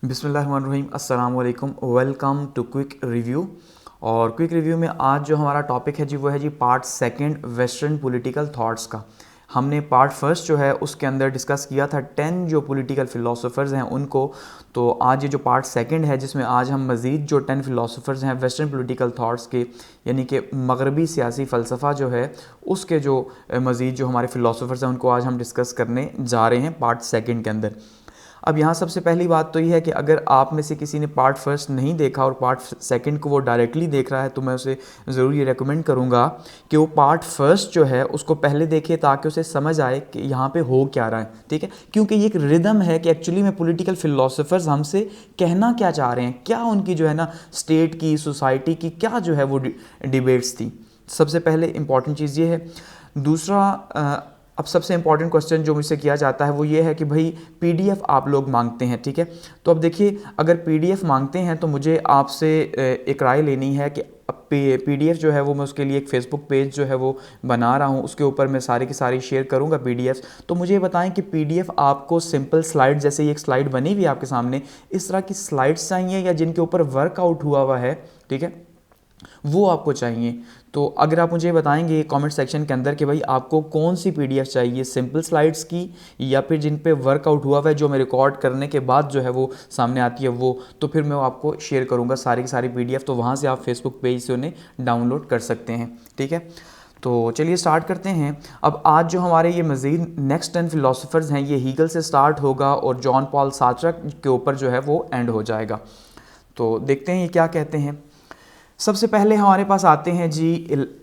बिस्मिल्लाहिर्रहमानिर्रहीम, अस्सलाम वालेकुम, वेलकम टू क्विक रिव्यू। और क्विक रिव्यू में आज जो हमारा टॉपिक है जी वो है जी part second western political thoughts का। हमने पार्ट फर्स्ट जो है उसके अंदर डिस्कस किया था 10 जो पॉलिटिकल फ़िलासफ़र्स हैं उनको। तो आज ये जो पार्ट सेकंड है जिसमें आज हम मज़ीद जो 10 फ़िलासफ़र्स हैं वेस्टर्न पॉलिटिकल थॉट्स के, यानी कि मगरबी सियासी फ़लसफ़ा जो है उसके जो मज़ीद जो हमारे फ़िलासफ़र्स हैं उनको आज हम डिस्कस करने जा रहे हैं पार्ट सेकंड के अंदर। अब यहाँ सबसे पहली बात तो ये है कि अगर आप में से किसी ने पार्ट फर्स्ट नहीं देखा और पार्ट सेकंड को वो डायरेक्टली देख रहा है तो मैं उसे ज़रूर ये रेकमेंड करूँगा कि वो पार्ट फर्स्ट जो है उसको पहले देखे ताकि उसे समझ आए कि यहाँ पे हो क्या रहा है, ठीक है। क्योंकि ये एक रिदम है कि एक्चुअली में पॉलिटिकल फ़िलासफ़र्स हमसे कहना क्या चाह रहे हैं, क्या उनकी जो है ना स्टेट की, सोसाइटी की क्या जो है वो डिबेट्स थी। सबसे पहले इंपॉर्टेंट चीज़ ये है। दूसरा, अब सबसे इंपॉर्टेंट क्वेश्चन जो मुझसे किया जाता है वो ये है कि भाई पीडीएफ आप लोग मांगते हैं, ठीक है। तो अब देखिए, अगर पीडीएफ मांगते हैं तो मुझे आपसे एक राय लेनी है कि पीडीएफ जो है वो मैं उसके लिए एक फेसबुक पेज जो है वो बना रहा हूँ, उसके ऊपर मैं सारी की सारी शेयर करूँगा पीडीएफ। तो मुझे ये बताएं कि पीडीएफ आपको सिंपल स्लाइड, जैसे ये एक स्लाइड बनी हुई है आपके सामने, इस तरह की स्लाइड्स चाहिए या जिनके ऊपर वर्कआउट हुआ हुआ है, ठीक है, वो आपको चाहिए। तो अगर आप मुझे बताएंगे कमेंट सेक्शन के अंदर कि भाई आपको कौन सी पीडीएफ चाहिए, सिंपल स्लाइड्स की या फिर जिन पे वर्कआउट हुआ हुआ है जो मैं रिकॉर्ड करने के बाद जो है वो सामने आती है वो, तो फिर मैं आपको शेयर करूँगा सारी की सारी पीडीएफ। तो वहाँ से आप फेसबुक पेज से उन्हें डाउनलोड कर सकते हैं, ठीक है। तो चलिए स्टार्ट करते हैं। अब आज जो हमारे ये मज़ीद नेक्स्ट 10 फ़िलासफ़र्स हैं ये हीगल से स्टार्ट होगा और जॉन पॉल सार्त्रे के ऊपर जो है वो एंड हो जाएगा। तो देखते हैं ये क्या कहते हैं। सबसे पहले हमारे पास आते हैं जी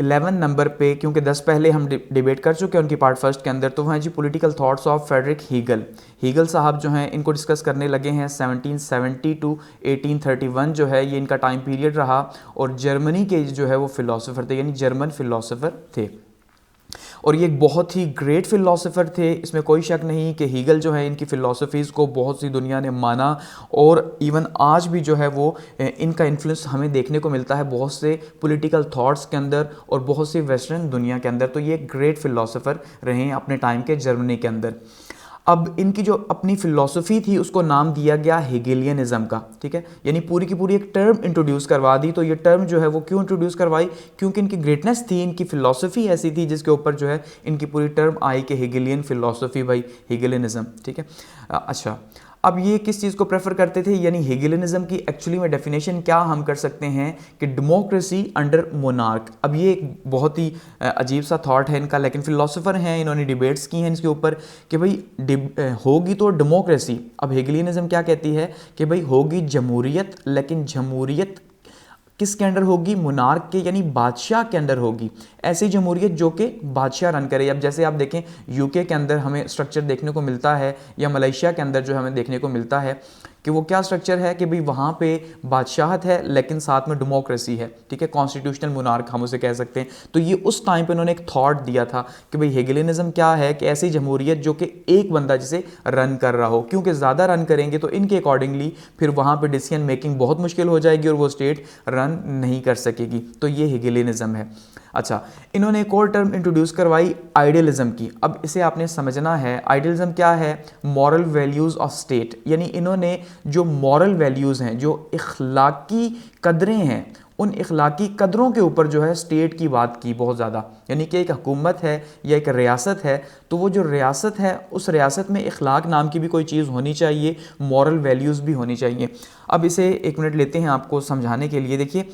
11 नंबर पे, क्योंकि 10 पहले हम डिबेट कर चुके हैं उनकी पार्ट फर्स्ट के अंदर। तो वह हैं जी political thoughts of Frederick Hegel. Hegel साहब जो हैं इनको डिस्कस करने लगे हैं 1770 टू 1831 जो है ये इनका टाइम पीरियड रहा। और जर्मनी के जो है वो फ़िलासफ़र थे, यानी जर्मन फ़िलासफ़र थे। और ये एक बहुत ही ग्रेट फ़िलासफ़र थे, इसमें कोई शक नहीं कि हीगल जो है इनकी फ़िलासफ़ीज़ को बहुत सी दुनिया ने माना। और इवन आज भी जो है वो इनका इन्फ्लुएंस हमें देखने को मिलता है बहुत से पॉलिटिकल थॉट्स के अंदर और बहुत सी वेस्टर्न दुनिया के अंदर। तो ये एक ग्रेट फ़िलासफ़र रहे हैं अपने टाइम के जर्मनी के अंदर। अब इनकी जो अपनी फ़िलासफ़ी थी उसको नाम दिया गया हेगेलियनिज़म का, ठीक है। यानी पूरी की पूरी एक टर्म इंट्रोड्यूस करवा दी। तो ये टर्म जो है वो क्यों इंट्रोड्यूस करवाई, क्योंकि इनकी ग्रेटनेस थी, इनकी फ़िलासफ़ी ऐसी थी जिसके ऊपर जो है इनकी पूरी टर्म आई कि हेगेलियन फ़िलासफ़ी, भाई हेगेलियनिज़म, ठीक है। अच्छा, अब ये किस चीज़ को प्रेफर करते थे, यानी हेगेलियनिज्म की एक्चुअली में डेफिनेशन क्या हम कर सकते हैं कि डेमोक्रेसी अंडर मोनार्क। अब ये एक बहुत ही अजीब सा थॉट है इनका, लेकिन फिलोसोफर हैं, इन्होंने डिबेट्स की हैं इसके ऊपर कि भाई होगी तो डेमोक्रेसी। अब हेगेलियनिज्म क्या कहती है कि भाई होगी जमहूरियत, लेकिन जमहूरियत किसके अंडर होगी, मोनार्क के यानी बादशाह के अंदर होगी। ऐसी जमहूरियत जो कि बादशाह रन करे। अब जैसे आप देखें यूके के अंदर हमें स्ट्रक्चर देखने को मिलता है या मलेशिया के अंदर जो हमें देखने को मिलता है कि वो क्या स्ट्रक्चर है कि भाई वहाँ पे बादशाहत है लेकिन साथ में डेमोक्रेसी है, ठीक है, कॉन्स्टिट्यूशनल मोनार्क हम उसे कह सकते हैं। तो ये उस टाइम पे उन्होंने एक थॉट दिया था कि भाई हेगेलियनिज्म क्या है कि ऐसी जमहूरियत जो कि एक बंदा जिसे रन कर रहा हो, क्योंकि ज़्यादा रन करेंगे तो इनके अकॉर्डिंगली फिर वहाँ पे डिसीजन मेकिंग बहुत मुश्किल हो जाएगी और वो स्टेट रन नहीं कर सकेगी। तो ये हेगेलियनिज्म है। अच्छा, इन्होंने एक और टर्म इंट्रोड्यूस करवाई आइडियलिज्म की। अब इसे आपने समझना है, आइडियलिज्म क्या है, मॉरल वैल्यूज़ ऑफ स्टेट। यानी इन्होंने जो मॉरल वैल्यूज़ हैं, जो इखलाकी कदरें हैं, उन इखलाकी कदरों के ऊपर जो है स्टेट की बात की बहुत ज़्यादा। यानी कि एक हुकूमत है या एक रियासत है तो वो जो रियासत है उस रियासत में इखलाक नाम की भी कोई चीज़ होनी चाहिए, मॉरल वैल्यूज़ भी होनी चाहिए। अब इसे एक मिनट लेते हैं आपको समझाने के लिए। देखिए,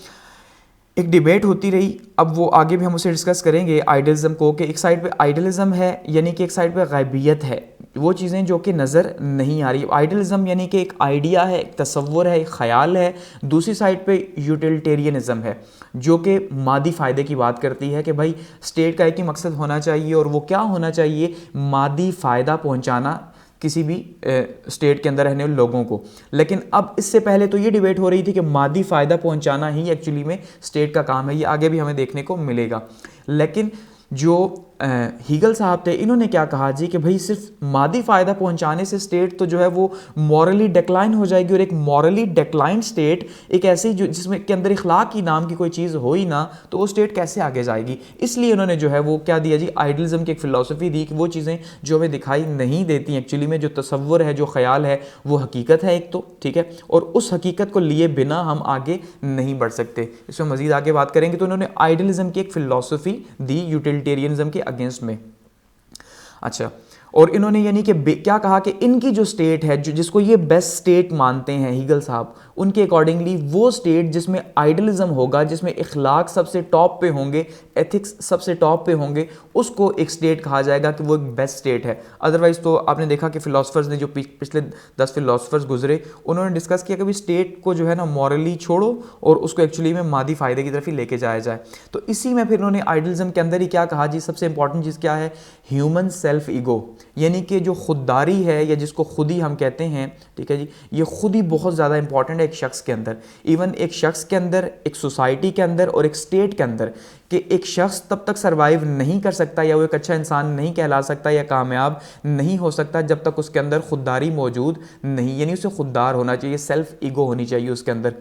एक डिबेट होती रही, अब वो आगे भी हम उसे डिस्कस करेंगे आइडियलिज्म को, कि एक साइड पे आइडियलिज्म है यानी कि एक साइड पे गायबियत है, वो चीज़ें जो कि नज़र नहीं आ रही। आइडियलिज्म यानी कि एक आइडिया है, एक तसव्वुर है, एक ख़याल है। दूसरी साइड पे यूटिलिटेरियनिज्म है जो कि मादी फ़ायदे की बात करती है कि भाई स्टेट का एक ही मकसद होना चाहिए और वो क्या होना चाहिए, मादी फ़ायदा पहुँचाना किसी भी स्टेट के अंदर रहने वाले लोगों को। लेकिन अब इससे पहले तो ये डिबेट हो रही थी कि मादी फ़ायदा पहुंचाना ही एक्चुअली में स्टेट का काम है, ये आगे भी हमें देखने को मिलेगा। लेकिन जो हीगल साहब थे, इन्होंने क्या कहा जी कि भाई सिर्फ मादी फ़ायदा पहुंचाने से स्टेट तो जो है वो मॉरली डिक्लाइन हो जाएगी, और एक मॉरली डिक्लाइंड स्टेट, एक ऐसी जो जिसमें के अंदर इखलाक की नाम की कोई चीज़ हो ही ना, तो वो स्टेट कैसे आगे जाएगी। इसलिए उन्होंने जो है वो क्या दिया जी, आइडलिज्म की एक फ़िलासफ़ी दी कि वो चीज़ें जो हमें दिखाई नहीं देती एक्चुअली में, जो तसव्वुर है, जो ख्याल है, वो हकीकत है एक तो, ठीक है, और उस हकीकत को लिए बिना हम आगे नहीं बढ़ सकते। इसमें मज़ीद आगे बात करेंगे। तो उन्होंने आइडलिज्म की एक फ़िलासफ़ी दी यूटिलिटेरियनिज्म के अगेंस्ट में। अच्छा, और इन्होंने यानी कि क्या कहा कि इनकी जो स्टेट है, जो जिसको ये बेस्ट स्टेट मानते हैं हीगल साहब, उनके अकॉर्डिंगली वो स्टेट जिसमें आइडलिज्म होगा, जिसमें इखलाक सबसे टॉप पे होंगे, एथिक्स सबसे टॉप पे होंगे, उसको एक स्टेट कहा जाएगा कि वो एक बेस्ट स्टेट है। अदरवाइज तो आपने देखा कि फ़िलासफ़र्स ने जो पिछले 10 फ़िलासफ़र्स गुजरे, उन्होंने डिस्कस किया कि भाई स्टेट को जो है ना मॉरली छोड़ो और उसको एक्चुअली में मादी फ़ायदे की तरफ ही लेके जाया जाए। तो इसी में फिर उन्होंने आइडलिज्म के अंदर ही क्या कहा जी, सबसे इंपॉर्टेंट चीज़ क्या है, ह्यूमन सेल्फ ईगो, यानी कि जो खुददारी है या जिसको खुद ही हम कहते हैं, ठीक है जी, ये खुद ही बहुत ज़्यादा इंपॉर्टेंट है एक शख्स के अंदर, इवन एक शख्स के अंदर, एक सोसाइटी के अंदर और एक स्टेट के अंदर, कि एक शख्स तब तक सर्वाइव नहीं कर सकता या वो एक अच्छा इंसान नहीं कहला सकता या कामयाब नहीं हो सकता जब तक उसके अंदर खुददारी मौजूद नहीं, यानी उसे खुददार होना चाहिए, सेल्फ ईगो होनी चाहिए उसके अंदर।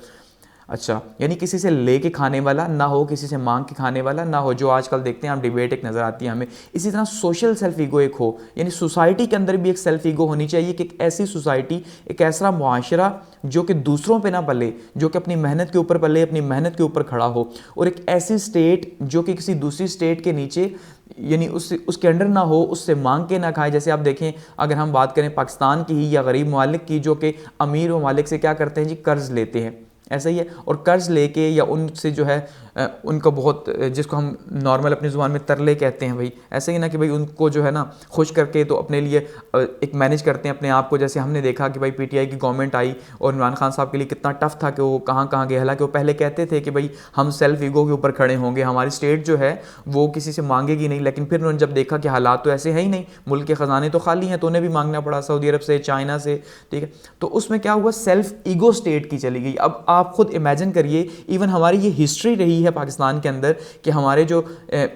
अच्छा, यानी किसी से लेके खाने वाला ना हो, किसी से मांग के खाने वाला ना हो, जो आजकल देखते हैं हम डिबेट एक नज़र आती है हमें। इसी तरह सोशल सेल्फ ईगो एक हो, यानी सोसाइटी के अंदर भी एक सेल्फ ईगो होनी चाहिए कि एक ऐसी सोसाइटी, एक ऐसा मुआशरा जो कि दूसरों पे ना पले, जो कि अपनी मेहनत के ऊपर पले, अपनी मेहनत के ऊपर खड़ा हो, और एक ऐसी स्टेट जो कि किसी दूसरी स्टेट के नीचे, यानी उसके अंडर ना हो, उससे मांग के ना खाए। जैसे आप देखें, अगर हम बात करें पाकिस्तान की ही या गरीब ममालिक की, जो कि अमीर ममालिक से क्या करते हैं जी, कर्ज़ लेते हैं, ऐसा ही है, और कर्ज़ लेके या उनसे जो है उनको बहुत, जिसको हम नॉर्मल अपनी ज़ुबान में तरले कहते हैं भाई, ऐसे ही ना कि भाई उनको जो है ना खुश करके तो अपने लिए एक मैनेज करते हैं अपने आप को। जैसे हमने देखा कि भाई पीटीआई की गवर्नमेंट आई और इमरान खान साहब के लिए कितना टफ था कि वो कहाँ कहाँ गए। हालांकि वो पहले कहते थे कि भाई हम सेल्फ ईगो के ऊपर खड़े होंगे, हमारी स्टेट जो है वो किसी से मांगेगी नहीं, लेकिन फिर उन्होंने जब देखा कि हालात तो ऐसे हैं ही नहीं, मुल्क के ख़जाने तो खाली हैं, तो उन्हें भी मांगना पड़ा सऊदी अरब से, चाइना से, ठीक है। तो उसमें क्या हुआ, सेल्फ ईगो स्टेट की चली गई। अब आप खुद इमेजिन करिए, इवन हमारी ये हिस्ट्री रही है पाकिस्तान के अंदर कि हमारे जो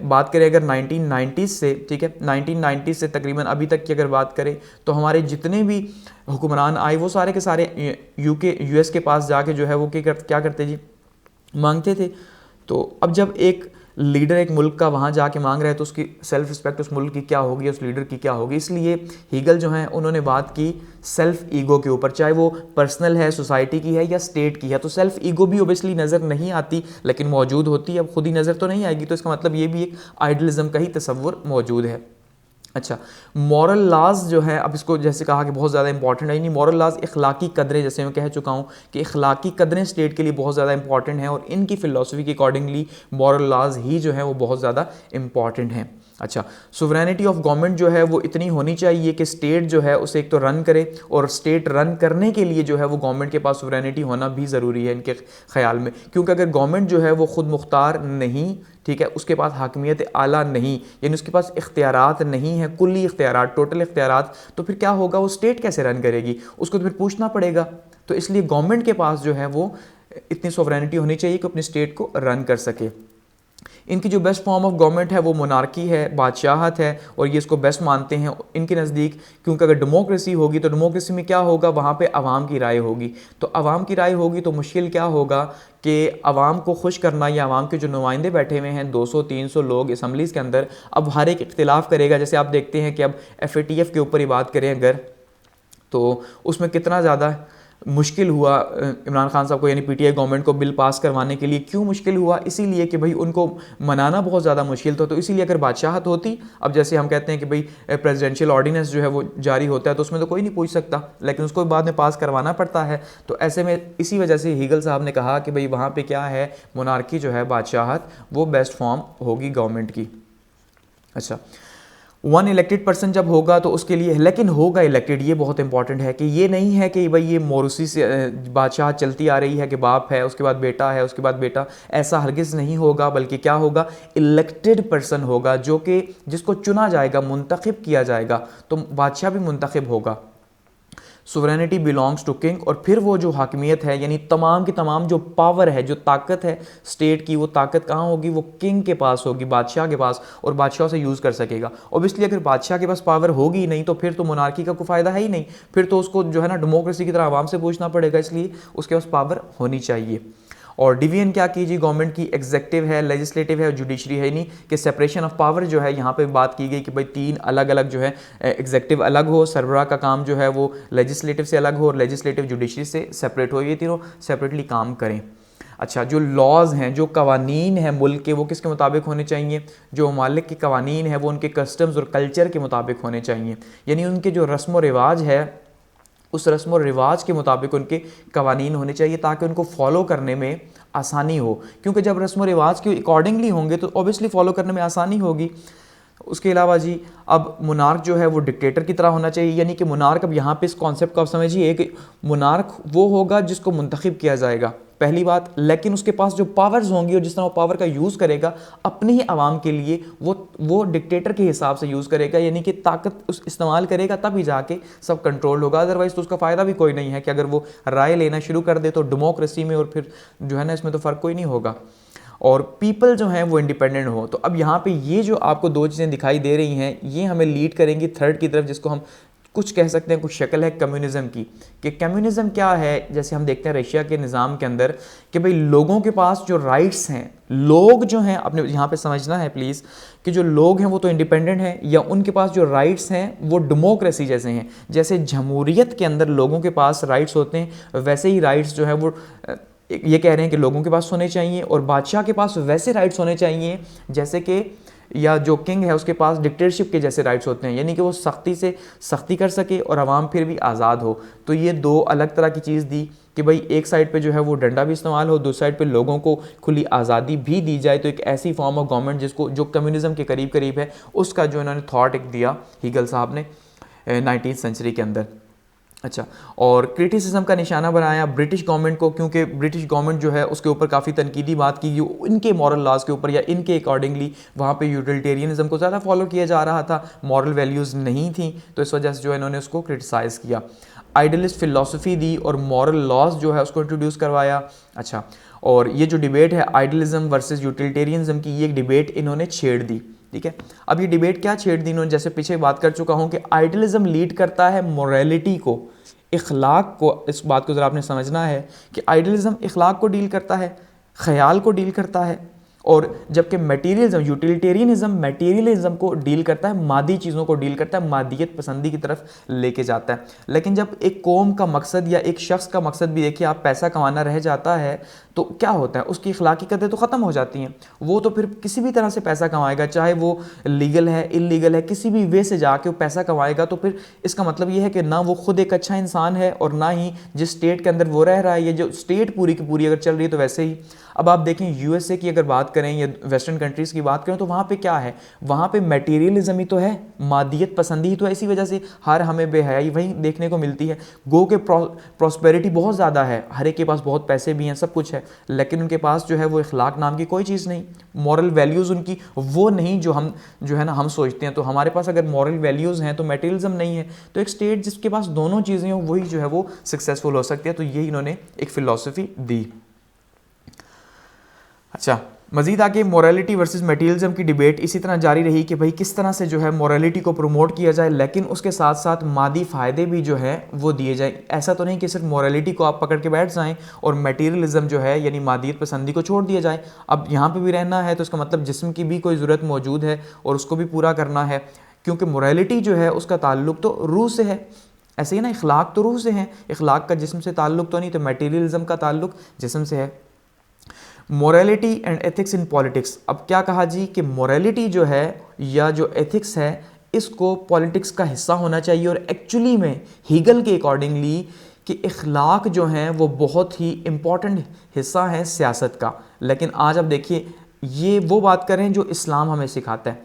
बात करें अगर 1990s से, ठीक है, 1990 से तकरीबन अभी तक की अगर बात करें, तो हमारे जितने भी हुक्मरान आए वो सारे के सारे यूके यूएस के पास जाके जो है वो क्या करते जी, मांगते थे। तो अब जब एक लीडर एक मुल्क का वहाँ जाके मांग रहे हैं तो उसकी सेल्फ रिस्पेक्ट उस मुल्क की क्या होगी, उस लीडर की क्या होगी। इसलिए हीगल जो हैं उन्होंने बात की सेल्फ ईगो के ऊपर, चाहे वो पर्सनल है, सोसाइटी की है या स्टेट की है। तो सेल्फ ईगो भी ओबियसली नज़र नहीं आती लेकिन मौजूद होती है। अब खुद ही नज़र तो नहीं आएगी, तो इसका मतलब ये भी एक आइडलिज्म का ही तसव्वुर मौजूद है। अच्छा, मॉरल लाज जो है, अब इसको जैसे कहा कि बहुत ज़्यादा इंपॉर्टेंट है, यानी मॉरल लाज इखलाकी कदरें, जैसे मैं कह चुका हूँ कि इखलाकी कदरें स्टेट के लिए बहुत ज़्यादा इंपॉर्टेंट हैं, और इनकी फ़िलासफ़ी के अकॉर्डिंगली मॉरल लाज ही जो है वो बहुत ज़्यादा इंपॉर्टेंट हैं। अच्छा, सोवरेनिटी ऑफ गवर्नमेंट जो है वो इतनी होनी चाहिए कि स्टेट जो है उसे एक तो रन करे, और स्टेट रन करने के लिए जो है वो गवर्नमेंट के पास सोवरेनिटी होना भी ज़रूरी है इनके ख्याल में। क्योंकि अगर गवर्नमेंट जो है वो खुद मुख्तार नहीं, ठीक है, उसके पास हाकिमियत आला नहीं, यानी उसके पास इख्तियारात नहीं है, कुल्ली इख्तियारात, टोटल इख्तियारात, तो फिर क्या होगा, वो स्टेट कैसे रन करेगी, उसको तो फिर पूछना पड़ेगा। तो इसलिए गवर्नमेंट के पास जो है वो इतनी सोवरेनिटी होनी चाहिए कि अपनी स्टेट को रन कर सके। इनकी जो बेस्ट फॉर्म ऑफ गवर्नमेंट है वो मोनार्की है, बादशाहत है, और ये इसको बेस्ट मानते हैं इनके नज़दीक। क्योंकि अगर डेमोक्रेसी होगी तो डेमोक्रेसी में क्या होगा, वहाँ पे आवाम की राय होगी। तो आवाम की राय होगी तो मुश्किल क्या होगा कि आवाम को खुश करना, या आवाम के जो नुमाइंदे बैठे हुए हैं 200-300 लोग असम्बलीज़ के अंदर, अब हर एक इख्तिलाफ़ करेगा। जैसे आप देखते हैं कि अब FATF के ऊपर ही बात करें अगर, तो उसमें कितना ज़्यादा मुश्किल हुआ इमरान खान साहब को, यानी पीटीआई गवर्नमेंट को बिल पास करवाने के लिए। क्यों मुश्किल हुआ, इसीलिए कि भाई उनको मनाना बहुत ज़्यादा मुश्किल था। तो इसीलिए अगर बादशाहत होती, अब जैसे हम कहते हैं कि भाई प्रेसिडेंशियल ऑर्डिनेंस जो है वो जारी होता है तो उसमें तो कोई नहीं पूछ सकता, लेकिन उसको बाद में पास करवाना पड़ता है। तो ऐसे में इसी वजह से हीगल साहब ने कहा कि भाई वहाँ पर क्या है, मोनार्की जो है, बादशाहत, वो बेस्ट फॉर्म होगी गवर्नमेंट की। अच्छा, वन इलेक्टेड पर्सन जब होगा तो उसके लिए, लेकिन होगा इलेक्टेड, ये बहुत इंपॉर्टेंट है कि ये नहीं है कि भाई ये मोरूसी से बादशाह चलती आ रही है कि बाप है उसके बाद बेटा है उसके बाद बेटा, ऐसा हरगिज़ नहीं होगा। बल्कि क्या होगा, इलेक्टेड पर्सन होगा, जो कि जिसको चुना जाएगा, मुंतखब किया जाएगा, तो बादशाह भी मुंतखब होगा। सोवरेनिटी बिलोंग्स टू किंग, और फिर वो जो हाकिमियत है यानी तमाम की तमाम जो पावर है, जो ताकत है स्टेट की, वो ताकत कहाँ होगी, वो किंग के पास होगी, बादशाह के पास, और बादशाह से यूज़ कर सकेगा। ऑब्वियसली अगर बादशाह के पास पावर होगी नहीं तो फिर तो मोनार्की का कोई फ़ायदा है ही नहीं, फिर तो उसको जो है ना डेमोक्रेसी की तरह आवाम से पूछना पड़ेगा, इसलिए उसके पास पावर होनी चाहिए। और डिवीजन क्या कीजिए, गवर्नमेंट की एग्जेक्टिव है, लेजिस्लेटिव है और जुडिशरी है, नहीं कि सेपरेशन ऑफ पावर जो है यहाँ पे बात की गई कि भाई तीन अलग अलग जो है, एग्जेक्टिव अलग हो, सरबराह का काम जो है वो लेजिस्लेटिव से अलग हो, और लेजिस्लेटिव जुडिशरी से सेपरेट हो, ये तीनों सेपरेटली काम करें। अच्छा, जो लॉज हैं, जो कवानीन हैं मुल्क के, वो किसके मुताबिक होने चाहिए, जो ममालिक के कवानीन हैं वो उनके कस्टम्स और कल्चर के मुताबिक होने चाहिए, यानी उनके जो रस्म व रिवाज है उस रस्म और रिवाज के मुताबिक उनके कवानीन होने चाहिए, ताकि उनको फॉलो करने में आसानी हो, क्योंकि जब रस्म और रिवाज के अकॉर्डिंगली होंगे तो ऑब्वियसली फॉलो करने में आसानी होगी। उसके अलावा जी, अब मुनार्क जो है वो डिक्टेटर की तरह होना चाहिए, यानी कि मुनार्क, अब यहाँ पे इस कॉन्सेप्ट को आप समझिए कि मुनार्क वो होगा जिसको मुंतखब किया जाएगा, पहली बात, लेकिन उसके पास जो पावर्स होंगी और जिस तरह वो पावर का यूज़ करेगा अपनी ही आवाम के लिए, वो डिक्टेटर के हिसाब से यूज़ करेगा, यानी कि ताकत उस इस्तेमाल करेगा तभी जाके सब कंट्रोल होगा, अदरवाइज़ तो उसका फ़ायदा भी कोई नहीं है कि अगर वो राय लेना शुरू कर दे तो डेमोक्रेसी में, और फिर जो है ना इसमें तो फ़र्क कोई नहीं होगा, और पीपल जो हैं वो इंडिपेंडेंट हो। तो अब यहाँ पे ये जो आपको दो चीज़ें दिखाई दे रही हैं ये हमें लीड करेंगी थर्ड की तरफ, जिसको हम कुछ कह सकते हैं, कुछ शक्ल है कम्युनिज्म की, कि कम्युनिज्म क्या है। जैसे हम देखते हैं रशिया के निज़ाम के अंदर कि भाई लोगों के पास जो राइट्स हैं, लोग जो हैं, अपने यहाँ पे समझना है प्लीज़ कि जो लोग हैं वो तो इंडिपेंडेंट हैं, या उनके पास जो राइट्स हैं वो डेमोक्रेसी जैसे हैं, जैसे जमहूरियत के अंदर लोगों के पास राइट्स होते हैं, वैसे ही राइट्स जो है वो ये कह रहे हैं कि लोगों के पास होने चाहिए, और बादशाह के पास वैसे राइट्स होने चाहिए जैसे कि, या जो किंग है उसके पास डिक्टेटरशिप के जैसे राइट्स होते हैं, यानी कि वो सख्ती से सख्ती कर सके और आवाम फिर भी आज़ाद हो। तो ये दो अलग तरह की चीज़ दी कि भाई एक साइड पे जो है वो डंडा भी इस्तेमाल हो, दूसरी साइड पे लोगों को खुली आज़ादी भी दी जाए। तो एक ऐसी फॉर्म ऑफ गवर्नमेंट जिसको, जो कम्युनिज्म के करीब करीब है, उसका जो इन्होंने थॉट एक दिया हीगल साहब ने 19वीं सेंचुरी के अंदर। अच्छा, और क्रिटिसिज्म का निशाना बनाया ब्रिटिश गवर्नमेंट को, क्योंकि ब्रिटिश गवर्नमेंट जो है उसके ऊपर काफ़ी तनकीदी बात की, जो इनके मॉरल लॉज के ऊपर या इनके अकॉर्डिंगली वहाँ पे यूटिलिटेरियनिज्म को ज़्यादा फॉलो किया जा रहा था, मॉरल वैल्यूज़ नहीं थी, तो इस वजह से जो है इन्होंने उसको क्रिटिसाइज़ किया। आइडियलिस्ट फिलॉसफी दी और मॉरल लॉज जो है उसको इंट्रोड्यूस करवाया। अच्छा, और ये जो डिबेट है आइडियलिज्म वर्सेस यूटिलिटेरियनिज्म की, ये डिबेट इन्होंने छेड़ दी। ठीक है, अब ये डिबेट क्या छेड़ दी इन्होंने, जैसे पीछे बात कर चुका हूँ कि आइडियलिज्म लीड करता है मोरालिटी को, इखलाक को। इस बात को ज़रा आपने समझना है कि आइडियलिज्म इखलाक को डील करता है, ख्याल को डील करता है, और जबकि मटेरियलिज्म, यूटिलिटेरियनिज्म मटेरियलिज्म को डील करता है, मादी चीज़ों को डील करता है, मादियत पसंदी की तरफ लेके जाता है। लेकिन जब एक कौम का मकसद या एक शख्स का मकसद भी देखिए आप पैसा कमाना रह जाता है, तो क्या होता है, उसकी इखलाकी कदरें तो ख़त्म हो जाती हैं। वो तो फिर किसी भी तरह से पैसा कमाएगा, चाहे वो लीगल है इलीगल है, किसी भी वे से जाके वो पैसा कमाएगा। तो फिर इसका मतलब ये है कि ना वो खुद एक अच्छा इंसान है, और ना ही जिस स्टेट के अंदर वो रह रहा है, ये जो स्टेट पूरी की पूरी अगर चल रही है तो वैसे ही। अब आप देखें यूएसए की अगर बात करें या वेस्टर्न कंट्रीज़ की बात करें, तो वहाँ पे क्या है, वहाँ पे मटेरियलिज्म ही तो है, मादियत पसंदी ही तो है। इसी वजह से हर हमें बेहयाई वहीं देखने को मिलती है। गो के प्रॉस्पेरिटी बहुत ज़्यादा है, हर एक के पास बहुत पैसे भी हैं, सब कुछ है, लेकिन उनके पास जो है वो इखलाक नाम की कोई चीज़ नहीं, मॉरल वैल्यूज़ उनकी वो नहीं जो हम जो है ना हम सोचते हैं। तो हमारे पास अगर मॉरल वैल्यूज़ हैं तो मटेरियलिज्म नहीं है। तो एक स्टेट जिसके पास दोनों चीज़ें हो वही जो है वो सक्सेसफुल हो सकती है। तो यही इन्होंने एक फ़िलॉसफी दी। अच्छा, मज़ीद आगे मोरालिटी वर्सेस मटेरियलिज्म की डिबेट इसी तरह जारी रही कि भाई किस तरह से जो है मोरालिटी को प्रमोट किया जाए, लेकिन उसके साथ साथ मादी फ़ायदे भी जो है वो दिए जाए। ऐसा तो नहीं कि सिर्फ मोरालिटी को आप पकड़ के बैठ जाएं और मटेरियलिज्म जो है यानी मादियत पसंदी को छोड़ दिया जाए। अब यहाँ पे भी रहना है तो इसका मतलब जिस्म की भी कोई ज़रूरत मौजूद है और उसको भी पूरा करना है, क्योंकि मोरालिटी जो है उसका ताल्लुक तो रूह से है। ऐसे ही ना इखलाक तो रूह से है, इखलाक का जिस्म से ताल्लुक तो नहीं, तो मटेरियलिज्म का ताल्लुक जिस्म से है। Morality and ethics in politics. अब क्या कहा जी कि मोरालिटी जो है या जो एथिक्स है इसको पॉलिटिक्स का हिस्सा होना चाहिए, और एक्चुअली में हीगल के अकॉर्डिंगली कि इखलाक जो हैं वो बहुत ही इम्पॉर्टेंट हिस्सा है सियासत का। लेकिन आज अब देखिए ये वो बात करें जो इस्लाम हमें सिखाता है।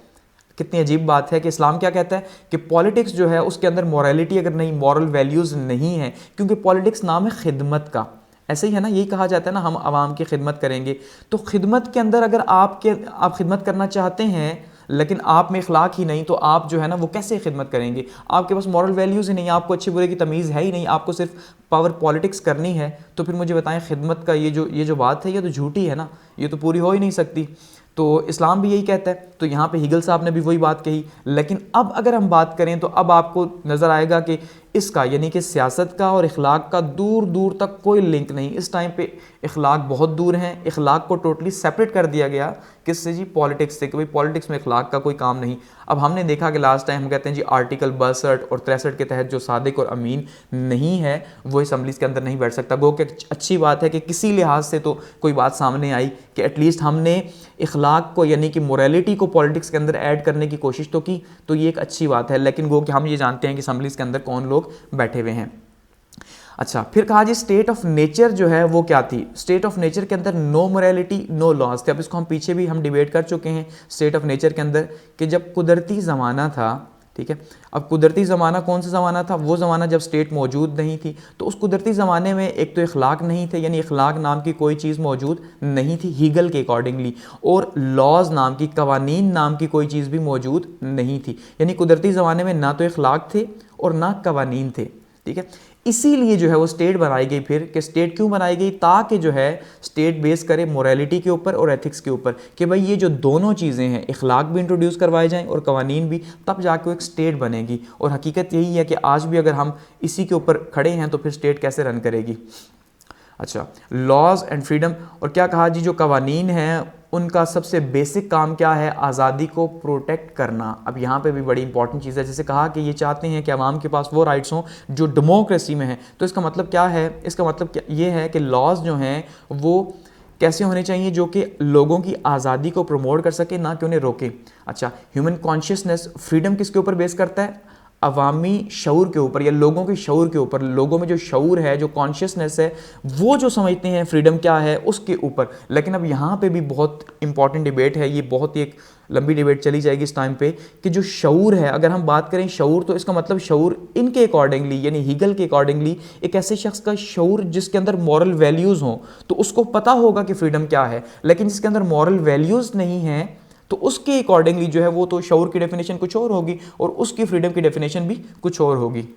कितनी अजीब बात है कि इस्लाम क्या कहता है कि पॉलिटिक्स जो है उसके अंदर मोरालिटी अगर नहीं, मॉरल वैल्यूज़ नहीं है, क्योंकि पॉलिटिक्स नाम है खिदमत का। ऐसे ही है ना, यही कहा जाता है ना हम आवाम की खिदमत करेंगे। तो खिदमत के अंदर अगर आप खिदमत करना चाहते हैं लेकिन आप में इखलाक ही नहीं तो आप जो है ना वो कैसे खिदमत करेंगे? आपके पास मॉरल वैल्यूज़ ही नहीं, आपको अच्छे बुरे की तमीज़ है ही नहीं, आपको सिर्फ पावर पॉलिटिक्स करनी है, तो फिर मुझे बताएं खिदमत का ये जो बात है ये तो झूठी है ना, ये तो पूरी हो ही नहीं सकती। तो इस्लाम भी यही कहता है। तो यहाँ पे हिगल साहब ने भी वही बात कही। लेकिन अब अगर हम बात करें तो अब आपको नज़र आएगा कि इसका यानी कि सियासत का और इखलाक का दूर दूर तक कोई लिंक नहीं। इस टाइम पे इखलाक बहुत दूर हैं, इखलाक को टोटली सेपरेट कर दिया गया किससे जी? पॉलिटिक्स से, कि भाई पॉलिटिक्स में इखलाक का कोई काम नहीं। अब हमने देखा कि लास्ट टाइम हम कहते हैं जी आर्टिकल 62 और 63 के तहत जो सादिक और अमीन नहीं है वो असम्बलीज़ के अंदर नहीं बैठ सकता। गो कि अच्छी बात है कि किसी लिहाज से तो कोई बात सामने आई कि एटलीस्ट हमने इखलाक को यानी कि मोरालिटी को पॉलिटिक्स के अंदर ऐड करने की कोशिश तो की, तो ये एक अच्छी बात है। लेकिन गो कि हम ये जानते हैं कि असम्बलीज़ के अंदर कौन लोग बैठे हुए हैं। अच्छा, फिर कहा जी स्टेट ऑफ नेचर जो है वो क्या थी? स्टेट ऑफ नेचर के अंदर नो मोरालिटी नो लॉज थे। अब इसको हम पीछे भी हम डिबेट कर चुके हैं स्टेट ऑफ नेचर के अंदर कि जब कुदरती ज़माना था, ठीक है। अब कुदरती ज़माना कौन सा ज़माना था? वो ज़माना जब स्टेट मौजूद नहीं थी। तो उस कुदरती ज़माने में एक तो इखलाक नहीं थे, यानी इखलाक नाम की कोई चीज़ मौजूद नहीं थी हीगल के अकॉर्डिंगली, और लॉज नाम की, कवानीन नाम की कोई चीज़ भी मौजूद नहीं थी। यानी कुदरती ज़माने में ना तो इखलाक थे और ना कवानीन थे, ठीक है। इसीलिए जो है वो स्टेट बनाई गई। फिर कि स्टेट क्यों बनाई गई? ताकि जो है स्टेट बेस करे मोरालिटी के ऊपर और एथिक्स के ऊपर, कि भाई ये जो दोनों चीज़ें हैं, इखलाक भी इंट्रोड्यूस करवाए जाएं और कवानीन भी, तब जाके वो एक स्टेट बनेगी। और हकीकत यही है कि आज भी अगर हम इसी के ऊपर खड़े हैं तो फिर स्टेट कैसे रन करेगी? अच्छा, लॉज एंड फ्रीडम। और क्या कहा जी? जो कवानीन हैं उनका सबसे बेसिक काम क्या है? आज़ादी को प्रोटेक्ट करना। अब यहाँ पे भी बड़ी इंपॉर्टेंट चीज़ है। जैसे कहा कि ये चाहते हैं कि आवाम के पास वो राइट्स हों जो डेमोक्रेसी में हैं। तो इसका मतलब क्या है? इसका मतलब क्या ये है कि लॉज जो हैं वो कैसे होने चाहिए? जो कि लोगों की आज़ादी को प्रमोट कर सके, ना कि उन्हें रोके। अच्छा, ह्यूमन कॉन्शियसनेस, फ्रीडम किसके ऊपर बेस करता है? अवामी शऊर के ऊपर या लोगों के शऊर के ऊपर। लोगों में जो शऊर है, जो कॉन्शियसनेस है, वो जो समझते हैं फ्रीडम क्या है उसके ऊपर। लेकिन अब यहाँ पे भी बहुत इंपॉर्टेंट डिबेट है, ये बहुत ही एक लंबी डिबेट चली जाएगी इस टाइम पे, कि जो शऊर है, अगर हम बात करें शऊर, तो इसका मतलब शऊर इनके अकॉर्डिंगली यानी हीगल के अकॉर्डिंगली एक ऐसे शख्स का शऊर जिसके अंदर मॉरल वैल्यूज़ हों, तो उसको पता होगा कि फ्रीडम क्या है। लेकिन जिसके अंदर मॉरल वैल्यूज़ नहीं हैं तो उसके अकॉर्डिंगली जो है वो तो शऊर की डेफिनेशन कुछ और होगी और उसकी फ्रीडम की डेफिनेशन भी कुछ और होगी।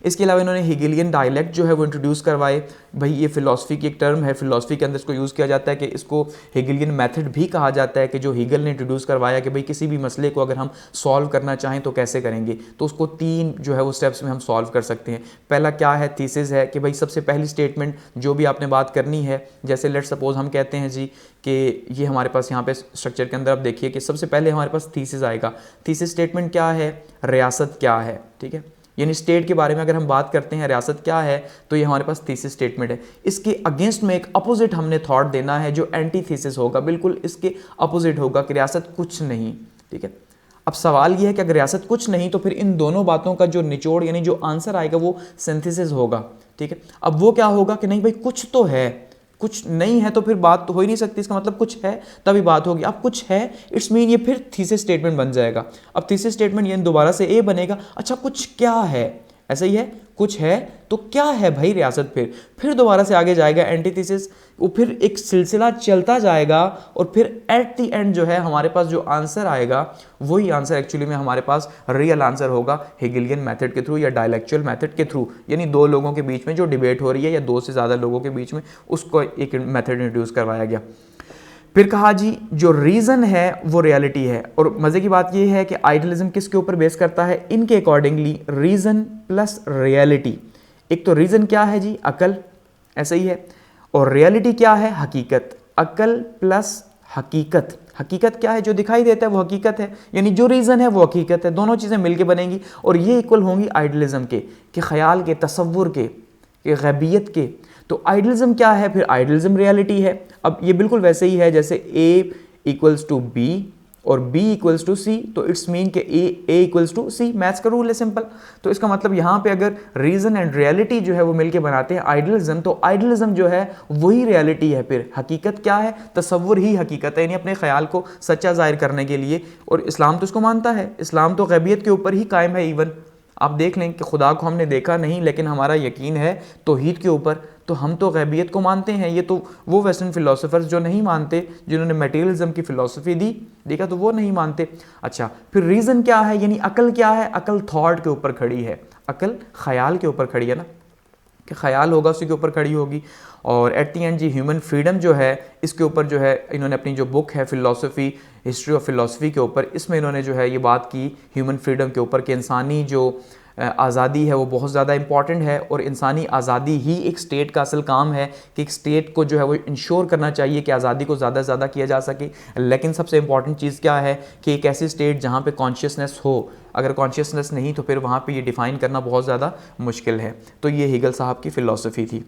इसके अलावा इन्होंने हेगेलियन डायलेक्ट जो है वो इंट्रोड्यूस करवाए। भाई ये फिलॉसफी की एक टर्म है, फिलॉसफी के अंदर इसको यूज़ किया जाता है कि इसको हेगेलियन मेथड भी कहा जाता है, कि जो हेगल ने इंट्रोड्यूस करवाया कि भाई किसी भी मसले को अगर हम सॉल्व करना चाहें तो कैसे करेंगे। तो उसको 3 जो है वो स्टेप्स में हम सॉल्व कर सकते हैं। पहला क्या है? थीसिस है, कि भाई सबसे पहली स्टेटमेंट जो भी आपने बात करनी है, जैसे लेट सपोज हम कहते हैं जी कि ये हमारे पास यहाँ पे स्ट्रक्चर के अंदर आप देखिए कि सबसे पहले हमारे पास थीसिस आएगा। थीसिस स्टेटमेंट क्या है? रियासत क्या है, ठीक है। यानी स्टेट के बारे में अगर हम बात करते हैं, रियासत क्या है, तो ये हमारे पास थीसिस स्टेटमेंट है। इसके अगेंस्ट में एक अपोजिट हमने थॉट देना है जो एंटी थीसिस होगा, बिल्कुल इसके अपोजिट होगा कि रियासत कुछ नहीं, ठीक है। अब सवाल ये है कि अगर रियासत कुछ नहीं तो फिर इन दोनों बातों का जो निचोड़ यानी जो आंसर आएगा वो सिंथेसिस होगा, ठीक है। अब वो क्या होगा कि नहीं भाई कुछ तो है, कुछ नहीं है तो फिर बात तो हो ही नहीं सकती। इसका मतलब कुछ है तभी बात होगी। अब कुछ है इट्स मीन ये फिर थीसिस स्टेटमेंट बन जाएगा। अब थीसिस स्टेटमेंट ये दोबारा से ए बनेगा। अच्छा, कुछ क्या है? ऐसा ही है, कुछ है तो क्या है भाई रियासत? फिर दोबारा से आगे जाएगा एंटीथेसिस, वो फिर एक सिलसिला चलता जाएगा और फिर एट द एंड जो है हमारे पास जो आंसर आएगा वही आंसर एक्चुअली में हमारे पास रियल आंसर होगा हेगेलियन मेथड के थ्रू या डायलेक्चुअल मेथड के थ्रू। यानी दो लोगों के बीच में जो डिबेट हो रही है या दो से ज़्यादा लोगों के बीच में, उसको एक मेथड इंट्रोड्यूस करवाया गया। फिर कहा जी जो रीज़न है वो रियलिटी है। और मज़े की बात ये है कि आइडियलिज्म किसके ऊपर बेस करता है? इनके अकॉर्डिंगली रीज़न प्लस रियलिटी। एक तो रीज़न क्या है जी? अकल, ऐसा ही है। और रियलिटी क्या है? हकीकत। अकल प्लस हकीकत। हकीकत क्या है? जो दिखाई देता है वो हकीकत है, यानी जो रीज़न है वो हकीकत है। दोनों चीज़ें मिलके बनेंगी और ये इक्वल होंगी आइडियलिज्म के, कि ख्याल के, तसव्वुर के, गैबियत के। तो आइडियलिज्म क्या है? फिर आइडियलिज्म रियलिटी है। अब ये बिल्कुल वैसे ही है जैसे A इक्वल्स टू B और B इक्वल्स टू C, तो इट्स मीन के A equals to C। Maths का रूल है सिंपल। तो इसका मतलब यहाँ पे अगर रीजन एंड रियलिटी जो है वो मिलके बनाते हैं आइडियलिज्म, तो आइडियलिज्म जो है वही रियलिटी है। फिर हकीकत क्या है? तसव्वुर ही हकीकत है, यानी अपने ख्याल को सच्चा जाहिर करने के लिए। और इस्लाम तो इसको मानता है, इस्लाम तो गैबियत के ऊपर ही कायम है। इवन आप देख लें कि खुदा को हमने देखा नहीं लेकिन हमारा यकीन है तौहीद के ऊपर, तो हम तो गैबियत को मानते हैं। ये तो वो वेस्टर्न फिलोसोफर्स जो नहीं मानते, जिन्होंने मटेरियलिज्म की फ़िलासफ़ी दी, देखा, तो वो नहीं मानते। अच्छा, फिर रीज़न क्या है, यानी अकल क्या है? अकल थॉट के ऊपर खड़ी है, अकल ख्याल के ऊपर खड़ी है ना, कि ख्याल होगा उसी के ऊपर खड़ी होगी। और एट दी एंड जी ह्यूमन फ्रीडम जो है, इसके ऊपर जो है इन्होंने अपनी जो बुक है फ़िलासफ़ी, हिस्ट्री ऑफ फ़िलासफ़ी के ऊपर, इसमें इन्होंने जो है ये बात की ह्यूमन फ्रीडम के ऊपर कि इंसानी जो आज़ादी है वो बहुत ज़्यादा इंपॉर्टेंट है, और इंसानी आज़ादी ही एक स्टेट का असल काम है कि एक स्टेट को जो है वो इंश्योर करना चाहिए कि आज़ादी को ज़्यादा से ज़्यादा किया जा सके। लेकिन सबसे इंपॉर्टेंट चीज़ क्या है कि एक ऐसी स्टेट जहाँ पे कॉन्शियसनेस हो, अगर कॉन्शियसनेस नहीं तो फिर वहाँ पे ये डिफ़ाइन करना बहुत ज़्यादा मुश्किल है। तो ये हेगल साहब की फ़िलासफ़ी थी।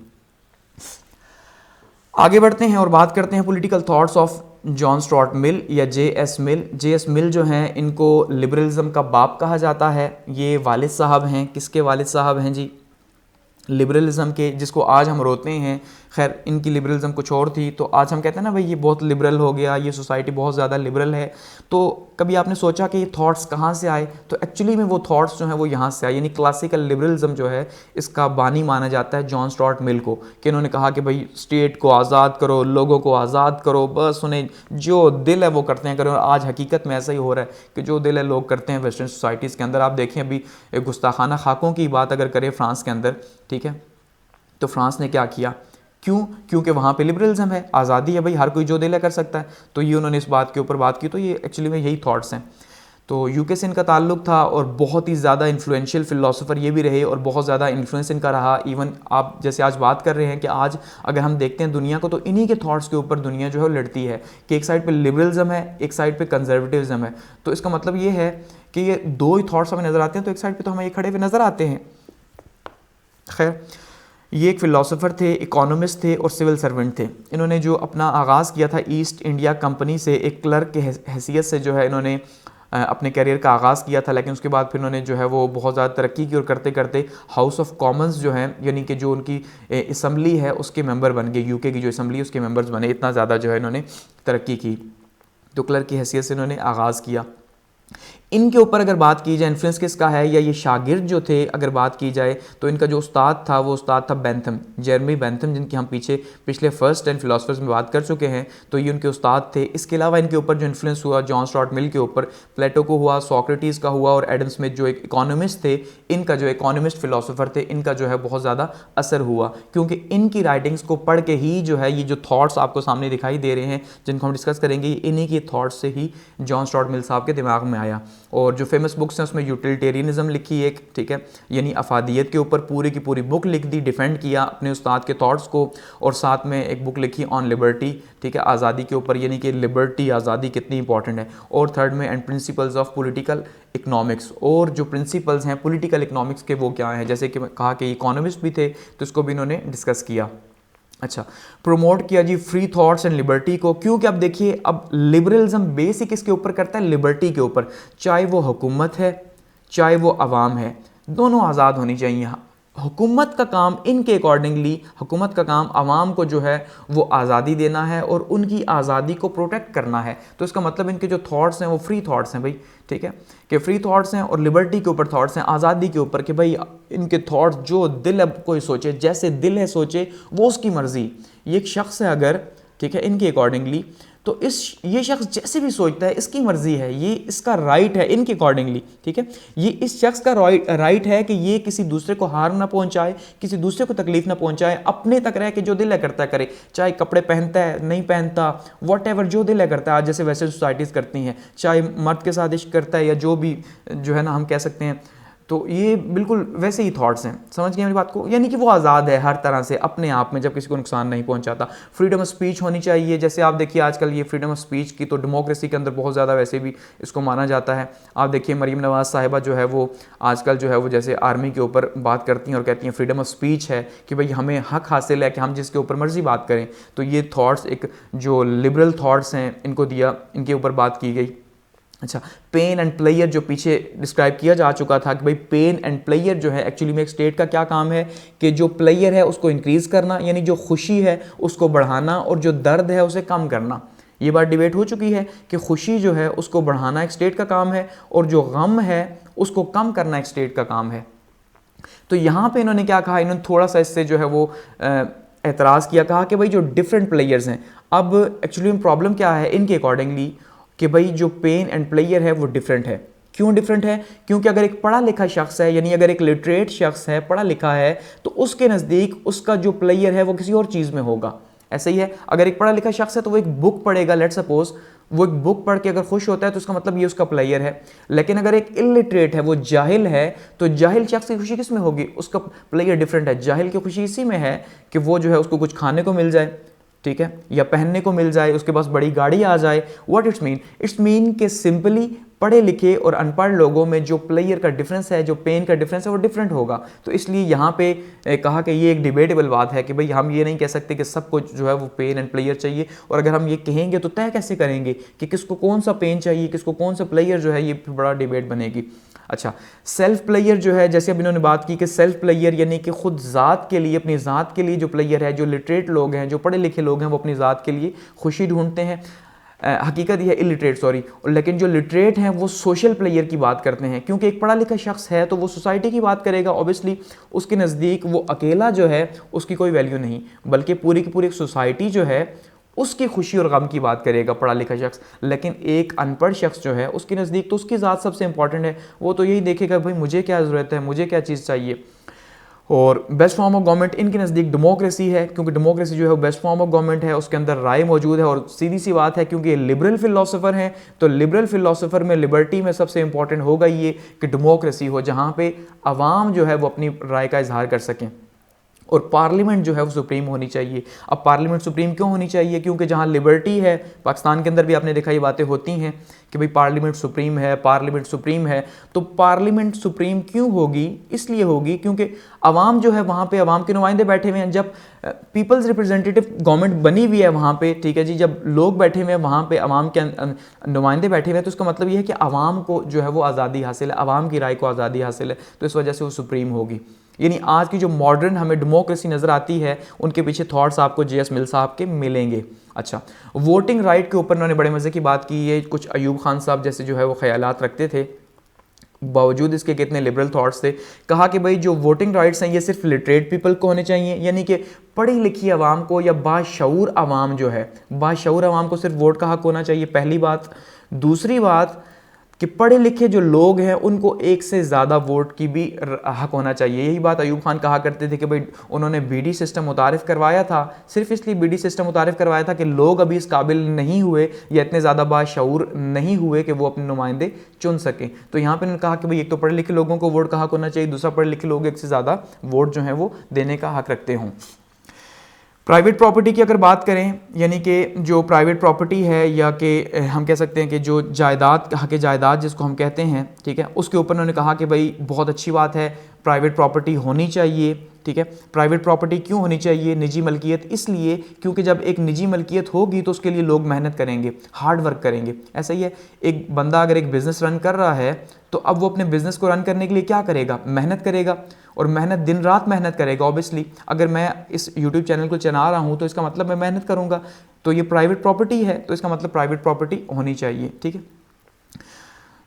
आगे बढ़ते हैं और बात करते हैं political thoughts of John Stuart Mill या जे.एस. मिल। जे.एस. मिल जो हैं, इनको लिबरलिज्म का बाप कहा जाता है। ये वालिद साहब हैं। किसके वालिद साहब हैं जी? लिबरलिज्म के, जिसको आज हम रोते हैं। खैर, इनकी लिबरलिज्म कुछ और थी, तो आज हम कहते हैं ना भाई ये बहुत लिबरल हो गया, ये सोसाइटी बहुत ज़्यादा लिबरल है। तो कभी आपने सोचा कि ये थॉट्स कहाँ से आए? तो एक्चुअली में वो थॉट्स जो हैं वो यहाँ से आए, यानी क्लासिकल लिबरलिज्म जो है इसका बानी माना जाता है जॉन स्टुअर्ट मिल को, कि इन्होंने कहा कि भाई स्टेट को आज़ाद करो, लोगों को आज़ाद करो, बस उन्हें जो दिल है वो करते हैं करो। और आज हकीकत में ऐसा ही हो रहा है कि जो दिल है लोग करते हैं वेस्टर्न सोसाइटीज़ के अंदर। आप देखें, अभी गुस्ताखाना खाकों की बात अगर करें फ्रांस के अंदर, ठीक है, तो फ्रांस ने क्या किया? क्योंकि वहाँ पे लिबरलिज्म है, आज़ादी है, भाई हर कोई जो दिल है कर सकता है। तो ये उन्होंने इस बात के ऊपर बात की। तो ये एक्चुअली में यही थॉट्स हैं। तो यूके से इनका ताल्लुक था, और बहुत ही ज़्यादा इन्फ्लुएंशियल फ़िलासफ़र ये भी रहे, और बहुत ज़्यादा इन्फ्लुएंस इनका रहा। इवन आप जैसे आज बात कर रहे हैं कि आज अगर हम देखते हैं दुनिया को, तो इन्हीं के थॉट्स के ऊपर दुनिया जो है वो लड़ती है कि एक साइड पे लिबरलिज्म है, एक साइड पे कंजर्वेटिव्ज़म है। तो इसका मतलब ये है कि ये दो ही थॉट्स हमें नज़र आते हैं, तो एक साइड पर तो हमें ये खड़े हुए नज़र आते हैं। खैर, ये एक फ़िलासफ़र थे, इकोनॉमिस्ट थे और सिविल सर्वेंट थे। इन्होंने जो अपना आगाज़ किया था ईस्ट इंडिया कंपनी से, एक क्लर्क के हैसियत से जो है इन्होंने अपने करियर का आगाज़ किया था। लेकिन उसके बाद फिर उन्होंने जो है वो बहुत ज़्यादा तरक्की की, और करते करते हाउस ऑफ कॉमन्स जो है, यानी कि जो उनकी असम्बली है उसके मेंबर बन गए। यूके की जो असम्बली है उसके मेंबर्स बने। इतना ज़्यादा जो है इन्होंने तरक्की की। तो क्लर्क की हैसियत से इन्होंने आगाज़ किया। इनके ऊपर अगर बात की जाए इन्फ्लुएंस किसका है, या ये शागिर्द जो थे अगर बात की जाए, तो इनका जो उस्ताद था वो उस्ताद था बेंथम, जेरमी बेंथम, जिनकी हम पिछले फर्स्ट 10 फिलोसफर्स में बात कर चुके हैं। तो ये उनके उस्ताद थे। इसके अलावा इनके ऊपर जो इन्फ्लुएंस हुआ जॉन स्टुअर्ट मिल के ऊपर, प्लेटो को हुआ, सोक्रेटिस का हुआ, और एडम स्मिथ जो एक इकोनॉमिस्ट थे, इनका जो इकोनॉमिस्ट फिलोसोफर थे, इनका जो है बहुत ज़्यादा असर हुआ, क्योंकि इनकी राइटिंग्स को पढ़ के ही जो है ये जो थॉट्स आपको सामने दिखाई दे रहे हैं जिनको हम डिस्कस करेंगे, इन्हीं की थॉट्स से ही जॉन स्टुअर्ट मिल साहब के दिमाग में आया। और जो फेमस बुक्स हैं उसमें यूटिलिटेरियनिज्म लिखी एक, ठीक है, यानी अफादियत के ऊपर पूरी की पूरी बुक लिख दी, डिफेंड किया अपने उस्ताद के थॉट्स को। और साथ में एक बुक लिखी ऑन लिबर्टी, ठीक है, आज़ादी के ऊपर, यानी कि लिबर्टी, आज़ादी कितनी इंपॉर्टेंट है। और थर्ड में and principles of political economics, और जो प्रिंसिपल्स हैं पॉलिटिकल इकोनॉमिक्स के वो क्या हैं, जैसे कि कहा कि इकोनॉमिस्ट भी थे तो इसको भी इन्होंने डिस्कस किया। अच्छा, प्रोमोट किया जी फ्री थॉट्स एंड लिबर्टी को, क्योंकि अब देखिए, अब लिबरलिज्म बेसिक किसके ऊपर करता है? लिबर्टी के ऊपर। चाहे वो हुकूमत है, चाहे वो अवाम है, दोनों आज़ाद होनी चाहिए। हुकूमत का काम इनके अकॉर्डिंगली, हुकूमत का काम आवाम को जो है वो आज़ादी देना है और उनकी आज़ादी को प्रोटेक्ट करना है। तो इसका मतलब इनके जो थॉट्स हैं वो फ्री थॉट्स हैं भाई, ठीक है, कि फ्री थॉट्स हैं और लिबर्टी के ऊपर थॉट्स हैं, आज़ादी के ऊपर, कि भाई इनके थॉट्स जो दिल अब कोई सोचे, जैसे दिल है सोचे, वो उसकी मर्ज़ी। ये एक शख्स है अगर, ठीक है, इनके अकॉर्डिंगली, तो ये शख्स जैसे भी सोचता है इसकी मर्जी है, ये इसका राइट है इनके अकॉर्डिंगली, ठीक है। ये इस शख्स का राइट है कि ये किसी दूसरे को हार्म ना पहुंचाए, किसी दूसरे को तकलीफ ना पहुंचाए, अपने तक रह के जो दिल है करता करे, चाहे कपड़े पहनता है नहीं पहनता, वॉट जो दिल है करता है। आज जैसे वैसे सोसाइटीज़ करती हैं, चाहे मर्द के साथ इश्क करता है या जो भी जो है ना हम कह सकते हैं, तो ये बिल्कुल वैसे ही थॉट्स हैं। समझ गए मेरी बात को? यानी कि वो आज़ाद है हर तरह से अपने आप में, जब किसी को नुकसान नहीं पहुंचाता। फ्रीडम ऑफ स्पीच होनी चाहिए। जैसे आप देखिए आजकल ये फ्रीडम ऑफ स्पीच की तो डेमोक्रेसी के अंदर बहुत ज़्यादा वैसे भी इसको माना जाता है। आप देखिए मरीम नवाज़ साहिबा जो है वो आजकल जो है वो जैसे आर्मी के ऊपर बात करती हैं और कहती हैं फ्रीडम ऑफ स्पीच है कि भाई हमें हक हासिल है कि हम जिसके ऊपर मर्जी बात करें। तो ये थॉट्स एक जो लिबरल थॉट्स हैं इनको दिया, इनके ऊपर बात की गई। अच्छा, पेन एंड प्लेयर जो पीछे डिस्क्राइब किया जा चुका था कि भाई पेन एंड प्लेयर जो है एक्चुअली में एक स्टेट का क्या काम है कि जो प्लेयर है उसको इंक्रीज़ करना, यानी जो खुशी है उसको बढ़ाना और जो दर्द है उसे कम करना। ये बात डिबेट हो चुकी है कि खुशी जो है उसको बढ़ाना एक स्टेट का काम है और जो गम है उसको कम करना एक स्टेट का काम है। तो यहाँ पे इन्होंने क्या कहा, इन्होंने थोड़ा सा इससे जो है वो एतराज़ किया, कहा कि भाई जो डिफरेंट प्लेयर्स हैं, अब एक्चुअली प्रॉब्लम क्या है इनके अकॉर्डिंगली कि भाई जो पेन एंड प्लेयर है वो डिफरेंट है। क्यों डिफरेंट है? क्योंकि अगर एक पढ़ा लिखा शख्स है, यानी अगर एक लिटरेट शख्स है, पढ़ा लिखा है, तो उसके नज़दीक उसका जो प्लेयर है वो किसी और चीज़ में होगा। ऐसा ही है, अगर एक पढ़ा लिखा शख्स है तो वो एक बुक पढ़ेगा, लेट सपोज वो एक बुक पढ़ के अगर खुश होता है तो उसका मतलब ये उसका प्लेयर है। लेकिन अगर एक इलिटरेट है, वो जाहिल है, तो जाहिल शख्स की खुशी किस में होगी? उसका प्लेयर डिफरेंट है। जाहिल की खुशी इसी में है कि वो जो है उसको कुछ खाने को मिल जाए, ठीक है, या पहनने को मिल जाए, उसके पास बड़ी गाड़ी आ जाए। What it's mean? It's mean कि सिंपली पढ़े लिखे और अनपढ़ लोगों में जो प्लेयर का डिफरेंस है, जो पेन का डिफरेंस है, वो डिफरेंट होगा। तो इसलिए यहाँ पे कहा कि ये एक डिबेटेबल बात है कि भाई हम ये नहीं कह सकते कि सबको जो है वो पेन एंड प्लेयर चाहिए, और अगर हम ये कहेंगे तो तय कैसे करेंगे कि किसको कौन सा पेन चाहिए, किसको कौन सा प्लेयर जो है, ये बड़ा डिबेट बनेगी। अच्छा, सेल्फ प्लेयर जो है, जैसे अब इन्होंने बात की कि सेल्फ प्लेयर यानी कि खुद ज़ात के लिए, अपनी ज़ात के लिए जो प्लेयर है, जो लिटरेट लोग हैं, जो पढ़े लिखे लोग हैं, वो अपनी ज़ात के लिए खुशी ढूंढते हैं। हकीकत यह है इलिटरेट, सॉरी, लेकिन जो लिटरेट हैं वो सोशल प्लेयर की बात करते हैं, क्योंकि एक पढ़ा लिखा शख्स है तो वो सोसाइटी की बात करेगा। ऑब्वियसली उसके नज़दीक वो अकेला जो है उसकी कोई वैल्यू नहीं, बल्कि पूरी की पूरी सोसाइटी जो है उसकी खुशी और गम की बात करेगा पढ़ा लिखा शख्स। लेकिन एक अनपढ़ शख्स जो है उसके नज़दीक तो उसकी ज़ात सबसे इंपॉर्टेंट है। वो तो यही देखेगा भाई मुझे क्या ज़रूरत है, मुझे क्या चीज़ चाहिए। और बेस्ट फॉर्म ऑफ गवर्नमेंट इनके नज़दीक डेमोक्रेसी है, क्योंकि डेमोक्रेसी जो है वो बेस्ट फॉर्म ऑफ गवर्नमेंट है, उसके अंदर राय मौजूद है। और सीधी सी बात है, क्योंकि ये लिबरल फिलोसोफर हैं, तो लिबरल फिलोसोफर में लिबर्टी में सबसे इंपॉर्टेंट होगा ये कि डेमोक्रेसी हो, जहाँ पे अवाम जो है वो अपनी राय का इजहार कर सकें। और पार्लियामेंट जो है वो सुप्रीम होनी चाहिए। अब पार्लियामेंट सुप्रीम क्यों होनी चाहिए? क्योंकि जहाँ लिबर्टी है, पाकिस्तान के अंदर भी आपने देखा ये बातें होती हैं कि भाई पार्लियामेंट सुप्रीम है, पार्लियामेंट सुप्रीम है। तो पार्लियामेंट सुप्रीम क्यों होगी? इसलिए होगी क्योंकि अवाम जो है वहाँ पे अवाम के नुमाइंदे बैठे हुए हैं। जब पीपल्स रिप्रेजेंटेटिव गवर्नमेंट बनी हुई है वहाँ पे, ठीक है जी, जब लोग बैठे हुए हैं वहाँ पे, अवाम के नुमाइंदे बैठे हुए हैं, तो उसका मतलब ये है कि अवाम को जो है वो आज़ादी हासिल है, अवाम की राय को आज़ादी हासिल है, तो इस वजह से वो सुप्रीम होगी। यानी आज की जो मॉडर्न हमें डेमोक्रेसी नज़र आती है, उनके पीछे थॉट्स आपको जे एस मिल साहब के मिलेंगे। अच्छा, वोटिंग राइट के ऊपर उन्होंने बड़े मज़े की बात की है। कुछ अयूब खान साहब जैसे जो है वो ख्यालात रखते थे, बावजूद इसके कितने लिबरल थॉट्स थे। कहा कि भाई जो वोटिंग राइट्स हैं ये सिर्फ लिटरेट पीपल को होने चाहिए, यानी कि पढ़ी लिखी आवाम को या बाशऊर आवाम जो है, बाशऊर आवाम को सिर्फ वोट का हक होना चाहिए, पहली बात। दूसरी बात कि पढ़े लिखे जो लोग हैं उनको एक से ज़्यादा वोट की भी हक होना चाहिए। यही बात अयूब खान कहा करते थे कि भाई उन्होंने बीडी सिस्टम मुतारिफ़ करवाया था, सिर्फ इसलिए बीडी सिस्टम मुतारिफ़ करवाया था कि लोग अभी इस काबिल नहीं हुए या इतने ज़्यादा बाशऊर नहीं हुए कि वो अपने नुमाइंदे चुन सकें। तो यहाँ पर उन्होंने कहा कि भाई एक तो पढ़े लिखे लोगों को वोट का हक होना चाहिए, दूसरा पढ़े लिखे लोग एक से ज़्यादा वोट जो है वो देने का हक रखते हों। प्राइवेट प्रॉपर्टी की अगर बात करें, यानी कि जो प्राइवेट प्रॉपर्टी है, या कि हम कह सकते हैं कि जो जायदाद, हक़ जायदाद जिसको हम कहते हैं, ठीक है, उसके ऊपर उन्होंने कहा कि भाई बहुत अच्छी बात है, प्राइवेट प्रॉपर्टी होनी चाहिए। ठीक है, प्राइवेट प्रॉपर्टी क्यों होनी चाहिए? निजी मलकियत इसलिए क्योंकि जब एक निजी मलकियत होगी तो उसके लिए लोग मेहनत करेंगे, हार्ड वर्क करेंगे। ऐसा ही है, एक बंदा अगर एक बिज़नेस रन कर रहा है तो अब वो अपने बिज़नेस को रन करने के लिए क्या करेगा? मेहनत करेगा, और मेहनत दिन रात मेहनत करेगा। ऑब्वियसली अगर मैं इस यूट्यूब चैनल को चला रहा हूँ तो इसका मतलब मैं मेहनत करूँगा, तो ये प्राइवेट प्रॉपर्टी है, तो इसका मतलब प्राइवेट प्रॉपर्टी होनी चाहिए। ठीक है,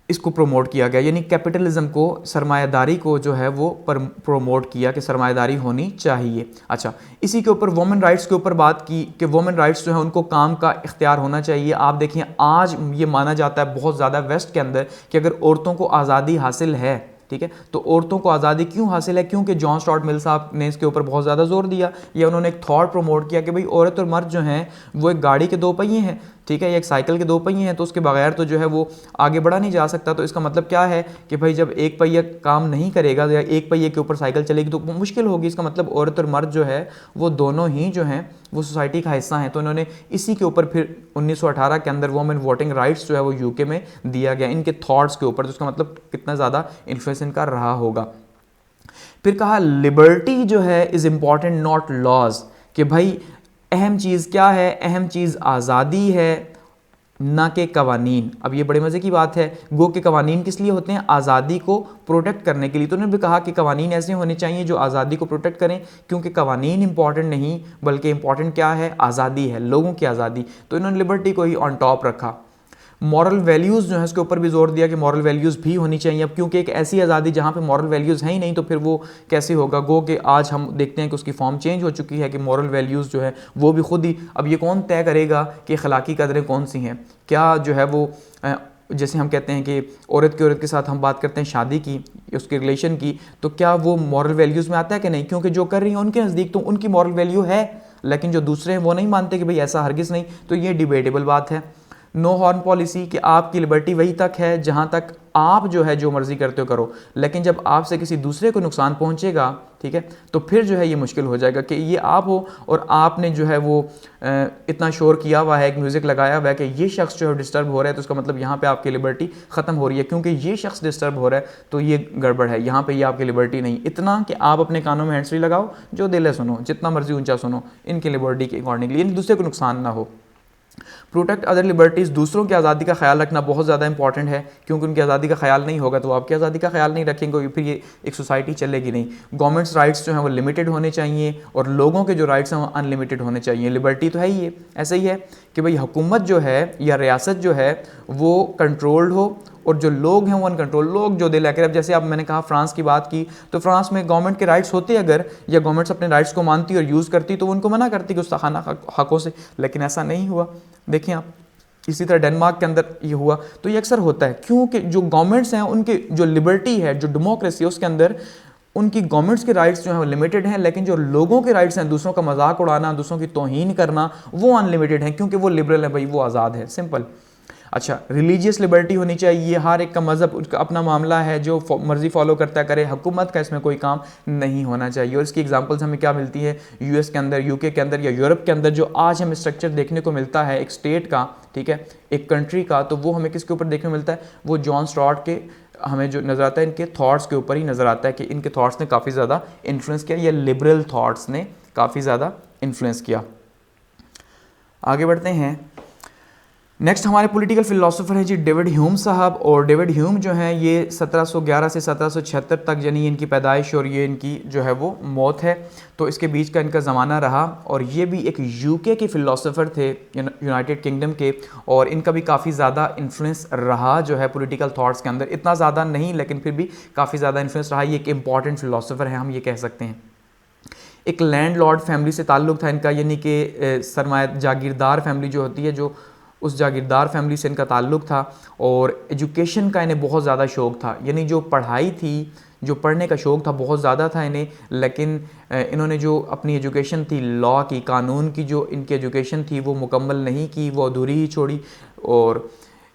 इसको प्रमोट किया गया, यानी कैपिटलिज्म को, सरमायादारी को जो है वो प्रमोट किया कि सरमायादारी होनी चाहिए। अच्छा, इसी के ऊपर वुमेन राइट्स के ऊपर बात की कि वुमेन राइट्स जो है उनको काम का इख्तियार होना चाहिए। आप देखिए आज ये माना जाता है बहुत ज़्यादा वेस्ट के अंदर कि अगर औरतों को आज़ादी हासिल है, ठीक है, तो औरतों को आज़ादी क्यों हासिल है? क्योंकि जॉन स्टुअर्ट मिल साहब ने इसके ऊपर बहुत ज़्यादा जोर दिया, या उन्होंने एक थॉट प्रमोट किया कि भाई औरत और मर्द जो हैं वो एक गाड़ी के दो पहिए हैं, ठीक है, या एक साइकिल के दो पहिए हैं, तो उसके बगैर तो जो है वो आगे बढ़ा नहीं जा सकता। तो इसका मतलब क्या है कि भाई जब एक पहिया काम नहीं करेगा या एक पहिए के ऊपर साइकिल चलेगी तो मुश्किल होगी। इसका मतलब औरत और मर्द जो है वो दोनों ही जो हैं वो सोसाइटी का हिस्सा हैं। तो इन्होंने इसी के ऊपर फिर 1918 के अंदर वुमेन वोटिंग राइट्स जो है वो यूके में दिया गया, इनके थॉट्स के ऊपर। तो इसका मतलब कितना ज़्यादा इन्फ्लुएंस इनका रहा होगा। फिर कहा लिबर्टी जो है इज़ इम्पॉर्टेंट नॉट लॉज, कि भाई अहम चीज़ क्या है? अहम चीज़ आज़ादी है, ना कि कवानीन। अब ये बड़े मज़े की बात है, गो के कवानीन किस लिए होते हैं? आज़ादी को प्रोटेक्ट करने के लिए। तो उन्होंने भी कहा कि कवानीन ऐसे होने चाहिए जो आज़ादी को प्रोटेक्ट करें, क्योंकि कवानीन इंपॉर्टेंट नहीं बल्कि इंपॉर्टेंट क्या है? आज़ादी है, लोगों की आज़ादी। तो इन्होंने लिबर्टी को ही ऑन टॉप रखा। मॉरल वैल्यूज़ जो है उसके ऊपर भी जोर दिया कि मॉरल वैल्यूज़ भी होनी चाहिए। अब क्योंकि एक ऐसी आज़ादी जहाँ पे मॉरल वैल्यूज़ हैं ही नहीं तो फिर वो कैसे होगा। गो कि आज हम देखते हैं कि उसकी फॉर्म चेंज हो चुकी है कि मॉरल वैल्यूज़ जो है वो भी खुद ही, अब ये कौन तय करेगा कि अखलाकी कदरें कौन सी हैं, क्या जो है वो जैसे हम कहते हैं कि औरत के साथ हम बात करते हैं शादी की, उसके रिलेशन की, तो क्या वो मॉरल वैल्यूज़ में आता है कि नहीं, क्योंकि जो कर रही हैं उनके नज़दीक तो उनकी मॉरल वैल्यू है, लेकिन जो दूसरे हैं वो नहीं मानते कि भाई ऐसा हरगिज़ नहीं। तो ये डिबेटेबल बात है। नो हॉर्न पॉलिसी कि आपकी लिबर्टी वही तक है जहाँ तक आप जो है जो मर्ज़ी करते हो करो, लेकिन जब आपसे किसी दूसरे को नुकसान पहुँचेगा, ठीक है, तो फिर जो है ये मुश्किल हो जाएगा कि ये आप हो और आपने जो है वो इतना शोर किया हुआ है, एक म्यूज़िक लगाया हुआ है कि ये शख्स जो है डिस्टर्ब हो रहा है, तो उसका मतलब यहाँ पे आपकी लिबर्टी ख़त्म हो रही है, क्योंकि ये शख्स डिस्टर्ब हो रहा है तो ये गड़बड़ है, यहाँ पे ये आपकी लिबर्टी नहीं। इतना कि आप अपने कानों में हैंड्स फ्री लगाओ, जो दिल है सुनो, जितना मर्जी ऊंचा सुनो, इनकी लिबर्टी के अकॉर्डिंगली, दूसरे को नुकसान ना हो। प्रोटेक्ट अदर लिबर्टीज़, दूसरों की आज़ादी का ख्याल रखना बहुत ज़्यादा इंपॉर्टेंट है, क्योंकि उनकी आज़ादी का ख्याल नहीं होगा तो आपकी आज़ादी का ख्याल नहीं रखेंगे, फिर ये एक सोसाइटी चलेगी नहीं। गवर्नमेंट्स राइट्स जो हैं वो लिमिटेड होने चाहिए और लोगों के जो राइट्स हैं वो अनलिमिटेड होने चाहिए। लिबर्टी तो है ही, ऐसा ही है कि भाई हुकूमत जो है या रियासत जो है वो कंट्रोल्ड हो और जो लोग हैं वो अनकंट्रोल, लोग जो दिल है। अब जैसे अब मैंने कहा फ्रांस की बात की, तो फ्रांस में गवर्नमेंट के राइट्स होते अगर, या गवर्नमेंट्स अपने राइट्स को मानती और यूज़ करती तो उनको मना करती गुस्ताखाना हकों से, लेकिन ऐसा नहीं हुआ। देखिए आप, इसी तरह डेनमार्क के अंदर ये हुआ। तो ये अक्सर होता है क्योंकि जो गवर्नमेंट्स हैं उनके जो लिबर्टी है, जो डेमोक्रेसी है, उसके अंदर उनकी गवर्नमेंट्स के राइट्स जो हैं वो लिमिटेड हैं, लेकिन जो लोगों के राइट्स हैं, दूसरों का मजाक उड़ाना, दूसरों की तौहीन करना, वो अनलिमिटेड हैं, क्योंकि वो लिबरल है भाई, वो आज़ाद है, सिंपल। अच्छा, रिलीजियस लिबर्टी होनी चाहिए, हर एक का मज़हब उसका अपना मामला है, जो मर्ज़ी फॉलो करता करे, हुकूमत का इसमें कोई काम नहीं होना चाहिए। और इसकी एग्जांपल्स हमें क्या मिलती है यूएस के अंदर, यूके के अंदर या यूरोप के अंदर, जो आज हमें स्ट्रक्चर देखने को मिलता है एक स्टेट का, ठीक है, एक कंट्री का, तो वो हमें किसके ऊपर देखने को मिलता है, वो जॉन स्टुअर्ट के हमें जो नज़र आता है इनके थॉट्स के ऊपर ही नज़र आता है कि इनके थॉट्स ने काफ़ी ज़्यादा इन्फ्लुएंस किया, या लिबरल थॉट्स ने काफ़ी ज़्यादा इन्फ्लुएंस किया। आगे बढ़ते हैं। नेक्स्ट हमारे पॉलिटिकल फिलोसोफर हैं जी डेविड ह्यूम साहब, और डेविड ह्यूम जो हैं ये 1711 से 1776 तक, यानी इनकी पैदाइश और ये इनकी जो है वो मौत है, तो इसके बीच का इनका ज़माना रहा। और ये भी एक यूके के फ़िलोसोफ़र थे, यूनाइटेड किंगडम के, और इनका भी काफ़ी ज़्यादा इन्फ्लुएंस रहा जो है पॉलिटिकल थॉट्स के अंदर, इतना ज़्यादा नहीं लेकिन फिर भी काफ़ी ज़्यादा इन्फ्लुएंस रहा। ये एक इंपॉर्टेंट फ़िलोसोफ़र है, हम ये कह सकते हैं। एक लैंड लॉर्ड फैमिली से ताल्लुक़ था इनका, यानी कि सरमाया जागीरदार फैमिली जो होती है, जो उस जागीरदार फैमिली से इनका ताल्लुक़ था। और एजुकेशन का इन्हें बहुत ज़्यादा शौक़ था, यानी जो पढ़ाई थी, जो पढ़ने का शौक़ था बहुत ज़्यादा था इन्हें, लेकिन इन्होंने जो अपनी एजुकेशन थी, लॉ की, कानून की जो इनकी एजुकेशन थी वो मुकम्मल नहीं की, वो अधूरी ही छोड़ी। और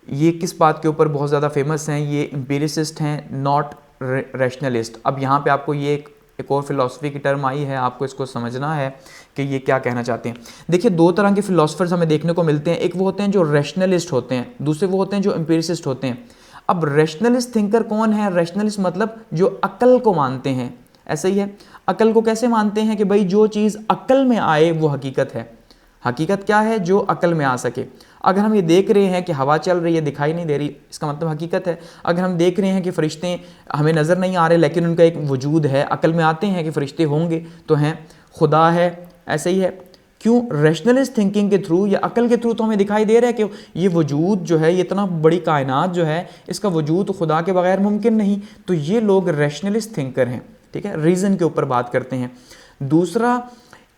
ये किस बात के ऊपर बहुत ज़्यादा फेमस हैं, ये एम्पिरिसिस्ट हैं, नॉट रैशनलिस्ट। अब यहाँ पे आपको ये एक और फिलॉसफी की टर्म आई है, आपको इसको समझना है कि ये क्या कहना चाहते हैं। देखिए, दो तरह के फिलोसफर्स हमें देखने को मिलते हैं, एक वो होते हैं जो रैशनलिस्ट होते हैं, दूसरे वो होते हैं जो एम्पिरिसिस्ट होते हैं। अब रैशनलिस्ट थिंकर कौन है? रैशनलिस्ट मतलब जो अक्ल को मानते हैं। ऐसा ही है, अक्ल को कैसे मानते हैं कि भाई जो चीज़ अक्ल में आए वो हकीकत है। हकीकत क्या है? जो अक्ल में आ सके। अगर हम ये देख रहे हैं कि हवा चल रही है, दिखाई नहीं दे रही, इसका मतलब हकीकत है। अगर हम देख रहे हैं कि फ़रिश्ते हमें नज़र नहीं आ रहे लेकिन उनका एक वजूद है, अक्ल में आते हैं कि फ़रिश्ते होंगे तो हैं, खुदा है, ऐसे ही है। क्यों? रैशनलिस्ट थिंकिंग के थ्रू या अकल के थ्रू तो हमें दिखाई दे रहा है कि ये वजूद जो है, ये इतना बड़ी कायनात जो है, इसका वजूद खुदा के बगैर मुमकिन नहीं। तो ये लोग रैशनलिस्ट थिंकर हैं, ठीक है, रीज़न के ऊपर बात करते हैं। दूसरा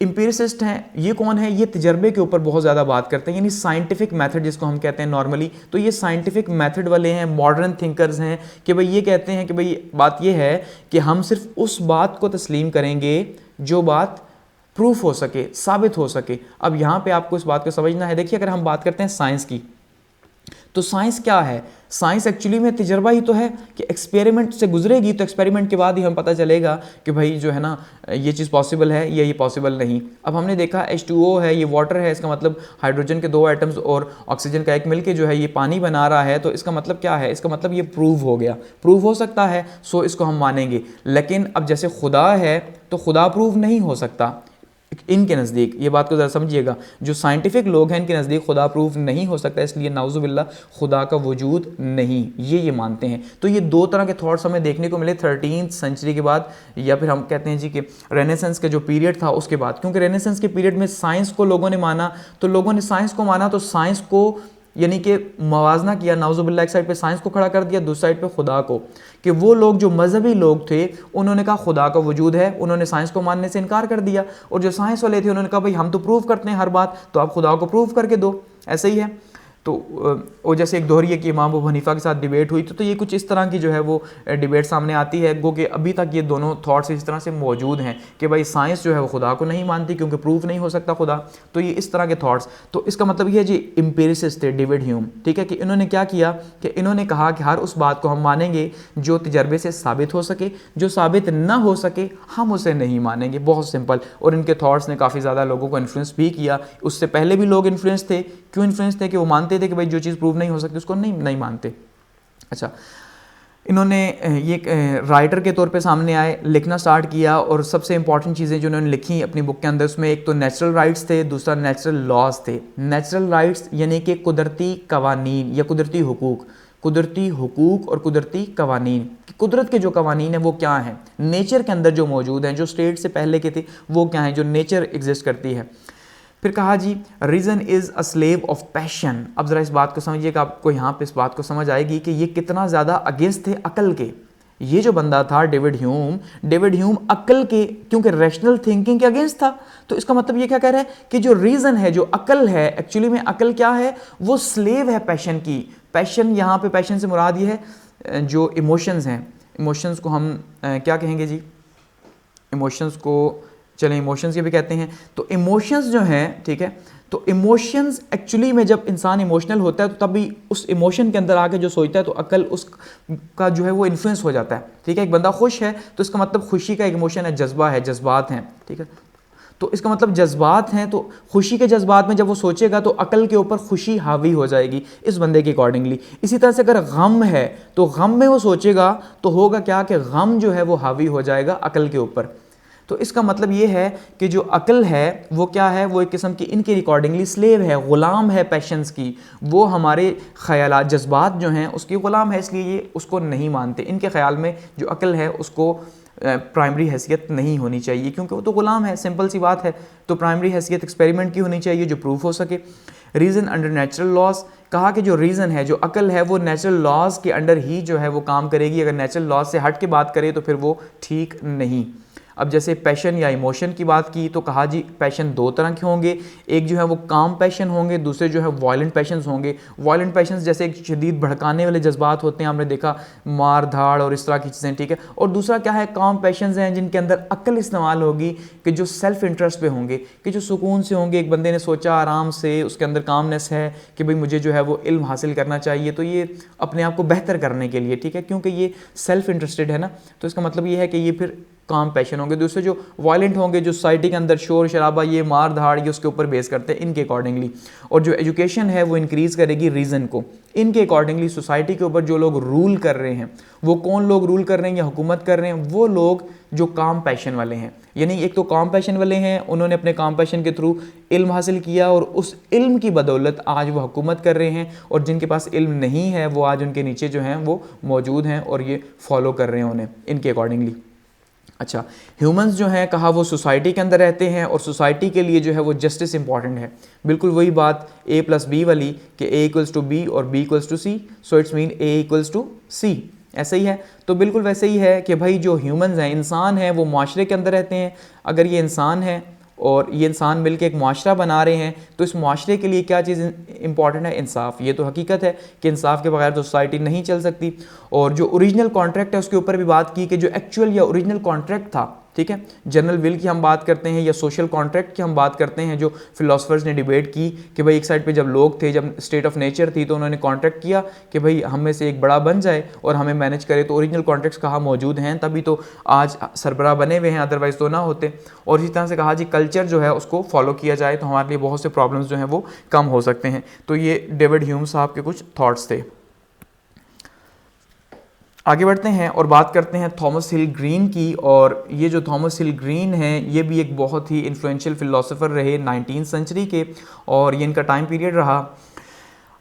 एम्पिरिसिस्ट हैं, ये कौन है? ये तजर्बे के ऊपर बहुत ज़्यादा बात करते हैं, यानी साइंटिफिक मेथड जिसको हम कहते हैं नॉर्मली। तो ये साइंटिफिक मेथड वाले हैं, मॉडर्न थिंकर्स हैं कि भाई ये कहते हैं कि भाई बात ये है कि हम सिर्फ उस बात को तस्लीम करेंगे जो बात प्रूफ हो सके, साबित हो सके। अब यहाँ पे आपको इस बात को समझना है। देखिए, अगर हम बात करते हैं साइंस की, तो साइंस क्या है? साइंस एक्चुअली में तजर्बा ही तो है कि एक्सपेरिमेंट से गुजरेगी, तो एक्सपेरिमेंट के बाद ही हमें पता चलेगा कि भाई जो है ना, ये चीज़ पॉसिबल है या ये पॉसिबल नहीं। अब हमने देखा H2O है, ये वाटर है, इसका मतलब हाइड्रोजन के 2 एटम्स और ऑक्सीजन का एक मिलके जो है ये पानी बना रहा है। तो इसका मतलब क्या है? इसका मतलब ये प्रूव हो गया, प्रूव हो सकता है, सो इसको हम मानेंगे। लेकिन अब जैसे खुदा है तो खुदा प्रूव नहीं हो सकता इनके नज़दीक, ये बात को ज़रा समझिएगा। जो साइंटिफिक लोग हैं इनके नज़दीक खुदा प्रूफ नहीं हो सकता, इसलिए नाउज़ुबिल्लाह खुदा का वजूद नहीं, ये मानते हैं। तो ये दो तरह के थॉट्स हमें देखने को मिले 13th सेंचुरी के बाद, या फिर हम कहते हैं जी कि रेनेसेंस का जो पीरियड था उसके बाद। क्योंकि रेनेसेंस के पीरियड में साइंस को लोगों ने माना, तो लोगों ने साइंस को माना तो साइंस को यानी कि मवाजना किया, नाउजुबिल्लाह, एक साइड पे साइंस को खड़ा कर दिया, दूसरी साइड पे खुदा को, कि वो लोग जो मजहबी लोग थे उन्होंने कहा खुदा का वजूद है, उन्होंने साइंस को मानने से इनकार कर दिया, और जो साइंस वाले थे उन्होंने कहा भाई हम तो प्रूव करते हैं हर बात, तो आप खुदा को प्रूव करके दो। ऐसे ही है। तो वो जैसे एक दोहरी है कि इमाम अबू हनीफा के साथ डिबेट हुई, तो ये कुछ इस तरह की जो है वो डिबेट सामने आती है। गो कि अभी तक ये दोनों थॉट्स इस तरह से मौजूद हैं कि भाई साइंस जो है वो खुदा को नहीं मानती क्योंकि प्रूफ नहीं हो सकता खुदा। तो ये इस तरह के थॉट्स, तो इसका मतलब ये है जी एम्पिरिसिस्ट थे डेविड ह्यूम, ठीक है, कि इन्होंने क्या किया कि इन्होंने कहा कि हर उस बात को हम मानेंगे जो तजर्बे से साबित हो सके, जो साबित ना हो सके हम उसे नहीं मानेंगे। बहुत सिंपल। और इनके थॉट्स ने काफ़ी ज़्यादा लोगों को इन्फ्लुएंस भी किया। उससे पहले भी लोग इन्फ्लुएंस थे। क्यों इन्फ्लुएंस थे? कि वो मानते थे कि भाई जो चीज़ प्रूव नहीं हो सकती उसको नहीं मानते। अच्छा, इन्होंने ये राइटर के तौर पे सामने आए, लिखना स्टार्ट किया, और सबसे इंपॉर्टेंट चीज़ें जो उन्होंने लिखी अपनी बुक के अंदर, उसमें एक तो नेचुरल राइट्स थे, दूसरा नेचुरल लॉज थे। नेचुरल राइट्स यानी कि कुदरती कवानीन या कुदरती हुकूक, कुदरती हुकूक और कुदरती कवानीन, कुदरत के जो कवानीन हैं वो क्या हैं, नेचर के अंदर जो मौजूद हैं, जो स्टेट से पहले के थे वो क्या हैं, जो नेचर एग्जिस्ट करती है। फिर कहा जी reason is a slave of passion. अब ज़रा इस बात को समझिएगा, आपको यहाँ पे इस बात को समझ आएगी कि ये कितना ज़्यादा अगेंस्ट थे अकल के। ये जो बंदा था डेविड ह्यूम अकल के, क्योंकि रैशनल थिंकिंग के अगेंस्ट था। तो इसका मतलब ये क्या कह रहा है कि जो रीज़न है, जो अकल है, एक्चुअली में अकल क्या है, वो स्लेव है पैशन की। पैशन, यहाँ पे पैशन से मुराद ये है जो इमोशंस हैं, इमोशंस को हम क्या कहेंगे जी, इमोशंस को चलें इमोशंस ये भी कहते हैं। तो इमोशंस जो हैं, ठीक है, तो इमोशंस एक्चुअली में जब इंसान इमोशनल होता है तो तभी उस इमोशन के अंदर आके जो सोचता है तो अकल उसका जो है वो इन्फ्लुएंस हो जाता है। ठीक है, एक बंदा खुश है तो इसका मतलब खुशी का एक इमोशन है, जज्बा है, जज्बात हैं। ठीक है, तो इसका मतलब जज्बात हैं, तो खुशी के जज्बात में जब वो सोचेगा तो अकल के ऊपर खुशी हावी हो जाएगी इस बंदे के अकॉर्डिंगली। इसी तरह से अगर गम है तो गम में वो सोचेगा तो होगा क्या कि गम जो है वो हावी हो जाएगा अकल के ऊपर। तो इसका मतलब ये है कि जो अकल है वो क्या है, वो एक किस्म की इनके अकॉर्डिंगली स्लेव है, ग़ुलाम है पैशंस की। वो हमारे ख़यालात, जज्बात जो हैं उसकी ग़ुलाम है, इसलिए ये उसको नहीं मानते। इनके ख़्याल में जो अकल है उसको प्राइमरी हैसियत नहीं होनी चाहिए क्योंकि वो तो ग़ुलाम है, सिंपल सी बात है। तो प्राइमरी हैसियत एक्सपेरिमेंट की होनी चाहिए जो प्रूफ हो सके। रीज़न अंडर नेचुरल लॉज, कहा कि जो रीज़न है, जो अकल है, वो नेचुरल लॉज के अंडर ही जो है वो काम करेगी। अगर नेचुरल लॉज से हट के बात करे तो फिर वो ठीक नहीं। अब जैसे पैशन या इमोशन की बात की तो कहा जी पैशन दो तरह के होंगे, एक जो है वो काम पैशन होंगे, दूसरे जो है वायलेंट पैशंस होंगे। वायलेंट पैशंस जैसे एक शदीद भड़काने वाले जज्बात होते हैं, हमने देखा मार धाड़ और इस तरह की चीज़ें। ठीक है, और दूसरा क्या है, काम पैशंस हैं जिनके अंदर अक्ल इस्तेमाल होगी, कि जो सेल्फ इंटरेस्ट पे होंगे, कि जो सुकून से होंगे। एक बंदे ने सोचा आराम से, उसके अंदर कामनेस है कि भाई मुझे जो है वो इल्म हासिल करना चाहिए, तो ये अपने आप को बेहतर करने के लिए, ठीक है, क्योंकि ये सेल्फ इंटरेस्टेड है ना, तो इसका मतलब ये है कि ये फिर काम पैशन होंगे। दूसरे जो वायलेंट होंगे, जो सोसाइटी के अंदर शोर शराबा, ये मार धाड़, ये उसके ऊपर बेस करते हैं इनके अकॉर्डिंगली। और जो एजुकेशन है वो इंक्रीज़ करेगी रीज़न को। इनके अकॉर्डिंगली सोसाइटी के ऊपर जो लोग रूल कर रहे हैं, वो कौन लोग रूल कर रहे हैं या हुकूमत कर रहे हैं, वो लोग जो काम पैशन वाले हैं। यानी एक तो काम पैशन वाले हैं, उन्होंने अपने काम पैशन के थ्रू इल्म हासिल किया और उस इल्म की बदौलत आज वो हुकूमत कर रहे हैं, और जिनके पास इल्म नहीं है वो आज उनके नीचे जो हैं वो मौजूद हैं और ये फॉलो कर रहे हैं उन्हें इनके अकॉर्डिंगली। अच्छा, ह्यूमंस जो हैं कहा वो सोसाइटी के अंदर रहते हैं और सोसाइटी के लिए जो है वो जस्टिस इंपॉर्टेंट है। बिल्कुल वही बात A+B वाली कि A=B और B=C, so it's mean A=C, ऐसे ही है। तो बिल्कुल वैसे ही है कि भाई जो ह्यूमंस हैं, इंसान हैं, वो माशरे के अंदर रहते हैं। अगर ये इंसान है और ये इंसान मिलकर एक माशरा बना रहे हैं तो इस माशरे के लिए क्या चीज़ इंपॉर्टेंट है, इंसाफ। ये तो हकीकत है कि इंसाफ के बगैर तो सोसाइटी नहीं चल सकती। और जो ओरिजिनल कॉन्ट्रैक्ट है उसके ऊपर भी बात की कि जो एक्चुअल या ओरिजिनल कॉन्ट्रैक्ट था, ठीक है, जनरल विल की हम बात करते हैं या सोशल कॉन्ट्रैक्ट की हम बात करते हैं, जो फिलोसफर्स ने डिबेट की कि भाई एक साइड पे जब लोग थे, जब स्टेट ऑफ नेचर थी, तो उन्होंने कॉन्ट्रैक्ट किया कि भाई हम में से एक बड़ा बन जाए और हमें मैनेज करे। तो ओरिजिनल कॉन्ट्रैक्ट्स कहाँ मौजूद हैं, तभी तो आज सरबराह बने हुए हैं, अदरवाइज तो ना होते। और इसी तरह से कहा जी कल्चर जो है उसको फॉलो किया जाए तो हमारे लिए बहुत से प्रॉब्लम्स जो हैं वो कम हो सकते हैं। तो ये डेविड ह्यूम साहब के कुछ थॉट्स थे। आगे बढ़ते हैं और बात करते हैं थॉमस हिल ग्रीन की। और ये जो थॉमस हिल ग्रीन हैं ये भी एक बहुत ही इन्फ्लुएंशियल फ़िलासफ़र रहे 19वीं सेंचुरी के, और ये इनका टाइम पीरियड रहा।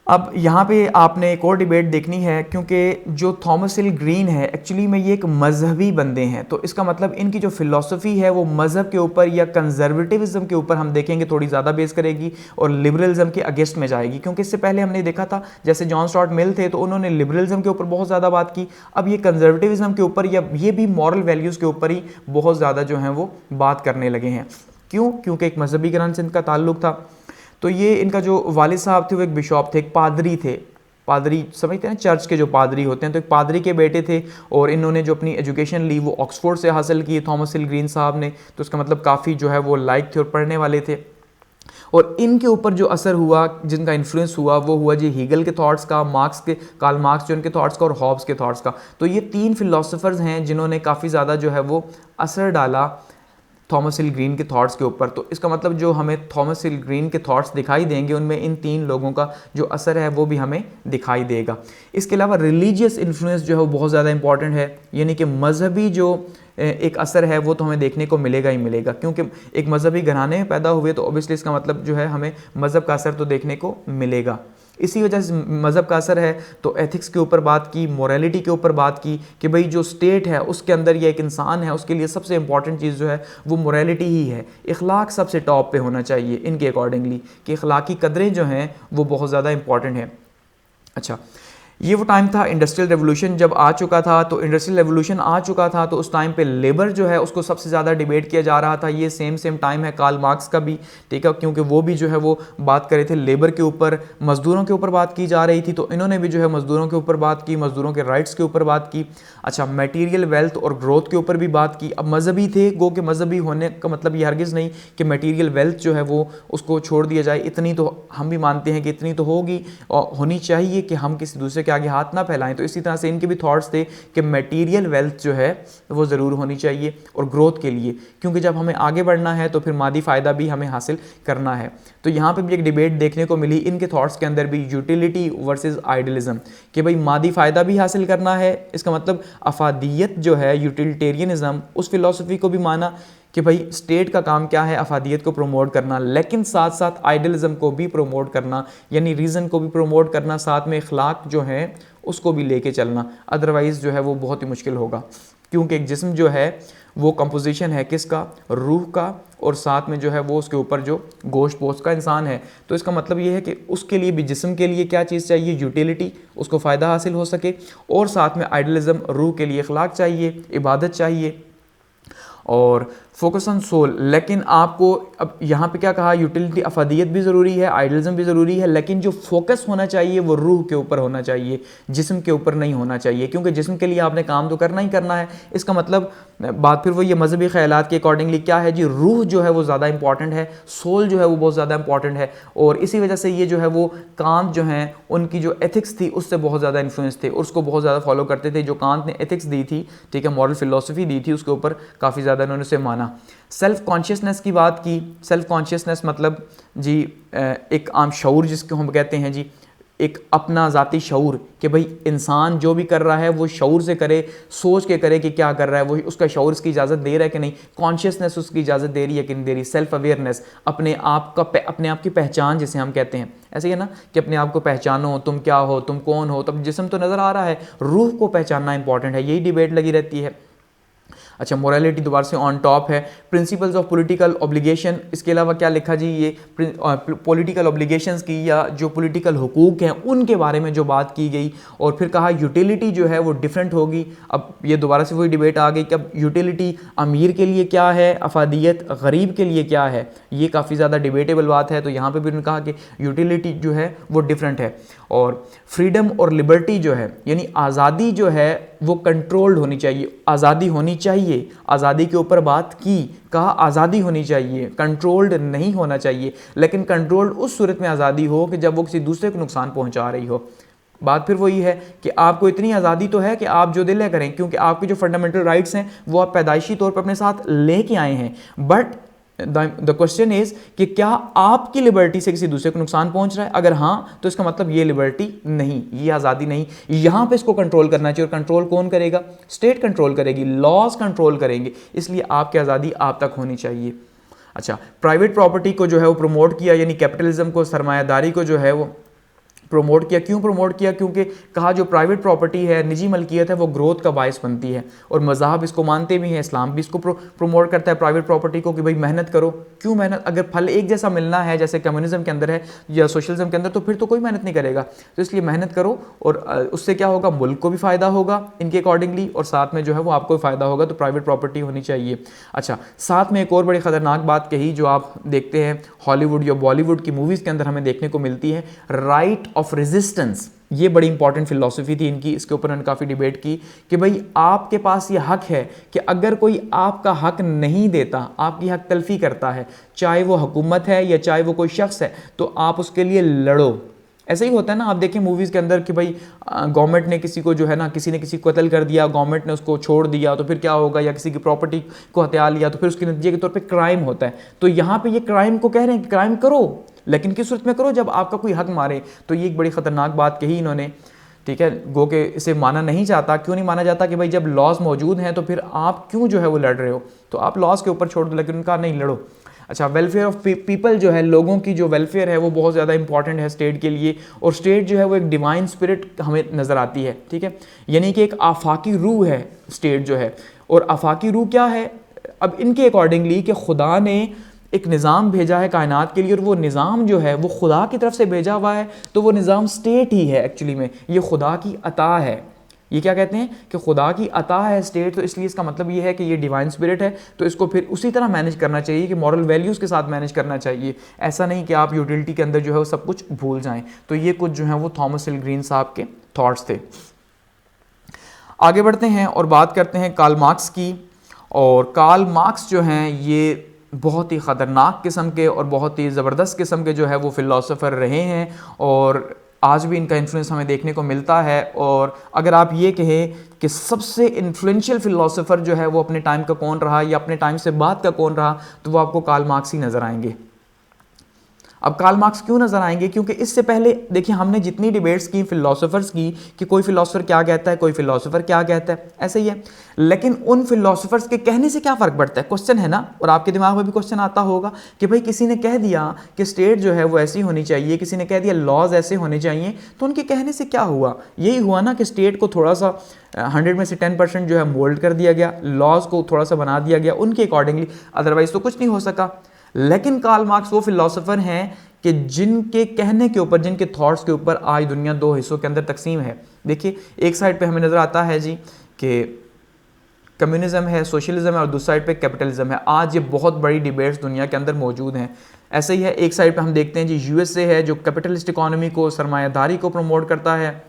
अब यहाँ पे आपने एक और डिबेट देखनी है, क्योंकि जो थॉमस हिल ग्रीन है एक्चुअली में ये एक मजहबी बंदे हैं, तो इसका मतलब इनकी जो फिलॉसफी है वो मज़हब के ऊपर या कंजर्वेटिविज्म के ऊपर हम देखेंगे थोड़ी ज़्यादा बेस करेगी और लिबरलिज्म के अगेंस्ट में जाएगी। क्योंकि इससे पहले हमने देखा था जैसे जॉन स्टुअर्ट मिल थे तो उन्होंने लिबरलिज्म के ऊपर बहुत ज़्यादा बात की, अब ये कंजर्वेटिविज्म के ऊपर या ये भी मॉरल वैल्यूज़ के ऊपर ही बहुत ज़्यादा जो है वो बात करने लगे हैं। क्यों? क्योंकि एक मजहबी ग्रंथ से इनका ताल्लुक था। तो ये इनका जो वालिद साहब थे वो एक बिशॉप थे, एक पादरी थे। पादरी समझते हैं, चर्च के जो पादरी होते हैं, तो एक पादरी के बेटे थे और इन्होंने जो अपनी एजुकेशन ली वो ऑक्सफोर्ड से हासिल की थॉमस हिल ग्रीन साहब ने। तो इसका मतलब काफ़ी जो है वो लाइक थे और पढ़ने वाले थे। और इनके ऊपर जो असर हुआ, जिनका इन्फ्लुएंस हुआ, वो हुआ जी हीगल के थॉट्स का, मार्क्स के, कार्ल मार्क्स जो उनके थॉट्स का और हॉब्स के थॉट्स का। तो ये तीन फिलोसोफर्स हैं जिन्होंने काफ़ी ज़्यादा जो है वो असर डाला थॉमस हिल ग्रीन के थॉट्स के ऊपर। तो इसका मतलब जो हमें थॉमस हिल ग्रीन के थॉट्स दिखाई देंगे उनमें इन तीन लोगों का जो असर है वो भी हमें दिखाई देगा। इसके अलावा रिलीजियस इन्फ्लुएंस जो है वो बहुत ज़्यादा इंपॉर्टेंट है, यानी कि मजहबी जो एक असर है वो तो हमें देखने को मिलेगा ही मिलेगा, क्योंकि एक मजहबी घराने में पैदा हुए तो ऑब्वियसली इसका मतलब जो है हमें मज़हब का असर तो देखने को मिलेगा। इसी वजह से मज़हब का असर है तो एथिक्स के ऊपर बात की, मोरालिटी के ऊपर बात की कि भाई जो स्टेट है उसके अंदर या एक इंसान है उसके लिए सबसे इंपॉर्टेंट चीज़ जो है वो मोरालिटी ही है। इखलाक सबसे टॉप पे होना चाहिए इनके अकॉर्डिंगली, कि इखलाकी कदरें जो हैं वो बहुत ज़्यादा इंपॉर्टेंट हैं। अच्छा, ये वो टाइम था इंडस्ट्रियल रेवोल्यूशन जब आ चुका था, तो इंडस्ट्रियल रेवोल्यूशन आ चुका था तो उस टाइम पे लेबर जो है उसको सबसे ज़्यादा डिबेट किया जा रहा था। ये सेम टाइम है कार्ल मार्क्स का भी, ठीक है, क्योंकि वो भी जो है वो बात कर रहे थे लेबर के ऊपर, मज़दूरों के ऊपर बात की जा रही थी, तो इन्होंने भी जो है मज़दूरों के ऊपर बात की, मज़दूरों के राइट्स के ऊपर बात की। अच्छा, मटीरियल वेल्थ और ग्रोथ के ऊपर भी बात की। अब मजहबी थे, गो के मजहबी होने का मतलब ये हरगिज़ नहीं कि मटीरियल वेल्थ जो है वो उसको छोड़ दिया जाए, इतनी तो हम भी मानते हैं कि इतनी तो होगी और होनी चाहिए कि हम किसी दूसरे के आगे हाथ ना फैलाएं। तो इसी तरह से इनके भी थॉट्स थे कि मटेरियल वेल्थ जो है वो ज़रूर होनी चाहिए और ग्रोथ के लिए, क्योंकि जब हमें आगे बढ़ना है तो फिर मादी फ़ायदा भी हमें हासिल करना है। तो यहाँ पे भी एक डिबेट देखने को मिली इनके थॉट्स के अंदर भी, यूटिलिटी वर्सेस आइडियलिज्म, कि भाई मादी फ़ायदा भी हासिल करना है, इसका मतलब अफादियत जो है, यूटिलिटेरियनिज्म, उस फिलॉसफी को भी माना कि भाई स्टेट का काम क्या है, अफादियत को प्रमोट करना, लेकिन साथ साथ आइडियलिज्म को भी प्रमोट करना, यानी रीज़न को भी प्रमोट करना, साथ में इखलाक जो है उसको भी लेके चलना। अदरवाइज़ जो है वो बहुत ही मुश्किल होगा, क्योंकि एक जिस्म जो है वो कंपोजिशन है किसका, रूह का, और साथ में जो है वो उसके ऊपर जो गोश्त पोस्ट का इंसान है। तो इसका मतलब ये है कि उसके लिए भी, जिस्म के लिए क्या चीज़ चाहिए, यूटिलिटी, उसको फ़ायदा हासिल हो सके, और साथ में आइडियलिज्म, रूह के लिए इखलाक चाहिए, इबादत चाहिए और फोकस ऑन सोल। लेकिन आपको अब यहाँ पे क्या कहा, यूटिलिटी, अफादियत भी ज़रूरी है, आइडियलिज्म भी ज़रूरी है, लेकिन जो फोकस होना चाहिए वो रूह के ऊपर होना चाहिए, जिस्म के ऊपर नहीं होना चाहिए, क्योंकि जिस्म के लिए आपने काम तो करना ही करना है। इसका मतलब बात फिर वो ये मजहबी ख्यालात के अकॉर्डिंगली क्या है जी, रूह जो है वो ज़्यादा इंपॉर्टेंट है, सोल जो है वो बहुत ज़्यादा इंपॉर्टेंट है। और इसी वजह से ये जो है वो कांत जो है उनकी जो एथिक्स थी उससे बहुत ज़्यादा इन्फ्लुएंस थे, उसको बहुत ज़्यादा फॉलो करते थे। जो कांत ने एथिक्स दी थी, ठीक है, मॉरल फिलोसफी दी थी, उसके ऊपर काफ़ी ज़्यादा इन्होंने उसे माना। सेल्फ कॉन्शियसनेस की बात की। सेल्फ कॉन्शियसनेस मतलब जी एक आम शऊर जिसको हम कहते हैं जी, एक अपना ज़ाती शऊर, कि भाई इंसान जो भी कर रहा है वो शऊर से करे, सोच के करे कि क्या कर रहा है, वो उसका शऊर उसकी इजाज़त दे रहा है कि नहीं, कॉन्शियसनेस उसकी इजाज़त दे रही है कि नहीं दे रही, सेल्फ अवेयरनेस, अपने आप की पहचान जिसे हम कहते हैं, ऐसे ही है ना कि अपने आप को पहचानो, तुम क्या हो, तुम कौन हो। तब जिस्म तो नज़र आ रहा है, रूह को पहचानना इंपॉर्टेंट है, यही डिबेट लगी रहती है। अच्छा, मोरालिटी दोबारा से ऑन टॉप है। प्रिंसिपल्स ऑफ पॉलिटिकल ऑब्लिगेशन, इसके अलावा क्या लिखा जी, ये पॉलिटिकल ऑब्लिगेशंस की या जो पॉलिटिकल हुकूक हैं उनके बारे में जो बात की गई, और फिर कहा यूटिलिटी जो है वो डिफरेंट होगी। अब ये दोबारा से वही डिबेट आ गई कि अब यूटिलिटी अमीर के लिए क्या है, अफादियत गरीब के लिए क्या है, ये काफ़ी ज़्यादा डिबेटेबल बात है। तो यहाँ पे भी उन्होंने कहा कि यूटिलिटी जो है वो डिफरेंट है। और फ्रीडम और लिबर्टी जो है, यानी आज़ादी जो है वो कंट्रोल्ड होनी चाहिए, आज़ादी होनी चाहिए, आज़ादी के ऊपर बात की, कहा आज़ादी होनी चाहिए, कंट्रोल्ड नहीं होना चाहिए। लेकिन कंट्रोल्ड उस सूरत में आज़ादी हो कि जब वो किसी दूसरे को नुकसान पहुंचा रही हो। बात फिर वही है कि आपको इतनी आज़ादी तो है कि आप जो दिल है करें, क्योंकि आपके जो फंडामेंटल राइट्स हैं वो आप पैदाइशी तौर पर अपने साथ लेके आए हैं। बट द क्वेश्चन इज कि क्या आपकी लिबर्टी से किसी दूसरे को नुकसान पहुंच रहा है? अगर हाँ, तो इसका मतलब ये लिबर्टी नहीं, ये आज़ादी नहीं। यहां पे इसको कंट्रोल करना चाहिए, और कंट्रोल कौन करेगा? स्टेट कंट्रोल करेगी, लॉज कंट्रोल करेंगे, इसलिए आपकी आज़ादी आप तक होनी चाहिए। अच्छा, प्राइवेट प्रॉपर्टी को जो है वो प्रमोट किया, यानी कैपिटलिज्म को, सरमायादारी को जो है वो प्रोमोट किया। क्यों प्रोमोट किया? क्योंकि कहा जो प्राइवेट प्रॉपर्टी है, निजी मलकियत है, वो ग्रोथ का बायस बनती है, और मज़हब इसको मानते भी हैं, इस्लाम भी इसको प्रोमोट करता है प्राइवेट प्रॉपर्टी को, कि भाई मेहनत करो। क्यों मेहनत? अगर फल एक जैसा मिलना है जैसे कम्युनिज्म के अंदर है या सोशलिज्म के अंदर, तो फिर तो कोई मेहनत नहीं करेगा। तो इसलिए मेहनत करो, और उससे क्या होगा, मुल्क को भी फ़ायदा होगा इनके अकॉर्डिंगली, और साथ में जो है वो आपको भी फ़ायदा होगा। तो प्राइवेट प्रॉपर्टी होनी चाहिए। अच्छा, साथ में एक और बड़ी ख़तरनाक बात कही जो आप देखते हैं हॉलीवुड या बॉलीवुड की मूवीज़ के अंदर हमें देखने को मिलती है, राइट ऑफ रेजिस्टेंस। ये बड़ी इंपॉर्टेंट फिलॉसफी थी इनकी, इसके ऊपर उन्होंने काफ़ी डिबेट की कि भाई आपके पास ये हक है कि अगर कोई आपका हक नहीं देता, आपकी हक तलफी करता है, चाहे वो हुकूमत है या चाहे वो कोई शख्स है, तो आप उसके लिए लड़ो। ऐसा ही होता है ना, आप देखें मूवीज़ के अंदर कि भाई गवर्नमेंट ने किसी को जो है ना, किसी ने किसी को कत्ल कर दिया, गवर्नमेंट ने उसको छोड़ दिया, तो फिर क्या होगा, या किसी की प्रॉपर्टी को हत्या लिया, तो फिर उसके नतीजे के तौर पे क्राइम होता है। तो यहाँ पे ये क्राइम को कह रहे हैं कि क्राइम करो, लेकिन किस सूरत में करो, जब आपका कोई हक मारे। तो ये एक बड़ी ख़तरनाक बात कही इन्होंने, ठीक है। गो के इसे माना नहीं जाता। क्यों नहीं माना जाता? कि भाई जब लॉज मौजूद हैं तो फिर आप क्यों जो है वो लड़ रहे हो, तो आप लॉज के ऊपर छोड़ दो, लेकिन उनका नहीं लड़ो। अच्छा, वेलफेयर ऑफ पीपल जो है, लोगों की जो वेलफेयर है वो बहुत ज़्यादा इंपॉर्टेंट है स्टेट के लिए, और स्टेट जो है वो एक डिवाइन स्पिरिट हमें नज़र आती है, ठीक है। यानी कि एक आफाकी रूह है स्टेट जो है। और आफाकी रूह क्या है? अब इनके अकॉर्डिंगली कि खुदा ने एक निज़ाम भेजा है कायनात के लिए, और वो निज़ाम जो है वो खुदा की तरफ से भेजा हुआ है, तो वो निज़ाम स्टेट ही है एक्चुअली में, ये खुदा की अता है। ये क्या कहते हैं कि खुदा की अता है स्टेट, तो इसलिए इसका मतलब ये है कि ये डिवाइन स्पिरिट है, तो इसको फिर उसी तरह मैनेज करना चाहिए कि मॉरल वैल्यूज़ के साथ मैनेज करना चाहिए। ऐसा नहीं कि आप यूटिलिटी के अंदर जो है वो सब कुछ भूल जाएं। तो ये कुछ जो है वो थॉमस हिल ग्रीन साहब के थॉट्स थे। आगे बढ़ते हैं और बात करते हैं कार्ल मार्क्स की। और कार्ल मार्क्स जो हैं ये बहुत ही ख़तरनाक किस्म के और बहुत ही ज़बरदस्त किस्म के जो है वो फ़िलासफ़र रहे हैं, और आज भी इनका इन्फ्लुएंस हमें देखने को मिलता है। और अगर आप ये कहें कि सबसे इन्फ्लुएंशियल फ़िलासफ़र जो है वो अपने टाइम का कौन रहा या अपने टाइम से बाद का कौन रहा, तो वो आपको कार्ल मार्क्स ही नज़र आएंगे। अब कार्ल मार्क्स क्यों नज़र आएंगे? क्योंकि इससे पहले देखिए हमने जितनी डिबेट्स की फ़िलासफ़र्स की कि कोई फ़िलासफ़र क्या कहता है, कोई फ़िलासफ़र क्या कहता है, ऐसे ही है। लेकिन उन फ़िलासफ़र्स के कहने से क्या फ़र्क पड़ता है? क्वेश्चन है ना, और आपके दिमाग में भी क्वेश्चन आता होगा कि भाई किसी ने कह दिया कि स्टेट जो है वो ऐसी होनी चाहिए, किसी ने कह दिया लॉज ऐसे होने चाहिए, तो उनके कहने से क्या हुआ? यही हुआ ना कि स्टेट को थोड़ा सा 100 में से 10% जो है मोल्ड कर दिया गया, लॉज को थोड़ा सा बना दिया गया उनके अकॉर्डिंगली, अदरवाइज़ तो कुछ नहीं हो सका। लेकिन कार्ल मार्क्स वो फिलोसोफर हैं कि जिनके कहने के ऊपर, जिनके थॉट्स के ऊपर आज दुनिया दो हिस्सों के अंदर तकसीम है। देखिए एक साइड पे हमें नज़र आता है जी कि कम्युनिज्म है, सोशलिज्म है, और दूसरी साइड पे कैपिटलिज्म है। आज ये बहुत बड़ी डिबेट्स दुनिया के अंदर मौजूद हैं। ऐसे ही है, एक साइड पे हम देखते हैं जी यूएसए है जो कैपिटलिस्ट इकोनॉमी को, सरमायादारी को प्रमोट करता है।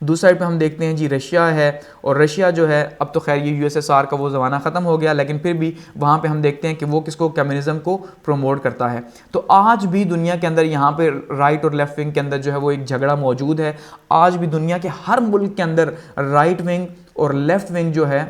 दूसरी साइड पे हम देखते हैं जी रशिया है, और रशिया जो है अब तो खैर ये यूएसएसआर का वो ज़माना ख़त्म हो गया, लेकिन फिर भी वहाँ पे हम देखते हैं कि वो किसको, कम्युनिज्म को प्रमोट करता है। तो आज भी दुनिया के अंदर यहाँ पे राइट और लेफ्ट विंग के अंदर जो है वो एक झगड़ा मौजूद है। आज भी दुनिया के हर मुल्क के अंदर राइट विंग और लेफ्ट विंग जो है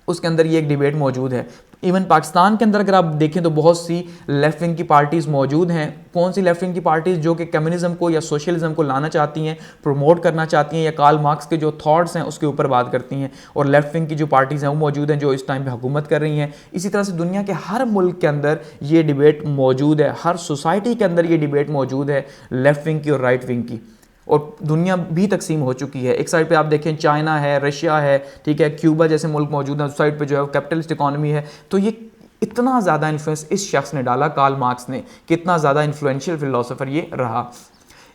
उसके अंदर ये एक डिबेट मौजूद है। इवन पाकिस्तान के अंदर अगर आप देखें तो बहुत सी लेफ्ट विंग की पार्टीज़ मौजूद हैं। कौन सी लेफ्ट विंग की पार्टीज़? जो कि कम्युनिज्म को या सोशलिज्म को लाना चाहती हैं, प्रमोट करना चाहती हैं, या कार्ल मार्क्स के जो थॉट्स हैं उसके ऊपर बात करती हैं। और लेफ्ट विंग की जो पार्टीज़ हैं वो मौजूद हैं जो इस टाइम पे हुकूमत कर रही हैं। इसी तरह से दुनिया के हर मुल्क के अंदर ये डिबेट मौजूद है, हर सोसाइटी के अंदर ये डिबेट मौजूद है लेफ्ट विंग की और राइट विंग की। और दुनिया भी तकसीम हो चुकी है। एक साइड पे आप देखें चाइना है, रशिया है, ठीक है, क्यूबा जैसे मुल्क मौजूद हैं। उस साइड पे जो है कैपिटलिस्ट इकोनॉमी है। तो ये इतना ज़्यादा इन्फ्लुएंस इस शख्स ने डाला, कार्ल मार्क्स ने, कितना ज़्यादा इन्फ्लुएंशियल फिलोसोफर ये रहा।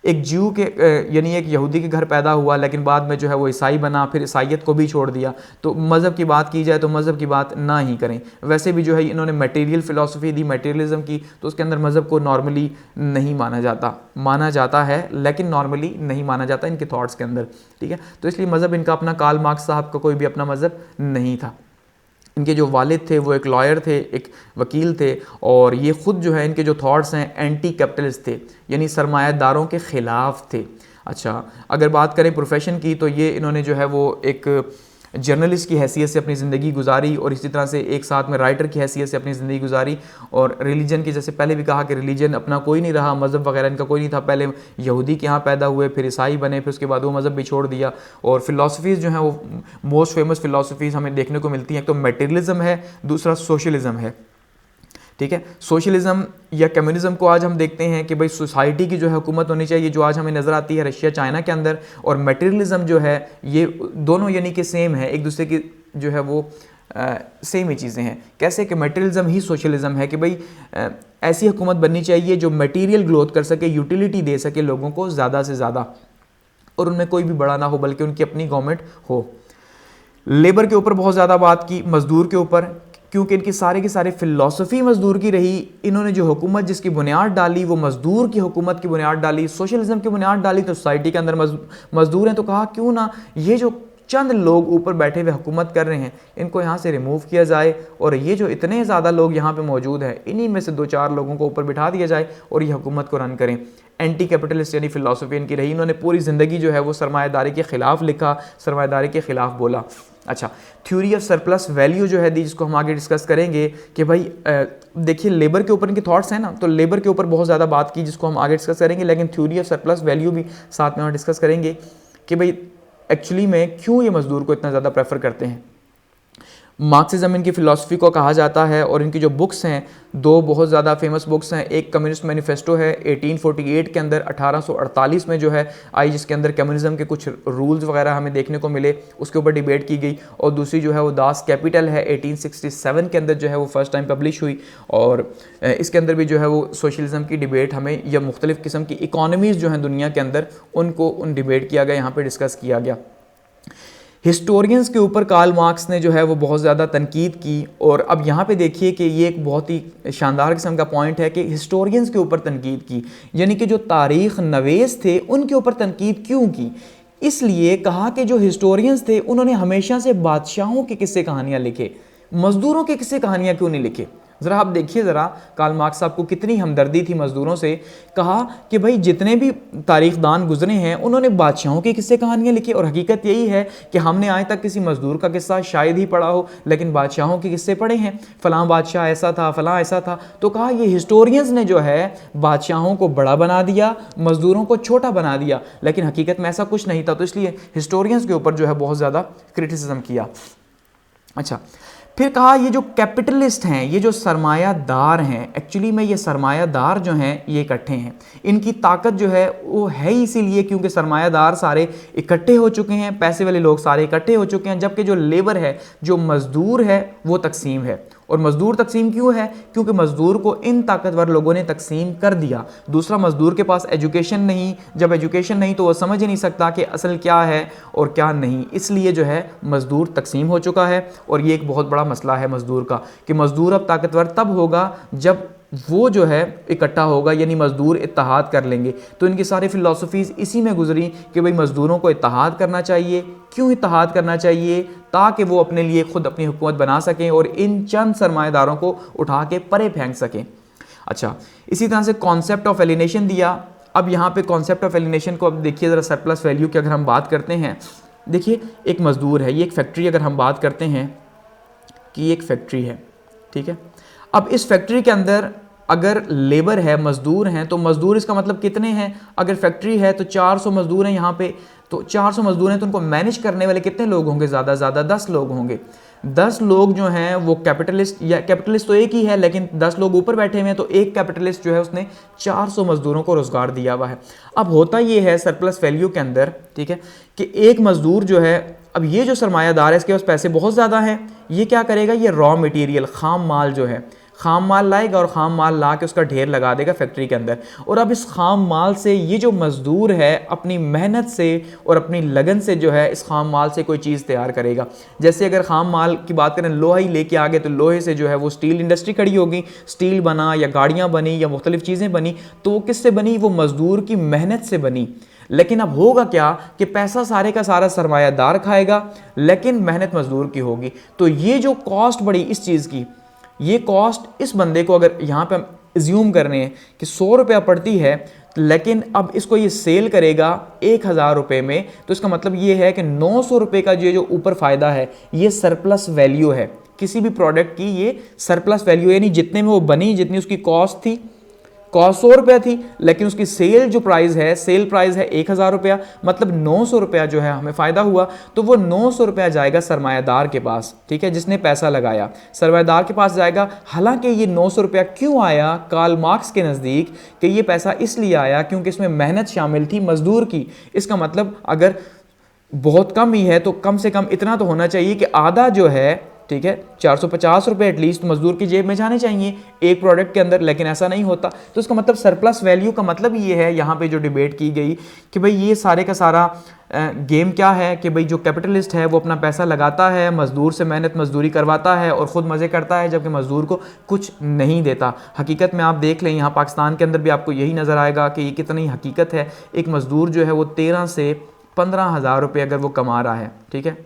एक ज्यू के यानी एक यहूदी के घर पैदा हुआ, लेकिन बाद में जो है वो ईसाई बना, फिर ईसाइयत को भी छोड़ दिया। तो मज़हब की बात की जाए तो मज़हब की बात ना ही करें। वैसे भी जो है इन्होंने मटेरियल फ़िलासफ़ी दी, मटेरियलिज्म की, तो उसके अंदर मज़हब को नॉर्मली नहीं माना जाता है, लेकिन नॉर्मली नहीं माना जाता इनके थॉट्स के अंदर, ठीक है। तो इसलिए मज़हब इनका अपना, कार्ल मार्क्स साहब का कोई भी अपना मज़हब नहीं था। इनके जो वालिद थे वो एक लॉयर थे, एक वकील थे, और ये ख़ुद जो है इनके जो थॉट्स हैं एंटी कैपिटलिस्ट थे, यानी सरमायादारों के ख़िलाफ़ थे। अच्छा, अगर बात करें प्रोफेशन की तो ये इन्होंने जो है वो एक जर्नलिस्ट की हैसियत से अपनी ज़िंदगी गुजारी, और इसी तरह से एक साथ में राइटर की हैसियत से अपनी ज़िंदगी गुजारी। और रिलीजन की, जैसे पहले भी कहा कि रिलीजन अपना कोई नहीं रहा, मज़हब वगैरह इनका कोई नहीं था। पहले यहूदी के यहाँ पैदा हुए, फिर ईसाई बने, फिर उसके बाद वो मज़हब भी छोड़ दिया। और फ़िलासफ़ीज़ जो हैं वो मोस्ट फेमस फ़िलासफ़ीज़ हमें देखने को मिलती हैं। एक तो मटेरियलिज़म है, दूसरा सोशलिज़म है। ठीक है। सोशलिज्म या कम्युनिज्म को आज हम देखते हैं कि भाई सोसाइटी की जो है हुकूमत होनी चाहिए, जो आज हमें नज़र आती है रशिया चाइना के अंदर, और मटेरियलिज्म जो है ये दोनों यानी कि सेम है, एक दूसरे की जो है वो सेम ही चीज़ें हैं। कैसे कि मटेरियलिज्म ही सोशलिज्म है कि भाई ऐसी हुकूमत बननी चाहिए जो मटेरियल ग्रोथ कर सके, यूटिलिटी दे सके लोगों को ज़्यादा से ज़्यादा, और उनमें कोई भी बड़ा ना हो बल्कि उनकी अपनी गवर्नमेंट हो। लेबर के ऊपर बहुत ज़्यादा बात की, मज़दूर के ऊपर, क्योंकि इनकी सारे की सारी फ़िलॉसफी मज़दूर की रही। इन्होंने जो हुकूमत जिसकी बुनियाद डाली वो मज़दूर की हुकूमत की बुनियाद डाली, सोशलिज्म की बुनियाद डाली। तो सोसाइटी के अंदर मज़दूर हैं, तो कहा क्यों ना ये जो चंद लोग ऊपर बैठे हुए हुकूमत कर रहे हैं इनको यहाँ से रिमूव किया जाए, और ये जो इतने ज़्यादा लोग यहाँ पे मौजूद हैं इन्हीं में से 2-4 लोगों को ऊपर बिठा दिया जाए और ये हुकूमत को रन करें। एंटी कैपिटलिस्ट यानी फ़िलासफ़ी इनकी रही। इन्होंने पूरी ज़िंदगी जो है वो सरमायादारी के ख़िलाफ़ लिखा, सरमायादारी के ख़िलाफ़ बोला। अच्छा, थ्योरी ऑफ सरप्लस वैल्यू जो है दी, जिसको हम आगे डिस्कस करेंगे कि भाई देखिए लेबर के ऊपर इनके थॉट्स हैं ना, तो लेबर के ऊपर बहुत ज़्यादा बात की जिसको हम आगे डिस्कस करेंगे, लेकिन थ्योरी ऑफ सरप्लस वैल्यू भी साथ में हम डिस्कस करेंगे कि भाई एक्चुअली में क्यों ये मज़दूर को इतना ज़्यादा प्रेफर करते हैं। मार्क्सिज्म इनकी फ़िलासफ़ी को कहा जाता है, और इनकी जो बुक्स हैं 2 बहुत ज़्यादा फेमस बुक्स हैं। एक कम्युनिस्ट मैनिफेस्टो है 1848 के अंदर, 1848 में जो है आई, जिसके अंदर कम्युनिज्म के कुछ रूल्स वगैरह हमें देखने को मिले, उसके ऊपर डिबेट की गई। और दूसरी जो है वो दास कैपिटल है 1867 के अंदर जो है वो फर्स्ट टाइम पब्लिश हुई, और इसके अंदर भी जो है वो सोशलिज्म की डिबेट हमें, या मुख्तलिफ़ किस्म की इकॉनमीज़ जो हैं दुनिया के अंदर उनको डिबेट किया गया, यहाँ पर डिस्कस किया गया। हिस्टोरियंस के ऊपर कार्ल मार्क्स ने जो है वो बहुत ज़्यादा तनकीद की, और अब यहाँ पे देखिए कि ये एक बहुत ही शानदार किस्म का पॉइंट है कि हिस्टोरियंस के ऊपर तनकीद की, यानी कि जो तारीख़ नवेस थे उनके ऊपर तनकीद क्यों की। इसलिए कहा कि जो हिस्टोरियंस थे उन्होंने हमेशा से बादशाहों के किस्से कहानियाँ लिखे, मज़दूरों के किस्से कहानियाँ क्यों नहीं लिखे। ज़रा आप देखिए, ज़रा कार्ल मार्क्स साहब को कितनी हमदर्दी थी मज़दूरों से। कहा कि भाई जितने भी तारीख़दान गुजरे हैं उन्होंने बादशाहों की किस्से कहानियाँ लिखी, और हकीकत यही है कि हमने आज तक किसी मज़दूर का किस्सा शायद ही पढ़ा हो, लेकिन बादशाहों के किस्से पढ़े हैं, फ़लाँ बादशाह ऐसा था, फ़लाँ ऐसा था। तो कहा ये हिस्टोरियंस ने जो है बादशाहों को बड़ा बना दिया, मज़दूरों को छोटा बना दिया, लेकिन हकीकत में ऐसा कुछ नहीं था। तो इसलिए हिस्टोरियंस के ऊपर जो है बहुत ज़्यादा क्रिटिसिज्म किया। अच्छा, फिर कहा ये जो कैपिटलिस्ट हैं, ये जो सरमायादार हैं, एक्चुअली में ये सरमायादार जो हैं ये इकट्ठे हैं, इनकी ताकत जो है वो है इसीलिए क्योंकि सरमायादार सारे इकट्ठे हो चुके हैं, पैसे वाले लोग सारे इकट्ठे हो चुके हैं, जबकि जो लेबर है, जो मज़दूर है वो तकसीम है। और मज़दूर तकसीम क्यों है? क्योंकि मज़दूर को इन ताकतवर लोगों ने तकसीम कर दिया। दूसरा, मज़दूर के पास एजुकेशन नहीं, जब एजुकेशन नहीं तो वो समझ ही नहीं सकता कि असल क्या है और क्या नहीं, इसलिए जो है मज़दूर तकसीम हो चुका है। और ये एक बहुत बड़ा मसला है मज़दूर का कि मज़दूर अब ताकतवर तब होगा जब वो जो है इकट्ठा होगा, यानी मज़दूर इत्तेहाद कर लेंगे। तो इनकी सारी फ़िलासफ़ीज़ इसी में गुजरी कि भाई मज़दूरों को इत्तेहाद करना चाहिए। क्यों इत्तेहाद करना चाहिए? ताकि वो अपने लिए ख़ुद अपनी हुकूमत बना सकें और इन चंद सरमाएदारों को उठा के परे फेंक सकें। अच्छा, इसी तरह से कॉन्सेप्ट ऑफ एलिनेशन दिया। अब यहाँ पे कॉन्सेप्ट ऑफ एलिनेशन को अब देखिए ज़रा, सरप्लस वैल्यू की अगर हम बात करते हैं, देखिए एक मज़दूर है, ये एक फैक्ट्री अगर हम बात करते हैं कि एक फैक्ट्री है, ठीक है। अब इस फैक्ट्री के अंदर अगर लेबर है, मज़दूर हैं, तो मज़दूर इसका मतलब कितने हैं? अगर फैक्ट्री है तो 400 मज़दूर हैं यहाँ पे, तो 400 मज़दूर हैं तो उनको मैनेज करने वाले कितने लोग होंगे? ज़्यादा से ज़्यादा 10 लोग होंगे। 10 लोग जो हैं वो कैपिटलिस्ट, या कैपिटलिस्ट तो एक ही है लेकिन 10 लोग ऊपर बैठे हुए हैं, तो एक कैपिटलिस्ट जो है उसने 400 मज़दूरों को रोज़गार दिया हुआ है। अब होता ये है सरप्लस वैल्यू के अंदर, ठीक है, कि एक मज़दूर जो है, अब ये जो सरमायादार है इसके पास पैसे बहुत ज़्यादा हैं, ये क्या करेगा? ये रॉ मटेरियल, खाम माल जो है, खाम माल लाएगा और खाम माल ला के उसका ढेर लगा देगा फैक्ट्री के अंदर। और अब इस खाम माल से ये जो मज़दूर है अपनी मेहनत से और अपनी लगन से जो है इस खाम माल से कोई चीज़ तैयार करेगा। जैसे अगर खाम माल की बात करें, लोहा ही लेके आ गए तो लोहे से जो है वो स्टील इंडस्ट्री खड़ी होगी, स्टील बना या गाड़ियाँ बनी या मुख्तलिफ़ चीज़ें बनी, तो वो किससे बनी? वो मज़दूर की मेहनत से बनी। लेकिन अब होगा क्या कि पैसा सारे का सारा सरमायादार खाएगा लेकिन मेहनत मज़दूर की होगी। तो ये जो कॉस्ट बढ़ी इस चीज़ की, ये कॉस्ट इस बंदे को अगर यहाँ पे हम एज्यूम कर रहे हैं कि 100 रुपया पड़ती है, लेकिन अब इसको ये सेल करेगा 1000 रुपये में, तो इसका मतलब ये है कि 900 रुपये का ये जो ऊपर फ़ायदा है ये सरप्लस वैल्यू है किसी भी प्रोडक्ट की। ये सरप्लस वैल्यू यानी जितने में वो बनी, जितनी उसकी कॉस्ट थी, कॉस्ट 100 रुपया थी, लेकिन उसकी सेल जो प्राइस है, सेल प्राइस है 1000 रुपया, मतलब 900 रुपया जो है हमें फायदा हुआ। तो वो 900 रुपया जाएगा सरमायादार के पास, ठीक है, जिसने पैसा लगाया, सरमायादार के पास जाएगा। हालांकि ये 900 रुपया क्यों आया कार्ल मार्क्स के नज़दीक, कि ये पैसा इसलिए आया क्योंकि इसमें मेहनत शामिल थी मजदूर की। इसका मतलब अगर बहुत कम ही है तो कम से कम इतना तो होना चाहिए कि आधा जो है, ठीक है, 450 रुपये एटलीस्ट मजदूर की जेब में जाने चाहिए एक प्रोडक्ट के अंदर, लेकिन ऐसा नहीं होता। तो इसका मतलब सरप्लस वैल्यू का मतलब ये है यहाँ पे जो डिबेट की गई कि भाई ये सारे का सारा गेम क्या है कि भाई जो कैपिटलिस्ट है वो अपना पैसा लगाता है, मजदूर से मेहनत मजदूरी करवाता है और ख़ुद मज़े करता है, जबकि मजदूर को कुछ नहीं देता। हकीकत में आप देख लें, यहाँ पाकिस्तान के अंदर भी आपको यही नज़र आएगा कि ये कितनी हकीकत है। एक मजदूर जो है वो 13 से 15 हज़ार रुपये अगर वो कमा रहा है, ठीक है,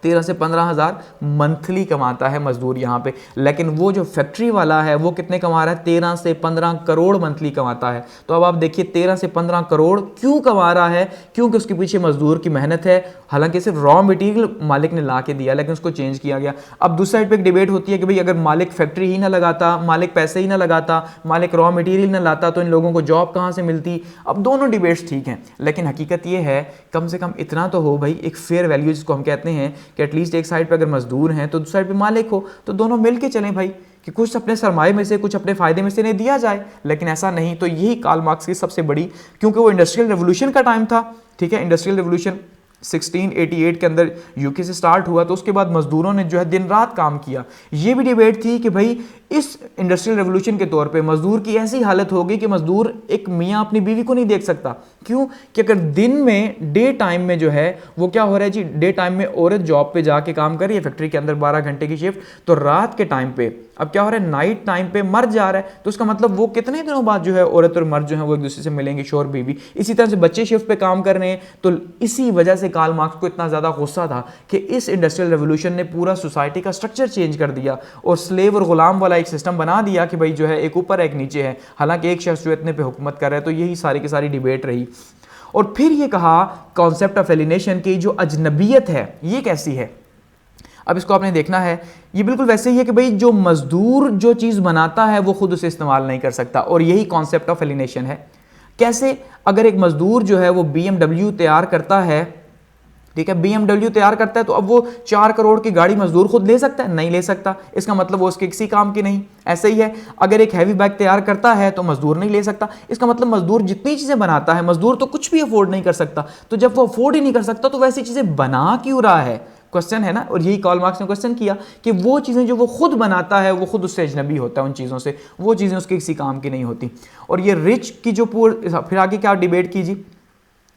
13 से 15 हज़ार मंथली कमाता है मजदूर यहाँ पे, लेकिन वो जो फैक्ट्री वाला है वो कितने कमा रहा है, 13 से 15 करोड़ मंथली कमाता है। तो अब आप देखिए 13 से 15 करोड़ क्यों कमा रहा है, क्योंकि उसके पीछे मजदूर की मेहनत है। हालांकि सिर्फ रॉ मटेरियल मालिक ने ला के दिया, लेकिन उसको चेंज किया गया। अब दूसरी साइड पर एक डिबेट होती है कि भाई अगर मालिक फैक्ट्री ही ना लगाता, मालिक पैसे ही ना लगाता, मालिक रॉ मटेरियल ना लाता, तो इन लोगों को जॉब कहाँ से मिलती। अब दोनों डिबेट्स ठीक हैं, लेकिन हकीकत ये है कम से कम इतना तो हो भाई, एक फेयर वैल्यू जिसको हम कहते हैं कि एटलीस्ट एक साइड पे अगर मजदूर हैं तो दूसरी साइड पे मालिक हो, तो दोनों मिलके चलें भाई, कि कुछ अपने सरमाए में से कुछ अपने फायदे में से इन्हें दिया जाए। लेकिन ऐसा नहीं। तो यही कार्ल मार्क्स की सबसे बड़ी, क्योंकि वो इंडस्ट्रियल रेवोल्यूशन का टाइम था, ठीक है, इंडस्ट्रियल रेवोल्यूशन 1688 के अंदर यूके से स्टार्ट हुआ, तो उसके बाद मजदूरों ने जो है दिन रात काम किया। ये भी डिबेट थी कि भाई इस इंडस्ट्रियल रेवोल्यूशन के तौर पे मजदूर की ऐसी हालत होगी कि मजदूर एक मियाँ अपनी बीवी को नहीं देख सकता। क्यों? कि अगर दिन में डे टाइम में जो है वो क्या हो रहा है जी, डे टाइम में औरत जॉब पे जाके काम कर रही है फैक्ट्री के अंदर 12 घंटे की शिफ्ट, तो रात के टाइम पे अब क्या हो रहा है, नाइट टाइम पे मर जा रहा है। तो उसका मतलब वो कितने दिनों बाद जो है औरत और मर्द जो है वो एक दूसरे से मिलेंगे, शोहर बीवी। इसी तरह से बच्चे शिफ्ट पे काम कर रहे हैं। तो इसी वजह से कार्ल मार्क्स को इतना ज़्यादा गुस्सा था कि इस इंडस्ट्रियल रेवोल्यूशन ने पूरा सोसाइटी का स्ट्रक्चर चेंज कर दिया और स्लेव और गुलाम वाला एक सिस्टम बना दिया कि भाई जो है एक ऊपर एक नीचे है, हालांकि एक शख्स जो इतने पे हुकूमत कर रहा है। तो यही सारी की सारी डिबेट रही। और फिर ये कहा कॉन्सेप्ट ऑफ एलिनेशन की जो अजनबियत है ये कैसी है। अब इसको आपने देखना है, ये बिल्कुल वैसे ही है कि भाई जो मजदूर जो चीज़ बनाता है वो खुद उसे इस्तेमाल नहीं कर सकता, और यही कॉन्सेप्ट ऑफ एलिनेशन है। कैसे? अगर एक मजदूर जो है वो BMW तैयार करता है, ठीक है, BMW तैयार करता है, तो अब वो 4 करोड़ की गाड़ी मजदूर खुद ले सकता है? नहीं ले सकता। इसका मतलब वो उसके किसी काम की नहीं। ऐसे ही है, अगर एक हैवी बैग तैयार करता है तो मजदूर नहीं ले सकता। इसका मतलब मजदूर जितनी चीज़ें बनाता है, मजदूर तो कुछ भी अफोर्ड नहीं कर सकता। तो जब वो अफोर्ड ही नहीं कर सकता तो वैसी चीज़ें बना क्यों रहा है? क्वेश्चन है ना। और यही कार्ल मार्क्स ने क्वेश्चन किया कि वो चीज़ें जो वो खुद बनाता है वो खुद उससे अजनबी होता है उन चीज़ों से, वो चीज़ें उसके किसी काम की नहीं होती। और ये रिच की जो पुअर, फिर आगे क्या डिबेट कीजिए,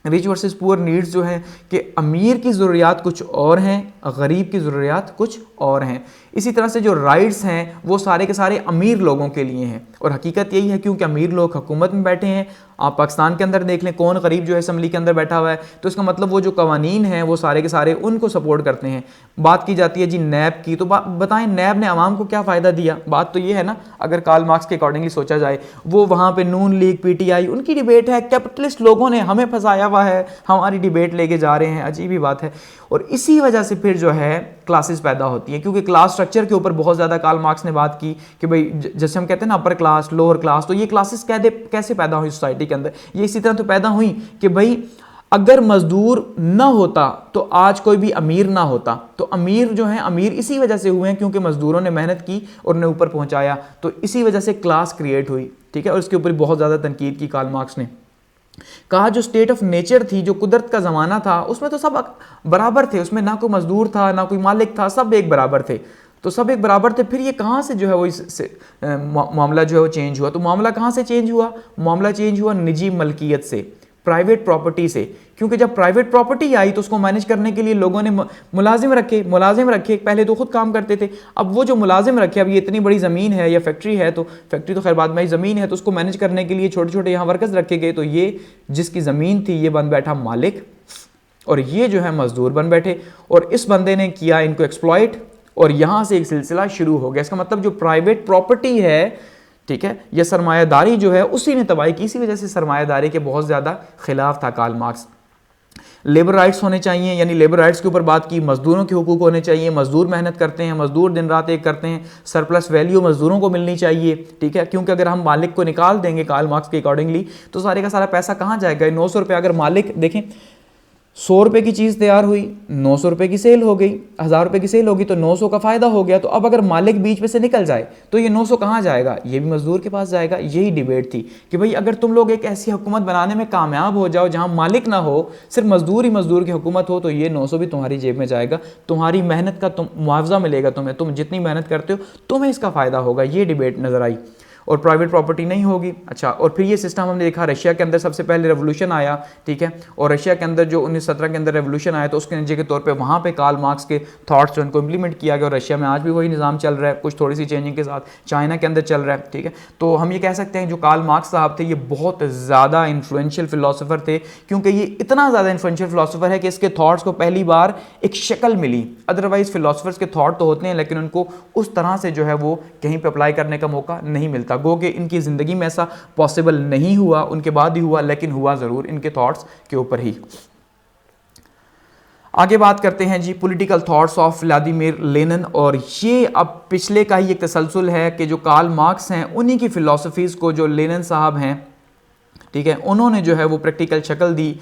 रिच वर्सेस पुअर नीड्स जो है कि अमीर की ज़रूरियात कुछ और हैं, गरीब की ज़रूरियात कुछ और हैं। इसी तरह से जो राइट्स हैं वो सारे के सारे अमीर लोगों के लिए हैं, और हकीकत यही है क्योंकि अमीर लोग हुकूमत में बैठे हैं। आप पाकिस्तान के अंदर देख लें कौन गरीब जो है असम्बली के अंदर बैठा हुआ है, तो इसका मतलब वो जो कवानीन हैं वो सारे के सारे उनको सपोर्ट करते हैं। बात की जाती है जी नैब की, तो बताएं नैब ने आवाम को क्या फ़ायदा दिया? बात तो ये है ना, अगर कार्ल मार्क्स के अकॉर्डिंगली सोचा जाए, वो वहाँ पे नून लीग PTI उनकी डिबेट है, कैपिटलिस्ट लोगों ने हमें फंसाया हुआ है, हमारी डिबेट लेके जा रहे हैं, अजीब ही बात है। और इसी वजह से फिर जो है क्लासेस पैदा होती हैं, क्योंकि क्लास स्ट्रक्चर के ऊपर बहुत ज़्यादा कार्ल मार्क्स ने बात की कि भाई जैसे हम कहते हैं ना अपर क्लास लोअर क्लास, तो ये क्लासेस कैसे पैदा हुई सोसाइटी के अंदर? ये इसी तरह तो पैदा हुई कि भाई अगर मजदूर ना होता तो आज कोई भी अमीर ना होता। तो अमीर जो है अमीर इसी वजह से हुए हैं क्योंकि मजदूरों ने मेहनत की और उन्हें ऊपर पहुंचाया। तो इसी वजह से क्लास क्रिएट हुई, ठीक है। और इसके ऊपर बहुत ज़्यादा तनकीद की कार्ल मार्क्स ने। कहा जो स्टेट ऑफ नेचर थी, जो कुदरत का ज़माना था, उसमें तो सब बराबर थे, उसमें ना कोई मजदूर था ना कोई मालिक था, सब एक बराबर थे। तो सब एक बराबर थे। फिर ये कहाँ से जो है वो मामला जो है वो चेंज हुआ? तो मामला कहाँ से चेंज हुआ? मामला चेंज हुआ निजी मलकियत से, प्राइवेट प्रॉपर्टी से। क्योंकि जब प्राइवेट प्रॉपर्टी आई तो उसको मैनेज करने के लिए लोगों ने मुलाजिम रखे। पहले तो खुद काम करते थे, अब वो जो मुलाजिम रखे, अब ये इतनी बड़ी ज़मीन है या फैक्ट्री है, तो फैक्ट्री तो खैर बाद में ज़मीन है, तो उसको मैनेज करने के लिए छोटे छोटे यहाँ वर्कर्स रखे गए। तो ये जिसकी ज़मीन थी ये बन बैठा मालिक, और ये जो है मजदूर बन बैठे, और इस बंदे ने किया इनको एक्सप्लॉइट, और यहाँ से एक सिलसिला शुरू हो गया। इसका मतलब जो प्राइवेट प्रॉपर्टी है, ठीक है, यह सरमायादारी जो है उसी ने तबाही की। इसी वजह से सरमायादारी के बहुत ज़्यादा खिलाफ था कार्ल मार्क्स। लेबर राइट्स होने चाहिए, यानी लेबर राइट्स के ऊपर बात की, मजदूरों के हुकूक होने चाहिए, मजदूर मेहनत करते हैं, मजदूर दिन रात एक करते हैं, सरप्लस वैल्यू मजदूरों को मिलनी चाहिए, ठीक है, क्योंकि अगर हम मालिक को निकाल देंगे कार्ल मार्क्स के अकॉर्डिंगली तो सारे का सारा पैसा कहाँ जाएगा? 900 रुपये अगर मालिक देखें 100 रुपये की चीज़ तैयार हुई, 900 रुपये की सेल हो गई, 1000 रुपये की सेल होगी तो 900 का फायदा हो गया। तो अब अगर मालिक बीच में से निकल जाए तो ये 900 कहाँ जाएगा? ये भी मजदूर के पास जाएगा। यही डिबेट थी कि भाई अगर तुम लोग एक ऐसी हुकूमत बनाने में कामयाब हो जाओ जहाँ मालिक ना हो, सिर्फ मजदूर ही मजदूर की हुकूमत हो, तो ये 900 भी तुम्हारी जेब में जाएगा, तुम्हारी मेहनत का मुआवजा मिलेगा तुम्हें, तुम जितनी मेहनत करते हो तुम्हें इसका फ़ायदा होगा। ये डिबेट नज़र आई। और प्राइवेट प्रॉपर्टी नहीं होगी। अच्छा, और फिर ये सिस्टम हमने देखा रशिया के अंदर सबसे पहले रेवोल्यूशन आया, ठीक है, और रशिया के अंदर जो 1917 के अंदर रेवोल्यूशन आया तो उसके नतीजे के तौर पे वहाँ पे कार्ल मार्क्स के थॉट्स जो उनको इंप्लीमेंट किया गया, और रशिया में आज भी वही निज़ाम चल रहा है, कुछ थोड़ी सी चेंजिंग के साथ चाइना के अंदर चल रहा है, ठीक है। तो हम ये कह सकते हैं जो कार्ल मार्क्स साहब थे ये बहुत ज़्यादा इन्फ्लुएंशियल फिलोसोफर थे, क्योंकि ये इतना ज़्यादा इन्फ्लुएंशियल फिलोसोफर है कि इसके थॉट्स को पहली बार एक शक्ल मिली। अदरवाइज फिलोसफर्स के थॉट तो होते हैं लेकिन उनको उस तरह से जो है वो कहीं पर अप्लाई करने का मौका नहीं मिलता। गो कि इनकी ज़िंदगी में ऐसा पॉसिबल नहीं हुआ, उनके बाद ही हुआ, लेकिन हुआ ज़रूर इनके थॉट्स के ऊपर ही। आगे बात करते हैं जी political thoughts of Vladimir Lenin, और ये अब पिछले का ही एक तसलसल है कि जो कार्ल मार्क्स हैं उन्हीं की फ़िलासफ़ीज़ को जो लेनिन साहब हैं, ठीक है, उन्होंने जो है वो प्रैक्टिकल शक्ल दी।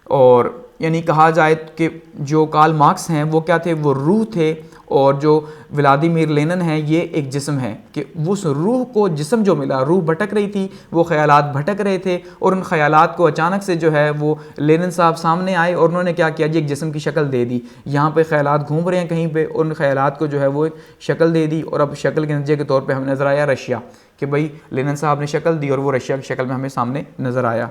और यानी कहा जाए कि जो कार्ल मार्क्स हैं वो क्या थे? वो रूह थे, और जो व्लादिमीर लेनिन है ये एक जिस्म है कि उस रूह को जिस्म जो मिला, रूह भटक रही थी, वो ख्यालात भटक रहे थे, और उन ख्यालात को अचानक से जो है वो लेनिन साहब सामने आए और उन्होंने क्या किया जी, एक जिस्म की शक्ल दे दी। यहाँ पे ख्यालात घूम रहे हैं कहीं पे, उन ख्यालात को जो है वो एक शक्ल दे दी, और अब शक्ल के नतीजे के तौर पर हमें नज़र आया रशिया, कि भाई लेनिन साहब ने शक्ल दी और वो रशिया की शक्ल में हमें सामने नज़र आया।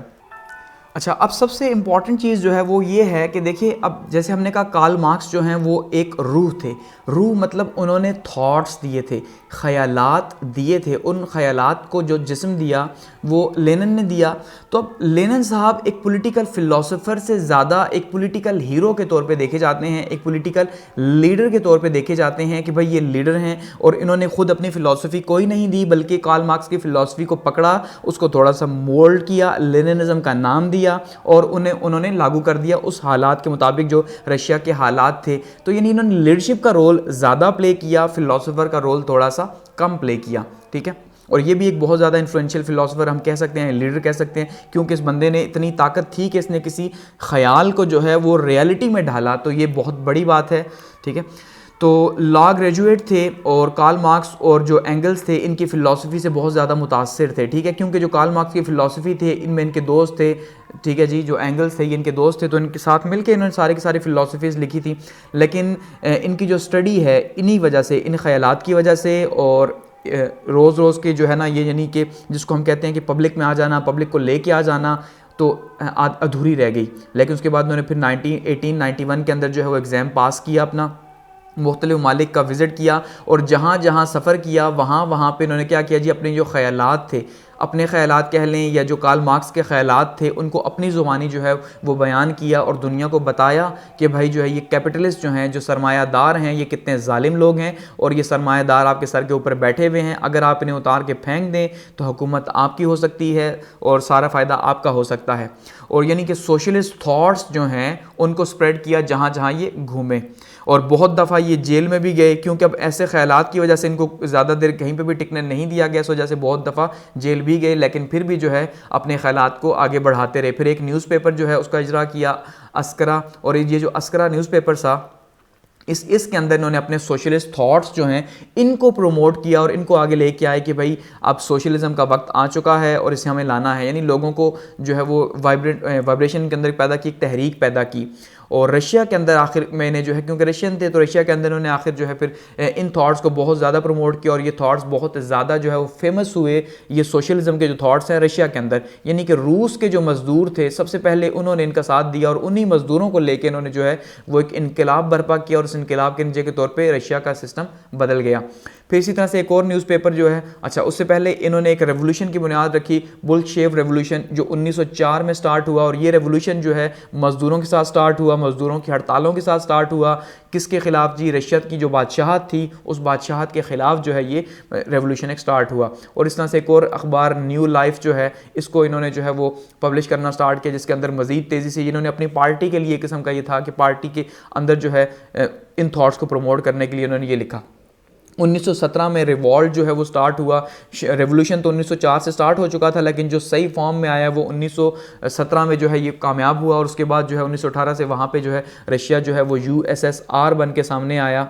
अच्छा, अब सबसे इम्पॉर्टेंट चीज़ जो है वो ये है कि देखिए, अब जैसे हमने कहा कार्ल मार्क्स जो हैं वो एक रूह थे। रूह मतलब उन्होंने थॉट्स दिए थे, ख़यालात दिए थे, उन ख़यालात को जो जिस्म दिया वो लेनिन ने दिया। तो अब लेनिन साहब एक पॉलिटिकल फ़िलासफ़र से ज़्यादा एक पॉलिटिकल हीरो के तौर पे देखे जाते हैं, एक पॉलिटिकल लीडर के तौर पे देखे जाते हैं कि भाई ये लीडर हैं, और इन्होंने ख़ुद अपनी फ़िलासफ़ी कोई नहीं दी बल्कि कार्ल मार्क्स की फ़िलासफ़ी को पकड़ा, उसको थोड़ा सा मोल्ड किया, लेनिनिज़म का नाम दिया और उन्होंने लागू कर दिया उस हालात के मुताबिक जो रशिया के हालात थे। तो यानी इन्होंने लीडरशिप का रोल ज़्यादा प्ले किया, फ़िलासफ़र का रोल थोड़ा सा कम प्ले किया, ठीक है। और ये भी एक बहुत ज़्यादा इन्फ्लुएंशियल फ़िलासफ़र हम कह सकते हैं, लीडर कह सकते हैं, क्योंकि इस बंदे ने इतनी ताकत थी कि इसने किसी ख़याल को जो है वो रियलिटी में ढाला, तो ये बहुत बड़ी बात है, ठीक है। तो लॉ ग्रेजुएट थे, और कार्ल मार्क्स और जो एंगल्स थे इनकी फ़िलासफ़ी से बहुत ज़्यादा मुतासिर थे, ठीक है, क्योंकि जो कार्ल मार्क्स की फ़िलासफ़ी थे इनमें इनके दोस्त थे, ठीक है जी, जो एंगल्स थे ये इनके दोस्त थे, तो इनके साथ मिलकर इन्होंने सारी की सारी फ़िलासफ़ीज़ लिखी थी। लेकिन इनकी जो स्टडी है इन्हीं वजह से, इन ख़यालात की वजह से, और रोज़ रोज़ के जो है ना ये यानी कि जिसको हम कहते हैं कि पब्लिक में आ जाना, पब्लिक को लेके आ जाना, तो अधूरी रह गई। लेकिन उसके बाद उन्होंने फिर 1891 के अंदर जो है वो एग्ज़ाम पास किया, अपना मुख्तलिफ़ ममालिक का विज़िट किया, और जहाँ जहाँ सफ़र किया वहाँ वहाँ पे इन्होंने क्या किया जी, अपने जो ख़यालात थे, अपने ख़यालात कह लें या जो कार्ल मार्क्स के ख़यालात थे, उनको अपनी ज़ुबानी जो है वो बयान किया और दुनिया को बताया कि भाई जो है ये कैपिटलिस्ट जो हैं, जो सरमायादार हैं, ये कितने ज़ालिम लोग हैं, और ये सरमायादार आपके सर के ऊपर बैठे हुए हैं, अगर आप इन्हें उतार के फेंक दें तो हुकूमत आपकी हो सकती है और सारा फ़ायदा आपका हो सकता है। और यानी कि सोशलिस्ट थॉट्स जो हैं उनको स्प्रेड किया जहाँ जहाँ ये घूमे, और बहुत दफ़ा ये जेल में भी गए, क्योंकि अब ऐसे ख़यालात की वजह से इनको ज़्यादा देर कहीं पे भी टिकने नहीं दिया गया, इस वजह से बहुत दफ़ा जेल भी गए, लेकिन फिर भी जो है अपने ख़यालात को आगे बढ़ाते रहे। फिर एक न्यूज़पेपर जो है उसका इजरा किया, अस्करा, और ये जो अस्करा न्यूज़पेपर था इसके अंदर इन्होंने अपने सोशलिस्ट थॉट्स जो हैं इनको प्रमोट किया और इनको आगे लेके आए कि भाई अब सोशलिज़म का वक्त आ चुका है और इसे हमें लाना है, यानी लोगों को जो है वो वाइब्रेशन के अंदर पैदा की, एक तहरीक पैदा की। और रशिया के अंदर आखिर मैंने जो है, क्योंकि रशियन थे तो रशिया के अंदर उन्होंने आखिर जो है फिर इन थॉट्स को बहुत ज़्यादा प्रमोट किया, और ये थॉट्स बहुत ज़्यादा जो है वो फेमस हुए, ये सोशलिज़म के जो थॉट्स हैं रशिया के अंदर। यानी कि रूस के जो मज़दूर थे सबसे पहले उन्होंने इनका साथ दिया, और उन्हीं मज़दूरों को लेकर इन्होंने जो है वो एक इनकलाब बर्पा किया, और इस इनकलाब के नतीजे के तौर पर रशिया का सिस्टम बदल गया। फिर इसी तरह से एक और न्यूज़पेपर जो है, अच्छा उससे पहले इन्होंने एक रेवोल्यूशन की बुनियाद रखी, बुल्शेव रेवोल्यूशन, जो 1904 में स्टार्ट हुआ। और ये रेवोल्यूशन जो है मज़दूरों के साथ स्टार्ट हुआ, मज़दूरों की हड़तालों के साथ स्टार्ट हुआ। किसके खिलाफ जी? रशिया की जो बादशाहत थी, उस बादशाहत के खिलाफ जो है ये रेवोल्यूशन एक स्टार्ट हुआ। और इस तरह से एक और अखबार न्यू लाइफ जो है, इसको इन्होंने जो है वो पब्लिश करना स्टार्ट किया, जिसके अंदर मज़ीद तेज़ी से इन्होंने अपनी पार्टी के लिए एक किस्म का ये था कि पार्टी के अंदर जो है इन थॉट्स को प्रमोट करने के लिए इन्होंने ये लिखा। 1917 में रिवॉल्ट जो है वो स्टार्ट हुआ। रेवोल्यूशन तो 1904 से स्टार्ट हो चुका था, लेकिन जो सही फॉर्म में आया वो 1917 में जो है ये कामयाब हुआ। और उसके बाद जो है 1918 से वहाँ पे जो है रशिया जो है वो USSR बन के सामने आया,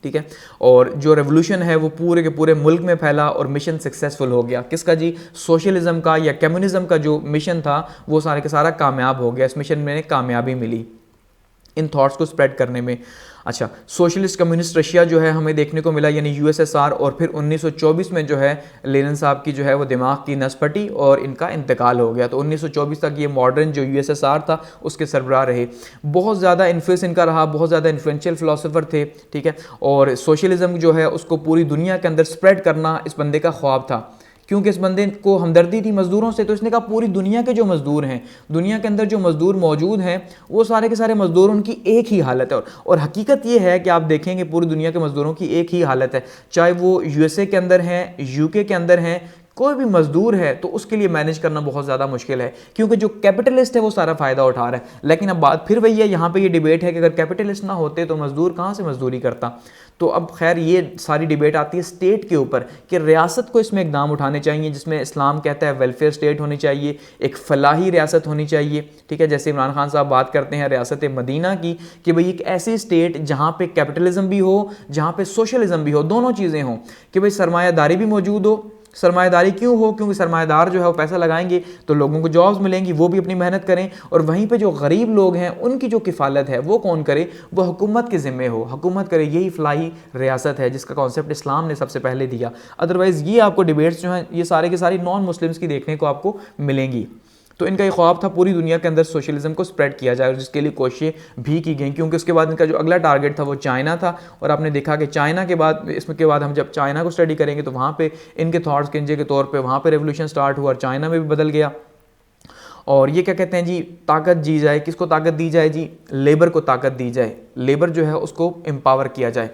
ठीक है। और जो रेवोल्यूशन है वो पूरे के पूरे मुल्क में फैला और मिशन सक्सेसफुल हो गया। किसका जी? सोशलिज्म का या कम्युनिज्म का जो मिशन था वो सारे का सारा कामयाब हो गया। इस मिशन में कामयाबी मिली इन थॉट्स को स्प्रेड करने में। अच्छा, सोशलिस्ट कम्युनिस्ट रशिया जो है हमें देखने को मिला, यानी USSR। और फिर 1924 में जो है लेनिन साहब की जो है वो दिमाग की नस फटी और इनका इंतकाल हो गया। तो 1924 तक ये मॉडर्न जो USSR था उसके सरबराह रहे। बहुत ज़्यादा इन्फ्लुएंस इनका रहा, बहुत ज़्यादा इन्फ्लुएंशियल फिलोसोफर थे, ठीक है। और सोशलिज्म जो है उसको पूरी दुनिया के अंदर स्प्रेड करना इस बंदे का ख्वाब था, क्योंकि इस बंदे को हमदर्दी थी मज़दूरों से। तो इसने कहा पूरी दुनिया के जो मज़दूर हैं, दुनिया के अंदर जो मज़दूर मौजूद हैं, वो सारे के सारे मज़दूर, उनकी एक ही हालत है। और हकीकत ये है कि आप देखेंगे पूरी दुनिया के मज़दूरों की एक ही हालत है, चाहे वो USA के अंदर हैं, UK के अंदर हैं, कोई भी मजदूर है तो उसके लिए मैनेज करना बहुत ज़्यादा मुश्किल है, क्योंकि जो कैपिटलिस्ट है वो सारा फ़ायदा उठा रहा है। लेकिन अब बात फिर वही है, यहाँ पे ये डिबेट है कि अगर कैपिटलिस्ट ना होते तो मजदूर कहाँ से मजदूरी करता। तो अब खैर ये सारी डिबेट आती है स्टेट के ऊपर कि रियासत को इसमें इकदाम उठाने चाहिए, जिसमें इस्लाम कहता है वेलफेयर स्टेट होनी चाहिए, एक फलाही रियासत होनी चाहिए, ठीक है। जैसे इमरान खान साहब बात करते हैं रियासत मदीना की, कि भाई एक ऐसी स्टेट जहाँ पे कैपिटलिज्म भी हो, जहाँ पे सोशलिज्म भी हो, दोनों चीज़ें हों, कि भाई सरमायादारी भी मौजूद हो। सरमायादारी क्यों हो? क्योंकि सरमायादार जो है वो पैसा लगाएंगे तो लोगों को जॉब्स मिलेंगी, वो भी अपनी मेहनत करें, और वहीं पे जो गरीब लोग हैं उनकी जो किफ़ालत है वो कौन करे? वो हुकूमत के ज़िम्मे हो, हुकूमत करे। यही फलाही रियासत है जिसका कॉन्सेप्ट इस्लाम ने सबसे पहले दिया। अदरवाइज़ ये आपको डिबेट्स जो हैं ये सारे के सारी नॉन मुस्लिम्स की देखने को आपको मिलेंगी। तो इनका ये ख्वाब था पूरी दुनिया के अंदर सोशलिज्म को स्प्रेड किया जाए, और जिसके लिए कोशिशें भी की गई, क्योंकि उसके बाद इनका जो अगला टारगेट था वो चाइना था। और आपने देखा कि चाइना के बाद, इसमें के बाद हम जब चाइना को स्टडी करेंगे तो वहाँ पे इनके थॉट्स के के तौर पे वहाँ पे रेवोल्यूशन स्टार्ट हुआ और चाइना में भी बदल गया। और ये क्या कहते हैं जी, ताकत दी जाए। किसको ताकत दी जाए जी? लेबर को ताकत दी जाए, लेबर जो है उसको एम्पावर किया जाए।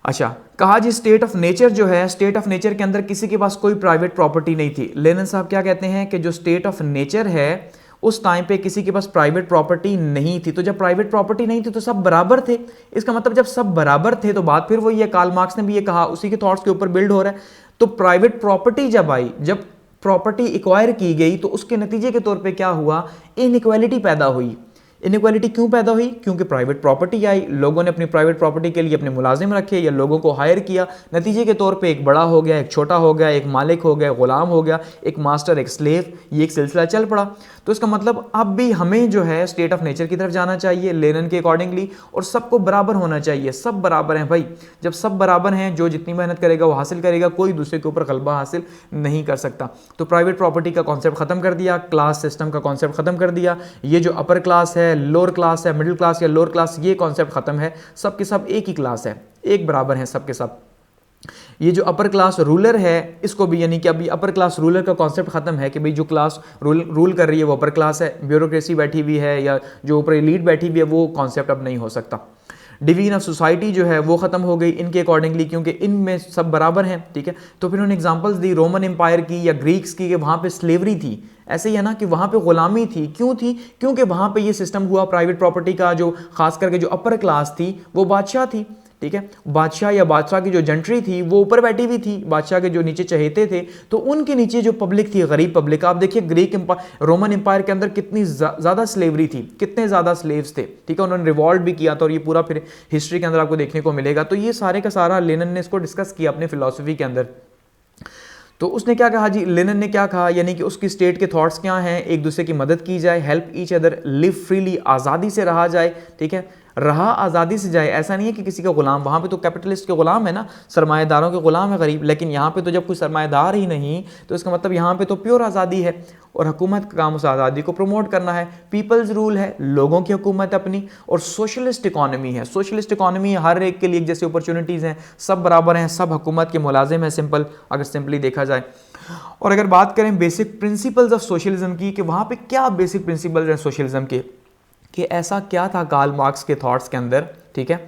अच्छा, कहा जी स्टेट ऑफ नेचर जो है, स्टेट ऑफ नेचर के अंदर किसी के पास कोई प्राइवेट प्रॉपर्टी नहीं थी। लेनिन साहब क्या कहते हैं कि जो स्टेट ऑफ नेचर है उस टाइम पे किसी के पास प्राइवेट प्रॉपर्टी नहीं थी। तो जब प्राइवेट प्रॉपर्टी नहीं थी तो सब बराबर थे। इसका मतलब जब सब बराबर थे तो बात फिर वही है, कार्ल मार्क्स ने भी ये कहा, उसी के थॉट्स के ऊपर बिल्ड हो रहा है। तो प्राइवेट प्रॉपर्टी जब आई, जब प्रॉपर्टी एक्वायर की गई, तो उसके नतीजे के तौर पे क्या हुआ? इनइक्वालिटी पैदा हुई। इनइक्वालिटी क्यों पैदा हुई? क्योंकि प्राइवेट प्रॉपर्टी आई, लोगों ने अपनी प्राइवेट प्रॉपर्टी के लिए अपने मुलाजिम रखे या लोगों को हायर किया, नतीजे के तौर पे एक बड़ा हो गया, एक छोटा हो गया, एक मालिक हो गया, गुलाम हो गया, एक मास्टर, एक स्लेव, ये एक सिलसिला चल पड़ा। तो इसका मतलब अब भी हमें जो है स्टेट ऑफ नेचर की तरफ जाना चाहिए लेनिन के अकॉर्डिंगली, और सबको बराबर होना चाहिए। सब बराबर हैं भाई, जब सब बराबर हैं, जो जितनी मेहनत करेगा वो हासिल करेगा, कोई दूसरे के ऊपर गलबा हासिल नहीं कर सकता। तो प्राइवेट प्रॉपर्टी का कॉन्सेप्ट खत्म कर दिया, क्लास सिस्टम का कॉन्सेप्ट खत्म कर दिया। ये जो अपर क्लास है, लोअर क्लास है, मिडिल क्लास या लोअर क्लास, ये कॉन्सेप्ट खत्म है। सब के सब एक ही क्लास है, एक बराबर हैं सब के सब। ये जो अपर क्लास रूलर है इसको भी, यानी कि अभी अपर क्लास रूलर का कॉन्सेप्ट खत्म है कि भाई जो क्लास रूल कर रही है वो अपर क्लास है, ब्यूरोक्रेसी बैठी हुई है या जो ऊपर एलीट बैठी हुई है, वो कॉन्सेप्ट अब नहीं हो सकता। डिवीजन ऑफ सोसाइटी जो है वो ख़त्म हो गई इनके अकॉर्डिंगली, क्योंकि इनमें सब बराबर हैं, ठीक है। तो फिर उन्होंने एग्जांपल्स दी रोमन एम्पायर की या ग्रीक्स की, कि वहाँ पे स्लेवरी थी। ऐसे ही है ना कि वहाँ पे ग़ुलामी थी। क्यों थी? क्योंकि वहाँ पे ये सिस्टम हुआ प्राइवेट प्रॉपर्टी का, जो खास करके जो अपर क्लास थी वो बादशाह थी, ठीक है। बादशाह या बादशाह की जो जंट्री थी वो ऊपर बैठी हुई थी, बादशाह के जो नीचे चहेते थे, तो उनके नीचे जो पब्लिक थी, गरीब पब्लिक। आप देखिए ग्रीक एम्पायर, रोमन एम्पायर के अंदर कितनी ज़्यादा स्लेवरी थी, कितने ज़्यादा स्लेव्स थे, ठीक है। उन्होंने रिवॉल्ट भी किया था, और ये पूरा फिर हिस्ट्री के अंदर आपको देखने को मिलेगा। तो ये सारे का सारा लेनिन ने इसको डिस्कस किया अपने फिलॉसफी के अंदर। तो उसने क्या कहा जी, लेनिन ने क्या कहा, यानी कि उसकी स्टेट के थॉट्स क्या हैं? एक दूसरे की मदद की जाए, help each other, live freely, आज़ादी से रहा जाए, ठीक है। रहा आज़ादी से जाए, ऐसा नहीं है कि किसी का गुलाम, वहाँ पे तो कैपिटलिस्ट के गुलाम है ना, सरमाएदारों के गुलाम है गरीब, लेकिन यहाँ पे तो जब कोई सरमाएदार ही नहीं तो इसका मतलब यहाँ पे तो प्योर आज़ादी है और हुकूमत का काम उस आज़ादी को प्रमोट करना है। पीपल्स रूल है, लोगों की हुकूमत अपनी, और सोशलिस्ट इकॉनमी है। सोशलिस्ट इकॉनमी हर एक के लिए एक जैसी अपॉर्चुनिटीज़ हैं, सब बराबर हैं, सब हुकूमत के मुलाजिम हैं, सिंपल अगर सिंपली देखा जाए। और अगर बात करें बेसिक प्रिंसिपल्स ऑफ सोशलिज्म की कि वहाँ पे क्या बेसिक प्रिंसिपल्स हैं सोशलिज्म के, कि ऐसा क्या था कार्ल मार्क्स के थॉट्स के अंदर, ठीक है,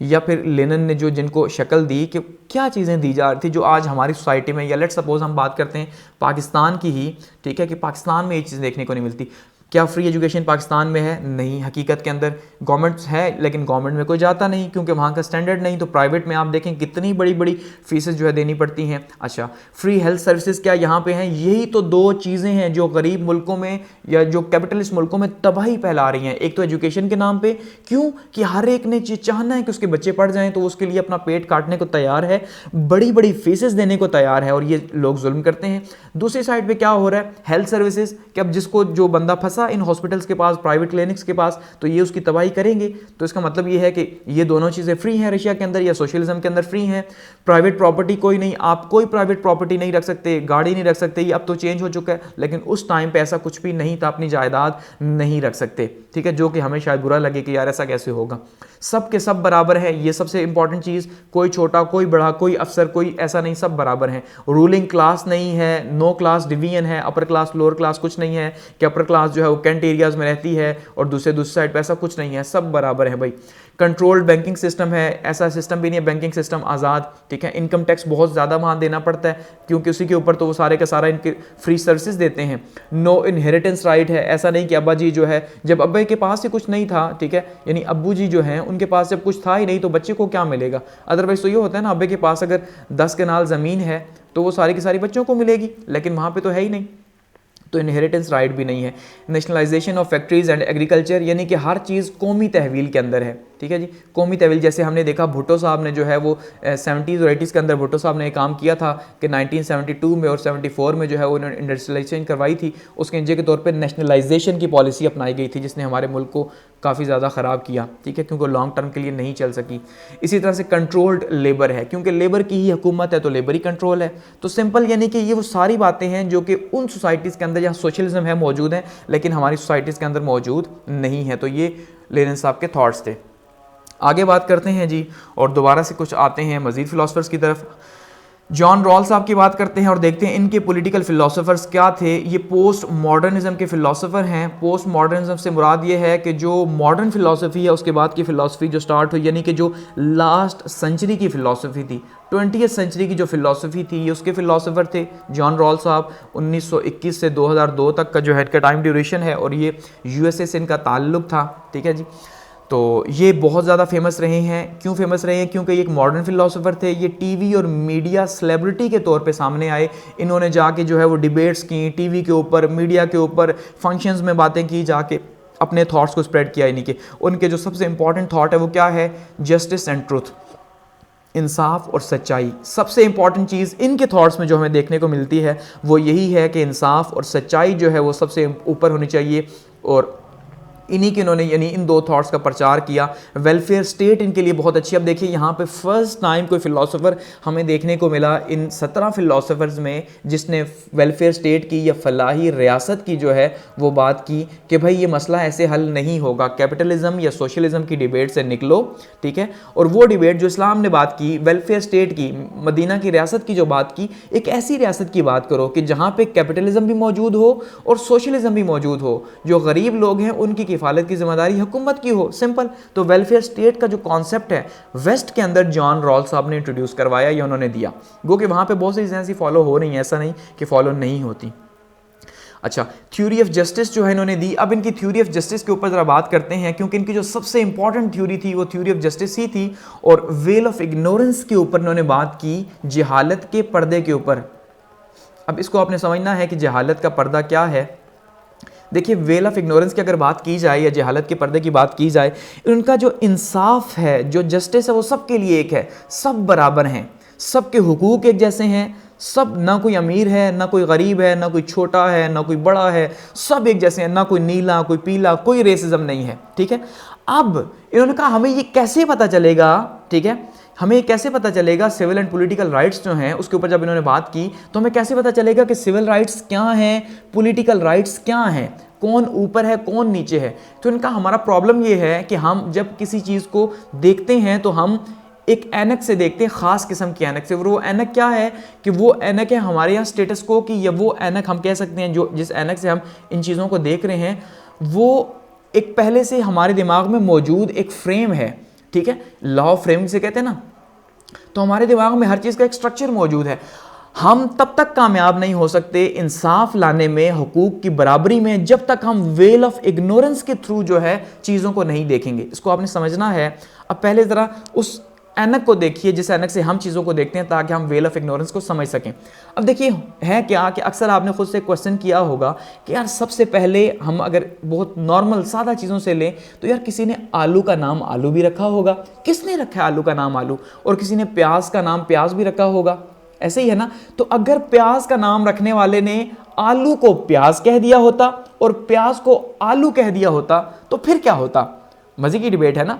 या फिर लेनिन ने जो जिनको शक्ल दी, कि क्या चीज़ें दी जा रही थी जो आज हमारी सोसाइटी में, या लेट्स सपोज हम बात करते हैं पाकिस्तान की ही, ठीक है, कि पाकिस्तान में ये चीज़ देखने को नहीं मिलती। क्या फ्री एजुकेशन पाकिस्तान में है? नहीं, हकीकत के अंदर गवर्नमेंट है लेकिन गवर्नमेंट में कोई जाता नहीं क्योंकि वहाँ का स्टैंडर्ड नहीं। तो प्राइवेट में आप देखें कितनी बड़ी बड़ी फीसेस जो है देनी पड़ती हैं। अच्छा, फ्री हेल्थ सर्विसेज क्या यहाँ पे हैं? यही तो दो चीज़ें हैं जो गरीब मुल्कों में या जो कैपिटलिस्ट मुल्कों में तबाही फैला रही हैं। एक तो एजुकेशन के नाम पर, क्यों कि हर एक ने चाहना है कि उसके बच्चे पढ़ जाएँ, तो उसके लिए अपना पेट काटने को तैयार है, बड़ी बड़ी फीसेस देने को तैयार है, और ये लोग जुल्म करते हैं। दूसरी साइड पे क्या हो रहा है? हेल्थ सर्विसेज, कि अब जिसको जो बंदा फंसा इन हॉस्पिटल्स के पास, प्राइवेट क्लिनिक्स के पास, तो ये उसकी तबाही करेंगे। तो इसका मतलब ये है कि ये दोनों चीज़ें फ्री हैं रशिया के अंदर या सोशलिज्म के अंदर फ्री हैं। प्राइवेट प्रॉपर्टी कोई नहीं, आप कोई प्राइवेट प्रॉपर्टी नहीं रख सकते, गाड़ी नहीं रख सकते, ये अब तो चेंज हो चुका है, लेकिन उस टाइम पे ऐसा कुछ भी नहीं था, अपनी जायदाद नहीं रख सकते, ठीक है, जो कि हमें शायद बुरा लगे कि यार ऐसा कैसे होगा। सब के सब बराबर है, ये सबसे इंपॉर्टेंट चीज़, कोई छोटा कोई बड़ा, कोई अफसर कोई ऐसा नहीं, सब बराबर हैं। रूलिंग क्लास नहीं है, नो क्लास डिवीजन है, अपर क्लास लोअर क्लास कुछ नहीं है कि अपर क्लास जो है वो कैंट एरियाज में रहती है और दूसरी साइड पे ऐसा कुछ नहीं है, सब बराबर है भाई। कंट्रोल्ड बैंकिंग सिस्टम है, ऐसा सिस्टम भी नहीं है, बैंकिंग सिस्टम आज़ाद, ठीक है। इनकम टैक्स बहुत ज़्यादा वहाँ देना पड़ता है क्योंकि उसी के ऊपर तो वो सारे का सारा इनके फ्री सर्विसेज देते हैं। नो इनहेरिटेंस राइट है, ऐसा नहीं कि अब्बा जी जो है, जब अब्बा के पास ही कुछ नहीं था, ठीक है, यानी अब्बू जी जो हैं उनके पास जब कुछ था ही नहीं तो बच्चे को क्या मिलेगा। अदरवाइज तो ये होता है ना, अब्बे के पास अगर 10 कनाल ज़मीन है तो वो सारी की सारी बच्चों को मिलेगी, लेकिन वहाँ पे तो है ही नहीं, तो इनहेरिटेंस राइट भी नहीं है। Nationalisation of factories and agriculture, यानी कि हर चीज़ कौमी तहवील के अंदर है, ठीक है जी, कौमी तहवील। जैसे हमने देखा भुट्टो साहब ने जो है वो 70s और 80s के अंदर भुट्टो साहब ने एक काम किया था कि 1972 में और 74 में जो है उन्होंने इंडस्ट्रियलाइजेशन करवाई थी, उसके नतीजे के तौर पे नेशनलाइजेशन की पॉलिसी अपनाई गई थी जिसने हमारे मुल्क को काफ़ी ज़्यादा ख़राब किया, ठीक है, क्योंकि लॉन्ग टर्म के लिए नहीं चल सकी। इसी तरह से कंट्रोल्ड लेबर है, क्योंकि लेबर की ही हुकूमत है तो लेबर ही कंट्रोल है। तो सिंपल यानी कि ये वो सारी बातें हैं जो कि उन सोसाइटीज़ के अंदर जहाँ सोशलिज्म है मौजूद हैं, लेकिन हमारी सोसाइटीज़ के अंदर मौजूद नहीं है। तो ये लेनिन साहब के थॉट्स थे। आगे बात करते हैं जी, और दोबारा से कुछ आते हैं मज़ीद फ़िलासफ़र्स की तरफ। जॉन रॉल साहब की बात करते हैं और देखते हैं इनके पॉलिटिकल फ़िलासफ़र्स क्या थे। ये पोस्ट मॉडर्निज़म के फ़िलासफ़र हैं। पोस्ट मॉडर्निज़म से मुराद ये है कि जो मॉडर्न फ़िलासफ़ी है उसके बाद की फ़िलासफ़ी जो स्टार्ट हुई, यानी कि जो लास्ट सेंचुरी की फ़िलासफ़ी थी, 20th सेंचुरी की जो फ़िलासफ़ी थी, ये उसके फ़िलासफ़र थे जॉन रॉल साहब। 1921 से 2002 तक का जो है इनका टाइम ड्यूरेशन है और ये USA से इनका ताल्लुक़ था, ठीक है जी। तो ये बहुत ज़्यादा फेमस रहे हैं। क्यों फेमस रहे हैं? क्योंकि ये एक मॉडर्न फ़िलासफ़र थे। ये टीवी और मीडिया सेलिब्रिटी के तौर पे सामने आए। इन्होंने जाके जो है वो डिबेट्स की, टीवी के ऊपर, मीडिया के ऊपर, फंक्शंस में बातें की, जाके अपने थॉट्स को स्प्रेड किया। यानी कि उनके जो सबसे इंपॉर्टेंट थॉट है वो क्या है? जस्टिस एंड ट्रूथ, इंसाफ और सच्चाई। सबसे इंपॉर्टेंट चीज़ इनके थॉट्स में जो हमें देखने को मिलती है वो यही है कि इंसाफ और सच्चाई जो है वो सबसे ऊपर होनी चाहिए, और इन्हीं के इन्होंने यानी इन दो थॉट्स का प्रचार किया। वेलफेयर स्टेट इनके लिए बहुत अच्छी। अब देखिए यहाँ पे फर्स्ट टाइम कोई फ़िलासफ़र हमें देखने को मिला इन 17 फ़िलासफ़र्स में जिसने वेलफेयर स्टेट की या फलाही रियासत की जो है वो बात की कि भाई ये मसला ऐसे हल नहीं होगा, कैपिटलिज्म या सोशलिज्म की डिबेट से निकलो, ठीक है। और वो डिबेट जो इस्लाम ने बात की, वेलफेयर स्टेट की, मदीना की रियासत की जो बात की, एक ऐसी रियासत की बात करो कि जहाँ पे कैपिटलिज्म भी मौजूद हो और सोशलिज्म भी मौजूद हो, जो गरीब लोग हैं उनकी हिफाजत की जिम्मेदारी हुकूमत की हो, सिंपल। तो वेलफेयर स्टेट का जो कॉन्सेप्ट है वेस्ट के अंदर जॉन रॉल साहब ने इंट्रोड्यूस करवाया या उन्होंने दिया। गो कि वहाँ पे बहुत सी चीज़ें ऐसी फॉलो हो रही हैं, ऐसा नहीं कि फॉलो नहीं होती। अच्छा, थ्योरी ऑफ जस्टिस जो है इन्होंने दी। अब इनकी थ्योरी ऑफ जस्टिस के ऊपर ज़रा बात करते हैं, क्योंकि इनकी जो सबसे इंपॉर्टेंट थ्योरी थी वो थ्योरी ऑफ जस्टिस ही थी। और वेल ऑफ इग्नोरेंस के ऊपर इन्होंने बात की, जहालत के पर्दे के ऊपर। अब इसको आपने समझना है कि जहालत का पर्दा क्या है। देखिए, वेल ऑफ इग्नोरेंस की अगर बात की जाए या जहालत के पर्दे की बात की जाए, उनका जो इंसाफ है, जो जस्टिस है, वो सबके लिए एक है, सब बराबर हैं, सबके हुकूक एक जैसे हैं, सब, ना कोई अमीर है ना कोई गरीब है, ना कोई छोटा है ना कोई बड़ा है, सब एक जैसे हैं, ना कोई नीला कोई पीला, कोई रेसिज्म नहीं है, ठीक है। अब इन्होंने कहा हमें ये कैसे पता चलेगा, ठीक है, हमें कैसे पता चलेगा सिविल एंड पॉलिटिकल राइट्स जो हैं, उसके ऊपर जब इन्होंने बात की तो हमें कैसे पता चलेगा कि सिविल राइट्स क्या हैं, पॉलिटिकल राइट्स क्या हैं, कौन ऊपर है कौन नीचे है। तो इनका हमारा प्रॉब्लम ये है कि हम जब किसी चीज़ को देखते हैं तो हम एक ऐनक से देखते हैं, खास किस्म की ऐनक से। वो ऐनक क्या है कि वो ऐनक है हमारे यहाँ स्टेटस को की, या वो ऐनक हम कह सकते हैं जो जिस ऐनक से हम इन चीज़ों को देख रहे हैं वो एक पहले से हमारे दिमाग में मौजूद एक फ्रेम है, ठीक है, लॉ ऑफ फ्रेम से कहते हैं ना। तो हमारे दिमाग में हर चीज़ का एक स्ट्रक्चर मौजूद है। हम तब तक कामयाब नहीं हो सकते इंसाफ लाने में, हुकूक की बराबरी में, जब तक हम वेल ऑफ इग्नोरेंस के थ्रू जो है चीज़ों को नहीं देखेंगे। इसको आपने समझना है। अब पहले ज़रा उस ऐनक को देखिए जिस ऐनक से हम चीज़ों को देखते हैं, ताकि हम वेल ऑफ इग्नोरेंस को समझ सकें। अब देखिए है क्या कि अक्सर आपने खुद से क्वेश्चन किया होगा कि यार सबसे पहले हम अगर बहुत नॉर्मल सादा चीज़ों से लें तो यार किसी ने आलू का नाम आलू भी रखा होगा, किसने रखा है आलू का नाम आलू, और किसी ने प्याज का नाम प्याज भी रखा होगा, ऐसे ही है ना। तो अगर प्याज का नाम रखने वाले ने आलू को प्याज कह दिया होता और प्याज को आलू कह दिया होता तो फिर क्या होता? मजे की डिबेट है ना।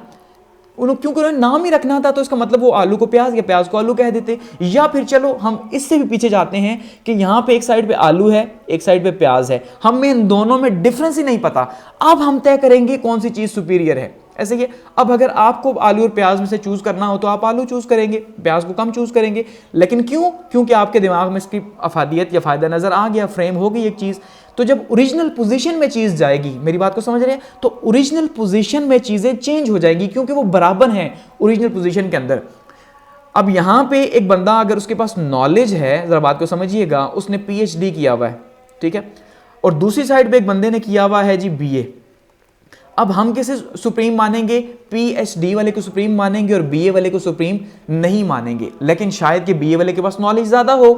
क्योंकि उन्होंने नाम ही रखना था तो इसका मतलब वो आलू को प्याज या प्याज को आलू कह देते। या फिर चलो हम इससे भी पीछे जाते हैं कि यहाँ पे एक साइड पे आलू है, एक साइड पे प्याज है, हमें इन दोनों में डिफरेंस ही नहीं पता। अब हम तय करेंगे कौन सी चीज़ सुपीरियर है। ऐसे ही अब अगर आपको आलू और प्याज में से चूज करना हो तो आप आलू चूज करेंगे, प्याज को कम चूज करेंगे। लेकिन क्यों? क्योंकि आपके दिमाग में इसकी अफादियत या फायदा नजर आ गया, फ्रेम हो गई एक चीज। तो जब ओरिजिनल पोजीशन में चीज जाएगी, मेरी बात को समझ रहे हैं, तो ओरिजिनल पोजीशन में चीजें चेंज हो जाएगी क्योंकि वो बराबर हैं ओरिजिनल पोजीशन के अंदर। अब यहां पे एक बंदा अगर उसके पास नॉलेज है, जरा बात को समझिएगा, उसने पीएचडी किया हुआ है, ठीक है, और दूसरी साइड पे एक बंदे ने किया हुआ है जी बीए। अब हम किसे सुप्रीम मानेंगे? पीएचडी वाले को सुप्रीम मानेंगे और बीए वाले को सुप्रीम नहीं मानेंगे। लेकिन शायद कि बीए वाले के पास नॉलेज ज्यादा हो,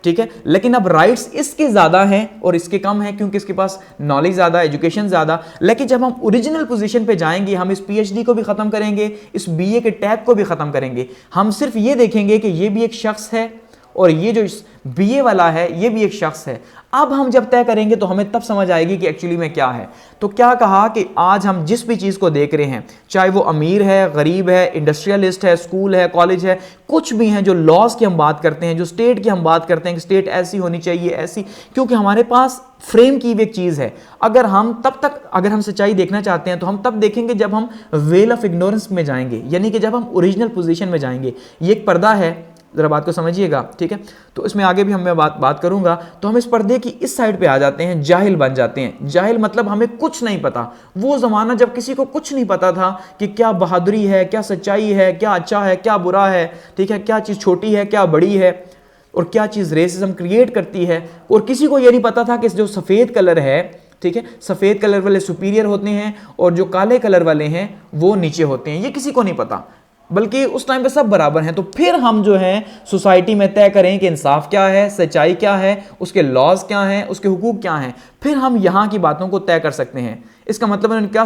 ठीक है, लेकिन अब राइट्स इसके ज्यादा हैं और इसके कम हैं क्योंकि इसके पास नॉलेज ज्यादा, एजुकेशन ज्यादा। लेकिन जब हम ओरिजिनल पोजीशन पे जाएंगे, हम इस पीएचडी को भी खत्म करेंगे, इस बीए के टैग को भी खत्म करेंगे। हम सिर्फ ये देखेंगे कि ये भी एक शख्स है और ये जो बीए वाला है ये भी एक शख्स है। अब हम जब तय करेंगे तो हमें तब समझ आएगी कि एक्चुअली में क्या है। तो क्या कहा कि आज हम जिस भी चीज़ को देख रहे हैं, चाहे वो अमीर है, गरीब है, इंडस्ट्रियलिस्ट है, स्कूल है, कॉलेज है, कुछ भी हैं, जो लॉज की हम बात करते हैं, जो स्टेट की हम बात करते हैं कि स्टेट ऐसी होनी चाहिए, ऐसी, क्योंकि हमारे पास फ्रेम की भी एक चीज़ है। अगर हम तब तक अगर हम सच्चाई देखना चाहते हैं तो हम तब देखेंगे जब हम वेल ऑफ इग्नोरेंस में जाएंगे, यानी कि जब हम ओरिजिनल पोजीशन में जाएंगे। ये एक पर्दा है, जरा बात को समझिएगा, ठीक है। तो इसमें आगे भी मैं बात करूंगा। तो हम इस पर्दे की इस साइड पे आ जाते हैं, जाहिल बन जाते हैं। जाहिल मतलब हमें कुछ नहीं पता। वो जमाना जब किसी को कुछ नहीं पता था कि क्या बहादुरी है, क्या सच्चाई है, क्या अच्छा है, क्या बुरा है, ठीक है, क्या चीज़ छोटी है, क्या बड़ी है, और क्या चीज़ रेसिज्म क्रिएट करती है। और किसी को ये नहीं पता था कि जो सफ़ेद कलर है, ठीक है, सफ़ेद कलर वाले सुपीरियर होते हैं और जो काले कलर वाले हैं वो नीचे होते हैं। ये किसी को नहीं पता, बल्कि उस टाइम पे सब बराबर हैं। तो फिर हम जो हैं सोसाइटी में तय करें कि इंसाफ क्या है, सच्चाई क्या है, उसके लॉज क्या हैं, उसके हुकूक क्या हैं, फिर हम यहाँ की बातों को तय कर सकते हैं। इसका मतलब उन्होंने क्या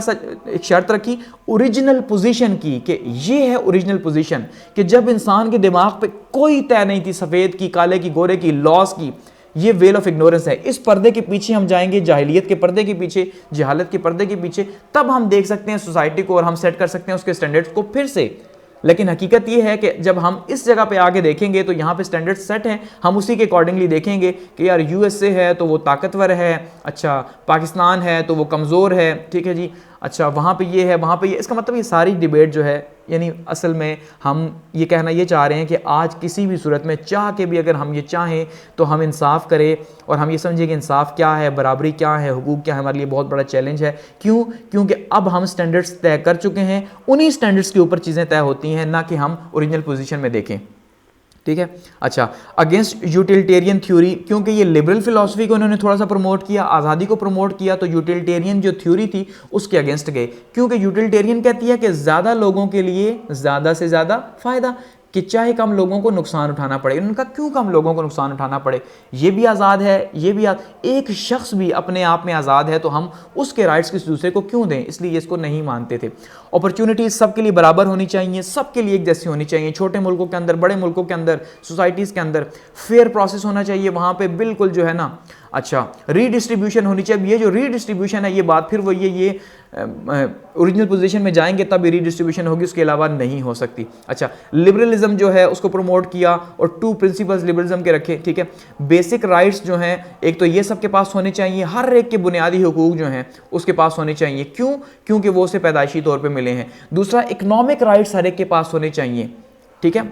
एक शर्त रखी ओरिजिनल पोजीशन की, कि ये है ओरिजिनल पोजीशन, कि जब इंसान के दिमाग पे कोई तय नहीं थी सफ़ेद की, काले की, गोरे की, लॉज की, ये वेल ऑफ इग्नोरेंस है। इस पर्दे के पीछे हम जाएंगे, जाहिलियत के पर्दे के पीछे, जहालत के पर्दे के पीछे, तब हम देख सकते हैं सोसाइटी को और हम सेट कर सकते हैं उसके स्टैंडर्ड्स को फिर से। लेकिन हकीकत ये है कि जब हम इस जगह पे आगे देखेंगे तो यहाँ पे स्टैंडर्ड सेट हैं, हम उसी के अकॉर्डिंगली देखेंगे कि यार यूएसए है तो वो ताकतवर है, अच्छा पाकिस्तान है तो वो कमज़ोर है, ठीक है जी, अच्छा वहाँ पे ये है, वहाँ पे ये। इसका मतलब ये सारी डिबेट जो है, यानी असल में हम ये कहना ये चाह रहे हैं कि आज किसी भी सूरत में चाह के भी अगर हम ये चाहें तो हम इंसाफ करें और हम ये समझें कि इंसाफ क्या है, बराबरी क्या है, हुकूक क्या है, हमारे लिए बहुत बड़ा चैलेंज है। क्यों? क्योंकि अब हम स्टैंडर्ड्स तय कर चुके हैं, उन्हीं स्टैंडर्ड्स के ऊपर चीज़ें तय होती हैं, ना कि हम ओरिजिनल पोजीशन में देखें, ठीक है। अच्छा, अगेंस्ट यूटिलिटेरियन थ्योरी, क्योंकि ये लिबरल फिलॉसफी को उन्होंने थोड़ा सा प्रमोट किया, आज़ादी को प्रमोट किया, तो यूटिलिटेरियन जो थ्योरी थी उसके अगेंस्ट गए। क्योंकि यूटिलिटेरियन कहती है कि ज़्यादा लोगों के लिए ज़्यादा से ज़्यादा फ़ायदा, कि चाहे कम लोगों को नुकसान उठाना पड़े। उनका क्यों कम लोगों को नुकसान उठाना पड़े, ये भी आज़ाद है, ये भी एक शख्स भी अपने आप में आज़ाद है, तो हम उसके राइट्स किसी दूसरे को क्यों दें, इसलिए इसको नहीं मानते थे। अपॉर्चुनिटीज़ सबके लिए बराबर होनी चाहिए, सबके लिए एक जैसी होनी चाहिए, छोटे मुल्कों के अंदर, बड़े मुल्कों के अंदर, सोसाइटीज़ के अंदर फेयर प्रोसेस होना चाहिए। वहाँ पर बिल्कुल जो है ना अच्छा, रीडिस्ट्रीब्यूशन होनी चाहिए। ये जो रीडिस्ट्रीब्यूशन है, ये बात फिर वही है, ये ओरिजिनल पोजीशन में जाएंगे तब ये रीडिस्ट्रीब्यूशन होगी, उसके अलावा नहीं हो सकती। अच्छा, लिबरलिज्म जो है उसको प्रमोट किया और 2 प्रिंसिपल्स लिबरलिज्म के रखे, ठीक है। बेसिक राइट्स जो हैं, एक तो ये सबके पास होने चाहिए, हर एक के बुनियादी हुकूक जो हैं उसके पास होने चाहिए। क्यों? क्योंकि वो उसे पैदाइशी तौर पर मिले हैं। दूसरा, इकोनॉमिक राइट्स हर एक के पास होने चाहिए, ठीक है।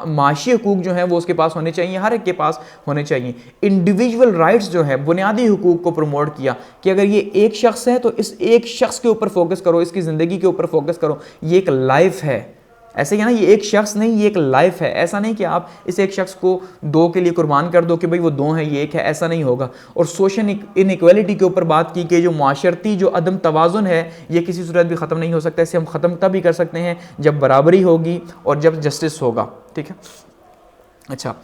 माशी हुकूक जो है वो उसके पास होने चाहिए, हर एक के पास होने चाहिए। इंडिविजुअल राइट्स जो है, बुनियादी हुकूक को प्रमोट किया कि अगर ये एक शख्स है तो इस एक शख्स के ऊपर फोकस करो, इसकी ज़िंदगी के ऊपर फोकस करो, ये एक लाइफ है। ऐसे ही है ना, ये एक शख्स नहीं, ये एक लाइफ है। ऐसा नहीं कि आप इस एक शख्स को 2 के लिए कुर्बान कर दो कि भाई वो 2 है ये 1 है, ऐसा नहीं होगा। और सोशल इनइक्वालिटी के ऊपर बात की कि जो माशरती जो अदम तवाज़ुन है ये किसी सूरत भी ख़त्म नहीं हो सकता। इसे हम ख़त्म तब ही कर सकते हैं जब बराबरी होगी और जब जस्टिस होगा, ठीक है। अच्छा,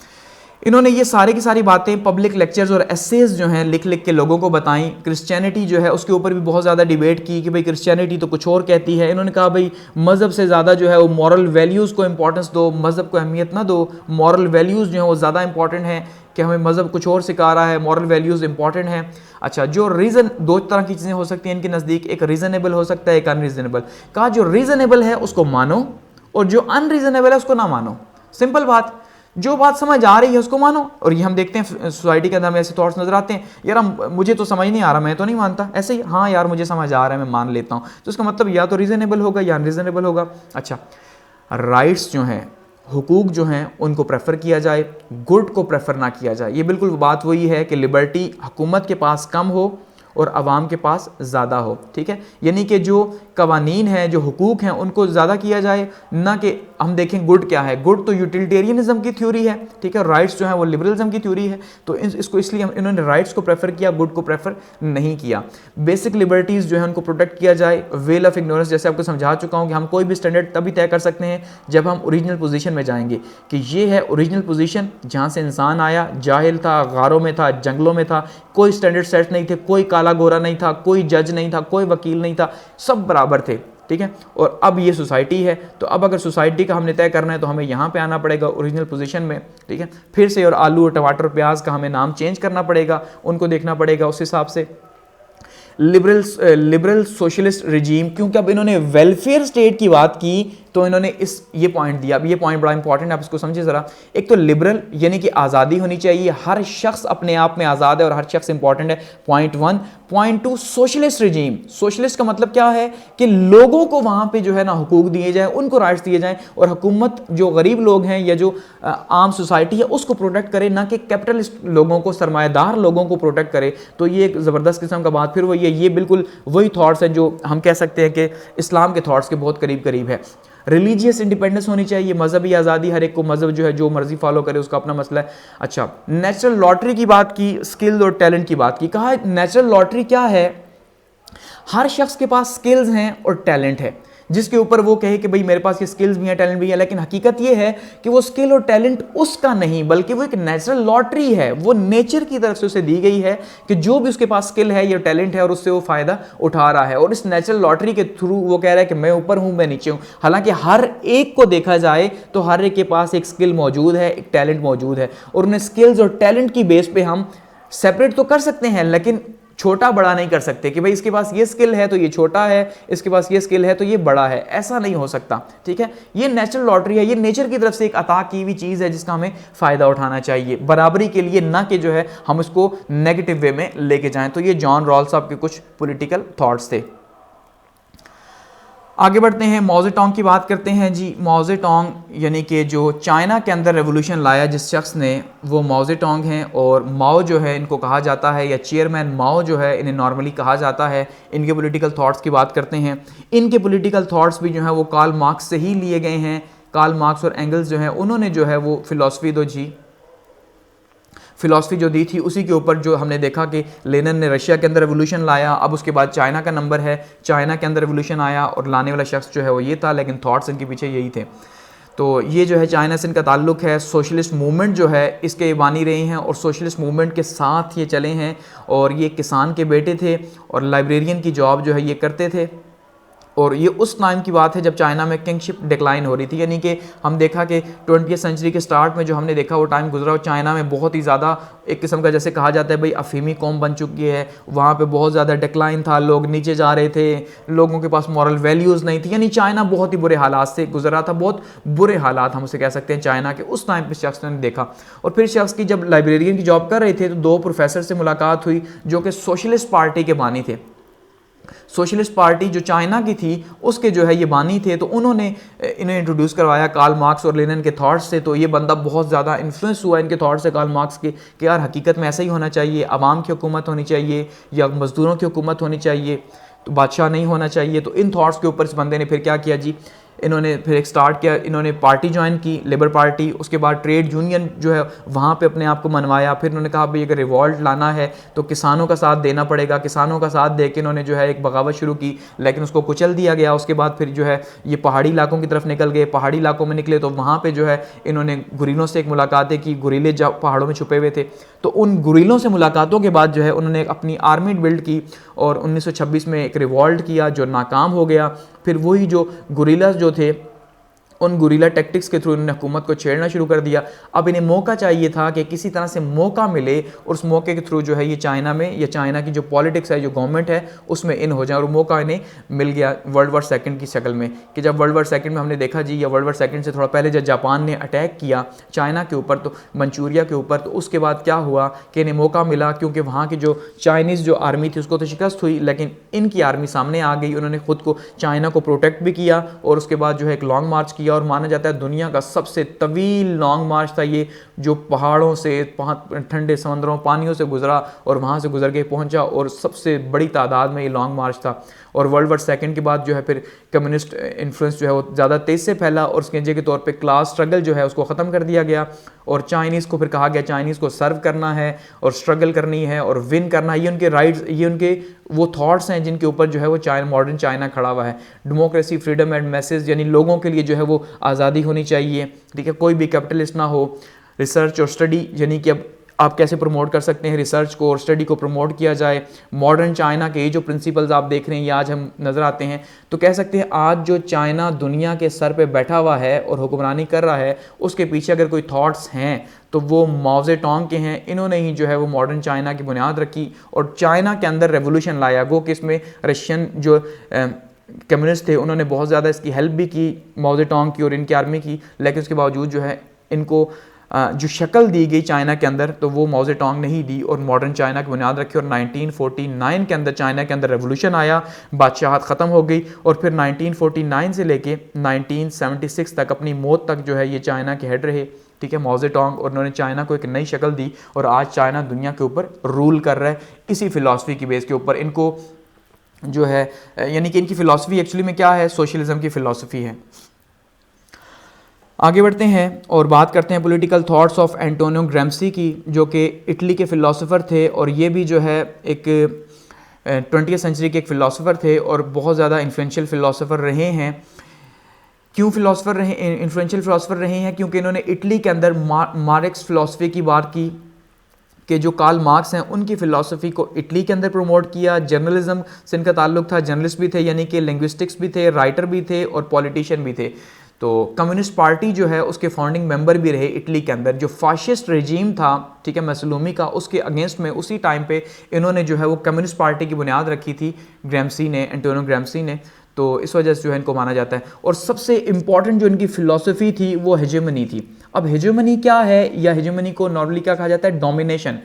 इन्होंने ये सारी की सारी बातें पब्लिक लेक्चर्स और एसेज जो हैं लिख लिख के लोगों को बताई। क्रिश्चियनिटी जो है उसके ऊपर भी बहुत ज़्यादा डिबेट की कि भाई क्रिश्चियनिटी तो कुछ और कहती है। इन्होंने कहा भाई मज़हब से ज़्यादा जो है वो मॉरल वैल्यूज़ को इंपॉर्टेंस दो, मज़हब को अहमियत ना दो, मॉरल वैल्यूज़ जो हैं वो ज़्यादा इंपॉर्टेंट है कि हमें मज़हब कुछ और सिखा रहा है, मॉरल वैल्यूज़ इंपॉर्टेंट है। अच्छा, जो रीज़न, 2 तरह की चीज़ें हो सकती हैं इनके नज़दीक, एक रीज़नेबल हो सकता है, एक अनरीज़नेबल। कहा जो रीज़नेबल है उसको मानो और जो अनरीज़नेबल है उसको ना मानो। सिंपल बात, जो बात समझ आ रही है उसको मानो। और ये हम देखते हैं सोसाइटी के अंदर हमें ऐसे थॉट्स नजर आते हैं, यार मुझे तो समझ नहीं आ रहा, मैं तो नहीं मानता, ऐसे ही हाँ यार मुझे समझ आ रहा है मैं मान लेता हूँ, तो इसका मतलब या तो रीजनेबल होगा या अनरीजनेबल होगा। अच्छा, राइट्स जो हैं, हुकूक जो हैं उनको प्रेफर किया जाए, गुड को प्रेफर ना किया जाए। ये बिल्कुल बात वही है कि लिबर्टी हुकूमत के पास कम हो और आवाम के पास ज़्यादा हो, ठीक है। यानी कि जो कवानीन हैं, जो हुकूक हैं उनको ज़्यादा किया जाए, ना कि हम देखें गुड क्या है। गुड तो यूटिलिटेरियनिज्म की थ्योरी है, ठीक है। राइट्स जो है वो लिबरलिज्म की थ्योरी है, तो इसको इसलिए इन्होंने राइट्स को प्रेफर किया, गुड को प्रेफर नहीं किया। बेसिक लिबर्टीज़ जो है उनको प्रोटेक्ट किया जाए। वेल ऑफ इग्नोरेंस, जैसे आपको समझा चुका हूँ कि हम कोई भी स्टैंडर्ड तभी तय कर सकते हैं जब हम ओरिजिनल पोजीशन में जाएंगे कि ये है ओरिजिनल पोजीशन जहाँ से इंसान आया, जाहिल था, गारों में था, जंगलों में था, कोई स्टैंडर्ड सेट नहीं थे, कोई काला गोरा नहीं था, कोई जज नहीं था, कोई वकील नहीं था, सब बराबर थे, ठीक है। और अब ये सोसाइटी है, तो अब अगर सोसाइटी का हमने तय करना है तो हमें यहाँ पे आना पड़ेगा ओरिजिनल पोजीशन में, ठीक है। फिर से और आलू और टमाटर प्याज का हमें नाम चेंज करना पड़ेगा, उनको देखना पड़ेगा उस हिसाब से। लिबरल सोशलिस्ट रिजीम, क्योंकि अब इन्होंने वेलफेयर स्टेट की बात की तो इन्होंने ये पॉइंट दिया। अब ये पॉइंट बड़ा इंपॉर्टेंट है, आप इसको समझिए ज़रा। एक तो लिबरल यानी कि आज़ादी होनी चाहिए, हर शख्स अपने आप में आज़ाद है और हर शख्स इंपॉर्टेंट है, point 1। Point 2, socialist regime. Socialist का मतलब क्या है कि लोगों को वहाँ पे जो है ना हुकूक दिए जाए, उनको राइट्स दिए जाएँ, और हुकूमत जो गरीब लोग हैं या जो आम सोसाइटी है उसको प्रोटेक्ट करे, ना कि कैपिटलिस्ट लोगों को, सरमाएदार लोगों को प्रोटेक्ट करे। तो ये एक ज़बरदस्त किस्म का बात फिर वही है, ये बिल्कुल वही थॉट्स हैं जो हम कह सकते हैं कि इस्लाम के थॉट्स के बहुत करीब करीब है। रिलीजियस इंडिपेंडेंस होनी चाहिए, मजहबी आज़ादी, हर एक को मजहब जो है जो मर्जी फॉलो करे उसका अपना मसला है। अच्छा, नेचुरल लॉटरी की बात की, स्किल और टैलेंट की बात की। कहा नेचुरल लॉटरी क्या है, हर शख्स के पास स्किल्स हैं और टैलेंट है, जिसके ऊपर वो कहे कि भाई मेरे पास ये स्किल्स भी हैं, टैलेंट भी है, लेकिन हकीकत ये है कि वो स्किल और टैलेंट उसका नहीं, बल्कि वो एक नेचुरल लॉटरी है, वो नेचर की तरफ से उसे दी गई है कि जो भी उसके पास स्किल है या टैलेंट है और उससे वो फ़ायदा उठा रहा है, और इस नेचुरल लॉटरी के थ्रू वो कह रहा है कि मैं ऊपर हूँ, मैं नीचे हूँ। हालांकि हर एक को देखा जाए तो हर एक के पास एक स्किल मौजूद है, एक टैलेंट मौजूद है, और उन्हें स्किल्स और टैलेंट की बेस पे हम सेपरेट तो कर सकते हैं, लेकिन छोटा बड़ा नहीं कर सकते कि भाई इसके पास ये स्किल है तो ये छोटा है, इसके पास ये स्किल है तो ये बड़ा है, ऐसा नहीं हो सकता, ठीक है। ये नेचुरल लॉटरी है, ये नेचर की तरफ से एक अता की हुई चीज़ है जिसका हमें फ़ायदा उठाना चाहिए बराबरी के लिए, ना कि जो है हम इसको नेगेटिव वे में लेके जाएं। तो ये जॉन रॉल्स साहब के कुछ पॉलिटिकल थॉट्स थे। आगे बढ़ते हैं, माओ ज़ेडोंग की बात करते हैं जी। माओ ज़ेडोंग यानी कि जो चाइना के अंदर रेवोल्यूशन लाया जिस शख्स ने, वो माओ ज़ेडोंग हैं, और माओ जो है इनको कहा जाता है, या चेयरमैन माओ जो है इन्हें नॉर्मली कहा जाता है। इनके पॉलिटिकल थॉट्स की बात करते हैं, इनके पॉलिटिकल थॉट्स भी जो है वो कार्ल मार्क्स से ही लिए गए हैं। कार्ल मार्क्स और एंगल्स जो है उन्होंने जो है वो फ़िलासफ़ी जो दी थी उसी के ऊपर जो हमने देखा कि लेनिन ने रशिया के अंदर रेवोल्यूशन लाया, अब उसके बाद चाइना का नंबर है, चाइना के अंदर रेवोल्यूशन आया और लाने वाला शख्स जो है वो ये था, लेकिन थॉट्स इनके पीछे यही थे। तो ये जो है चाइना से इनका ताल्लुक़ है। सोशलिस्ट मूवमेंट जो है इसके बानी रहे हैं और सोशलिस्ट मूवमेंट के साथ ये चले हैं, और ये किसान के बेटे थे और लाइब्रेरियन की जॉब जो है ये करते थे, और ये उस टाइम की बात है जब चाइना में किंगशिप डिक्लाइन हो रही थी, यानी कि हम देखा कि 20वीं सेंचुरी के स्टार्ट में जो हमने देखा वो टाइम गुजरा, चाइना में बहुत ही ज़्यादा एक किस्म का जैसे कहा जाता है भाई अफीमी कौम बन चुकी है, वहाँ पे बहुत ज़्यादा डिक्लाइन था, लोग नीचे जा रहे थे, लोगों के पास मॉरल वैल्यूज़ नहीं थी, यानी चाइना बहुत ही बुरे हालात से गुजरा था, बहुत बुरे हालात हम उसे कह सकते हैं चाइना के। उस टाइम पर शख्स ने देखा, और फिर शख्स की जब लाइब्रेरियन की जॉब कर रहे थे तो 2 प्रोफेसर से मुलाकात हुई जो कि सोशलिस्ट पार्टी के बानी थे। सोशलिस्ट पार्टी जो चाइना की थी उसके जो है ये बानी थे, तो उन्होंने इन्हें इंट्रोड्यूस करवाया कार्ल मार्क्स और लेनिन के थॉट्स से। तो ये बंदा बहुत ज़्यादा इन्फ्लुएंस हुआ इनके थॉट्स से, कार्ल मार्क्स के, कि यार हकीकत में ऐसा ही होना चाहिए, आवाम की हुकूमत होनी चाहिए या मज़दूरों की हुकूमत होनी चाहिए, तो बादशाह नहीं होना चाहिए। तो इन थॉट्स के ऊपर इस बंदे ने फिर क्या किया जी, इन्होंने फिर एक स्टार्ट किया, इन्होंने पार्टी ज्वाइन की, लेबर पार्टी। उसके बाद ट्रेड यूनियन जो है वहाँ पे अपने आप को मनवाया। फिर इन्होंने कहा भाई अगर रिवॉल्ट लाना है तो किसानों का साथ देना पड़ेगा। किसानों का साथ दे के इन्होंने जो है एक बगावत शुरू की, लेकिन उसको कुचल दिया गया। उसके बाद फिर जो है ये पहाड़ी इलाकों की तरफ निकल गए। पहाड़ी इलाकों में निकले तो वहाँ पर जो है इन्होंने गुरीलों से एक मुलाकातें की, गुरीले पहाड़ों में छुपे हुए थे। तो उन गुरीलों से मुलाकातों के बाद जो है उन्होंने अपनी आर्मी बिल्ड की और 1926 में एक रिवॉल्ट किया जो नाकाम हो गया। फिर वही जो गुरीलास जो थे उन गुरीला टैक्टिक्स के थ्रू इन्होंने हुकूमत को छेड़ना शुरू कर दिया। अब इन्हें मौका चाहिए था कि किसी तरह से मौका मिले और उस मौके के थ्रू जो है ये चाइना में या चाइना की जो पॉलिटिक्स है, जो गवर्नमेंट है, उसमें इन हो जाए। और मौका इन्हें मिल गया वर्ल्ड वॉर सेकंड की शक्ल में, कि जब वर्ल्ड वॉर सेकंड में हमने देखा जी, या वर्ल्ड वॉर सेकंड से थोड़ा पहले जब जापान ने अटैक किया चाइना के ऊपर, तो मंचूरिया के ऊपर, तो उसके बाद क्या हुआ कि इन्हें मौका मिला, क्योंकि वहाँ की जो चाइनीज़ जो आर्मी थी उसको तो शिकस्त हुई, लेकिन इनकी आर्मी सामने आ गई। उन्होंने खुद को चाइना को प्रोटेक्ट भी किया और उसके बाद जो है एक लॉन्ग मार्च किया। और माना जाता है दुनिया का सबसे तवील लॉन्ग मार्च था ये, जो पहाड़ों से, ठंडे समंदरों पानियों से गुजरा और वहाँ से गुजर के पहुँचा, और सबसे बड़ी तादाद में ये लॉन्ग मार्च था। और वर्ल्ड वॉर सेकंड के बाद जो है फिर कम्युनिस्ट इन्फ्लुएंस जो है वो ज़्यादा तेज़ से फैला और उसके नतीजे के तौर पे क्लास स्ट्रगल जो है उसको ख़त्म कर दिया गया। और चाइनीज़ को फिर कहा गया चाइनीज़ को सर्व करना है और स्ट्रगल करनी है और विन करना है। ये उनके राइट्स, ये उनके वो थॉट्स हैं जिनके ऊपर जो है वो मॉडर्न चाइना खड़ा हुआ है। डेमोक्रेसी, फ्रीडम एंड मैसेज, यानी लोगों के लिए जो है वो आज़ादी होनी चाहिए, ठीक है, कोई भी कैपिटलिस्ट ना हो। रिसर्च और स्टडी, यानी कि अब आप कैसे प्रमोट कर सकते हैं रिसर्च को और स्टडी को प्रमोट किया जाए। मॉडर्न चाइना के ये जो प्रिंसिपल्स आप देख रहे हैं ये आज हम नज़र आते हैं। तो कह सकते हैं आज जो चाइना दुनिया के सर पे बैठा हुआ है और हुक्मरानी कर रहा है, उसके पीछे अगर कोई थॉट्स हैं तो वो माओ ज़ेडोंग के हैं। इन्होंने ही जो है वो मॉडर्न चाइना की बुनियाद रखी और चाइना के अंदर रेवोल्यूशन लाया। वो कि इसमें रशियन जो कम्युनिस्ट थे उन्होंने बहुत ज़्यादा इसकी हेल्प भी की, माओ ज़ेडोंग की और इनकी आर्मी की, लेकिन उसके बावजूद जो है इनको जो शक्ल दी गई चाइना के अंदर तो वो माओ ज़ेडोंग ने ही दी और मॉडर्न चाइना की बुनियाद रखी। और 1949 के अंदर चाइना के अंदर रेवोल्यूशन आया, बादशाहत ख़त्म हो गई और फिर 1949 से लेके 1976 तक, अपनी मौत तक जो है ये चाइना के हेड रहे, ठीक है, माओ ज़ेडोंग। और उन्होंने चाइना को एक नई शक्ल दी और आज चाइना दुनिया के ऊपर रूल कर रहा है इसी फ़िलासफ़ी की बेस के ऊपर। इनको जो है यानी कि इनकी फ़िलासफ़ी एक्चुअली में क्या है, सोशलिज़म की फ़िलासफ़ी है। आगे बढ़ते हैं और बात करते हैं पॉलिटिकल थॉट्स ऑफ एंटोनियो ग्रैम्सी की, जो कि इटली के फ़िलासफ़र थे और ये भी जो है एक 20वीं सेंचुरी के एक फ़िलासफ़र थे और बहुत ज़्यादा इन्फ्लुएंशियल फ़िलासफ़र रहे हैं। क्यों फ़िलासफ़र रहे, इन्फ्लुएंशियल फ़िलासफ़र रहे हैं? क्योंकि इन्होंने इटली के अंदर मार्क्स फ़िलासफ़ी की बात की कि जो कार्ल मार्क्स हैं उनकी फ़िलासफ़ी को इटली के अंदर प्रमोट किया। जर्नलिज्म से इनका ताल्लुक था, जर्नलिस्ट भी थे, यानी कि लिंग्विस्टिक्स भी थे, राइटर भी थे और पॉलिटिशियन भी थे। तो कम्युनिस्ट पार्टी जो है उसके फाउंडिंग मेंबर भी रहे इटली के अंदर। जो फाशिस्ट रेजीम था, ठीक है, मसलूमी का, उसके अगेंस्ट में उसी टाइम पे इन्होंने जो है वो कम्युनिस्ट पार्टी की बुनियाद रखी थी ग्रैम्सी ने, एंटोनियो ग्रैम्सी ने। तो इस वजह से जो है इनको माना जाता है। और सबसे इंपॉर्टेंट जो इनकी फ़िलासफ़ी थी वो हेजेमनी थी। अब हेजेमनी क्या है, या हेजेमनी को नॉर्मली क्या कहा जाता है, डोमिनेशन।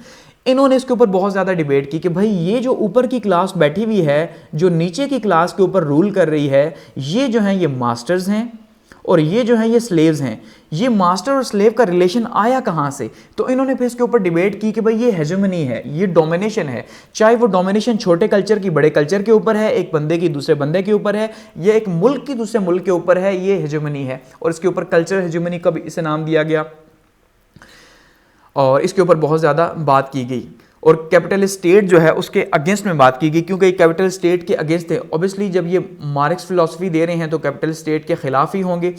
इन्होंने इसके ऊपर बहुत ज़्यादा डिबेट की कि भाई ये जो ऊपर की क्लास बैठी हुई है, जो नीचे की क्लास के ऊपर रूल कर रही है, ये जो है ये मास्टर्स हैं और ये जो है ये स्लेव्स हैं। ये मास्टर और स्लेव का रिलेशन आया कहाँ से? तो इन्होंने फिर इसके ऊपर डिबेट की कि भाई ये हेजेमनी है, ये डोमिनेशन है। चाहे वो डोमिनेशन छोटे कल्चर की बड़े कल्चर के ऊपर है, एक बंदे की दूसरे बंदे के ऊपर है, या एक मुल्क की दूसरे मुल्क के ऊपर है, ये हेजेमनी है। और इसके ऊपर कल्चर हेजेमनी का भी इसे नाम दिया गया और इसके ऊपर बहुत ज़्यादा बात की गई। और कैपिटल स्टेट जो है उसके अगेंस्ट में बात की गई, क्योंकि कैपिटल स्टेट के अगेंस्ट थे। ऑब्वियसली जब ये मार्क्स फिलॉसफी दे रहे हैं तो कैपिटल स्टेट के खिलाफ ही होंगे।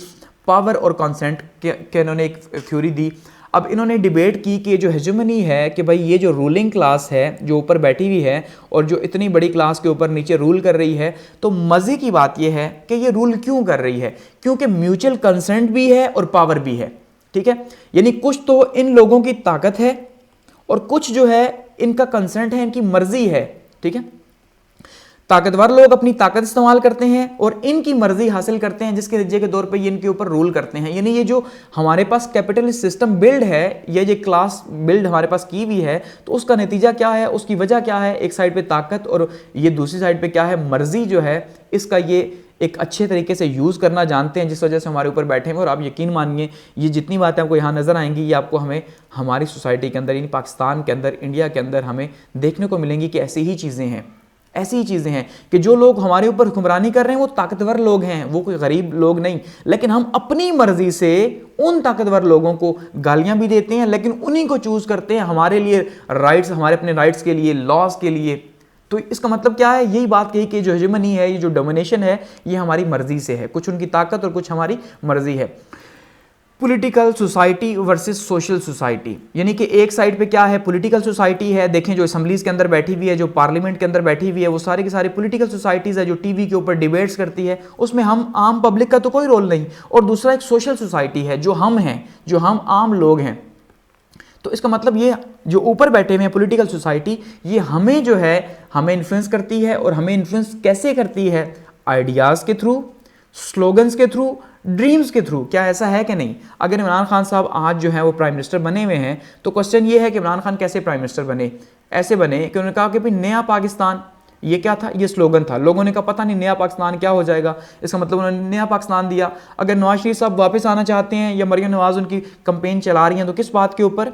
पावर और कंसेंट के इन्होंने एक थ्योरी दी। अब इन्होंने डिबेट की कि जो हेजेमनी है कि भाई ये जो रूलिंग क्लास है जो ऊपर बैठी हुई है और जो इतनी बड़ी क्लास के ऊपर नीचे रूल कर रही है, तो मज़े की बात ये है कि ये रूल क्यों कर रही है, क्योंकि म्यूचुअल कंसेंट भी है और पावर भी है, ठीक है। यानी कुछ तो इन लोगों की ताकत है और कुछ जो है इनका कंसेंट है, इनकी मर्जी है, ठीक है। ताकतवर लोग अपनी ताकत इस्तेमाल करते हैं और इनकी मर्जी हासिल करते हैं, जिसके नतीजे के तौर पे ये इनके ऊपर रूल करते हैं। यानी ये जो हमारे पास कैपिटलिस्ट सिस्टम बिल्ड है, ये क्लास बिल्ड हमारे पास की हुई है, तो उसका नतीजा क्या है, उसकी वजह क्या है, एक साइड पे ताकत और ये दूसरी साइड पे क्या है, मर्जी जो है, इसका ये एक अच्छे तरीके से यूज़ करना जानते हैं, जिस वजह से हमारे ऊपर बैठे हैं। और आप यकीन मानिए ये जितनी बातें आपको यहाँ नज़र आएंगी ये आपको हमें हमारी सोसाइटी के अंदर, यानी पाकिस्तान के अंदर, इंडिया के अंदर हमें देखने को मिलेंगी कि ऐसी ही चीज़ें हैं, ऐसी ही चीज़ें हैं कि जो लोग हमारे ऊपर हुक्मरानी कर रहे हैं वो ताकतवर लोग हैं, वो कोई गरीब लोग नहीं। लेकिन हम अपनी मर्जी से उन ताकतवर लोगों को गालियां भी देते हैं, लेकिन उन्हीं को चूज़ करते हैं हमारे लिए राइट्स, हमारे अपने राइट्स के लिए, लॉज के लिए। तो इसका मतलब क्या है, यही बात कही कि जो हेजेमनी है, ये जो डोमिनेशन है, ये हमारी मर्जी से है, कुछ उनकी ताकत और कुछ हमारी मर्जी है। Political society versus social society, यानी कि एक साइड पे क्या है, पॉलिटिकल सोसाइटी है, देखें जो असेंबलीज के अंदर बैठी हुई है, जो पार्लियामेंट के अंदर बैठी हुई है, वो सारे के सारे पॉलिटिकल सोसाइटीज़ है जो टीवी के ऊपर डिबेट्स करती है, उसमें हम आम पब्लिक का तो कोई रोल नहीं। और दूसरा एक सोशल सोसाइटी है जो हम हैं, जो हम आम लोग हैं। तो इसका मतलब ये जो ऊपर बैठे हुए हैं पॉलिटिकल सोसाइटी, ये हमें जो है हमें इन्फ्लुएंस करती है। और हमें इन्फ्लुएंस कैसे करती है, आइडियाज़ के थ्रू, स्लोगन्स के थ्रू, ड्रीम्स के थ्रू। क्या ऐसा है कि नहीं? अगर इमरान खान साहब आज जो है वो प्राइम मिनिस्टर बने हुए हैं, तो क्वेश्चन ये है कि इमरान खान कैसे प्राइम मिनिस्टर बने? ऐसे बने कि उन्होंने कहा कि भाई नया पाकिस्तान, ये क्या था, ये स्लोगन था। लोगों ने कहा पता नहीं नया पाकिस्तान क्या हो जाएगा, इसका मतलब उन्होंने नया पाकिस्तान दिया। अगर नवाज शरीफ साहब वापस आना चाहते हैं या मरियम नवाज उनकी कंपेन चला रही हैं, तो किस बात के ऊपर?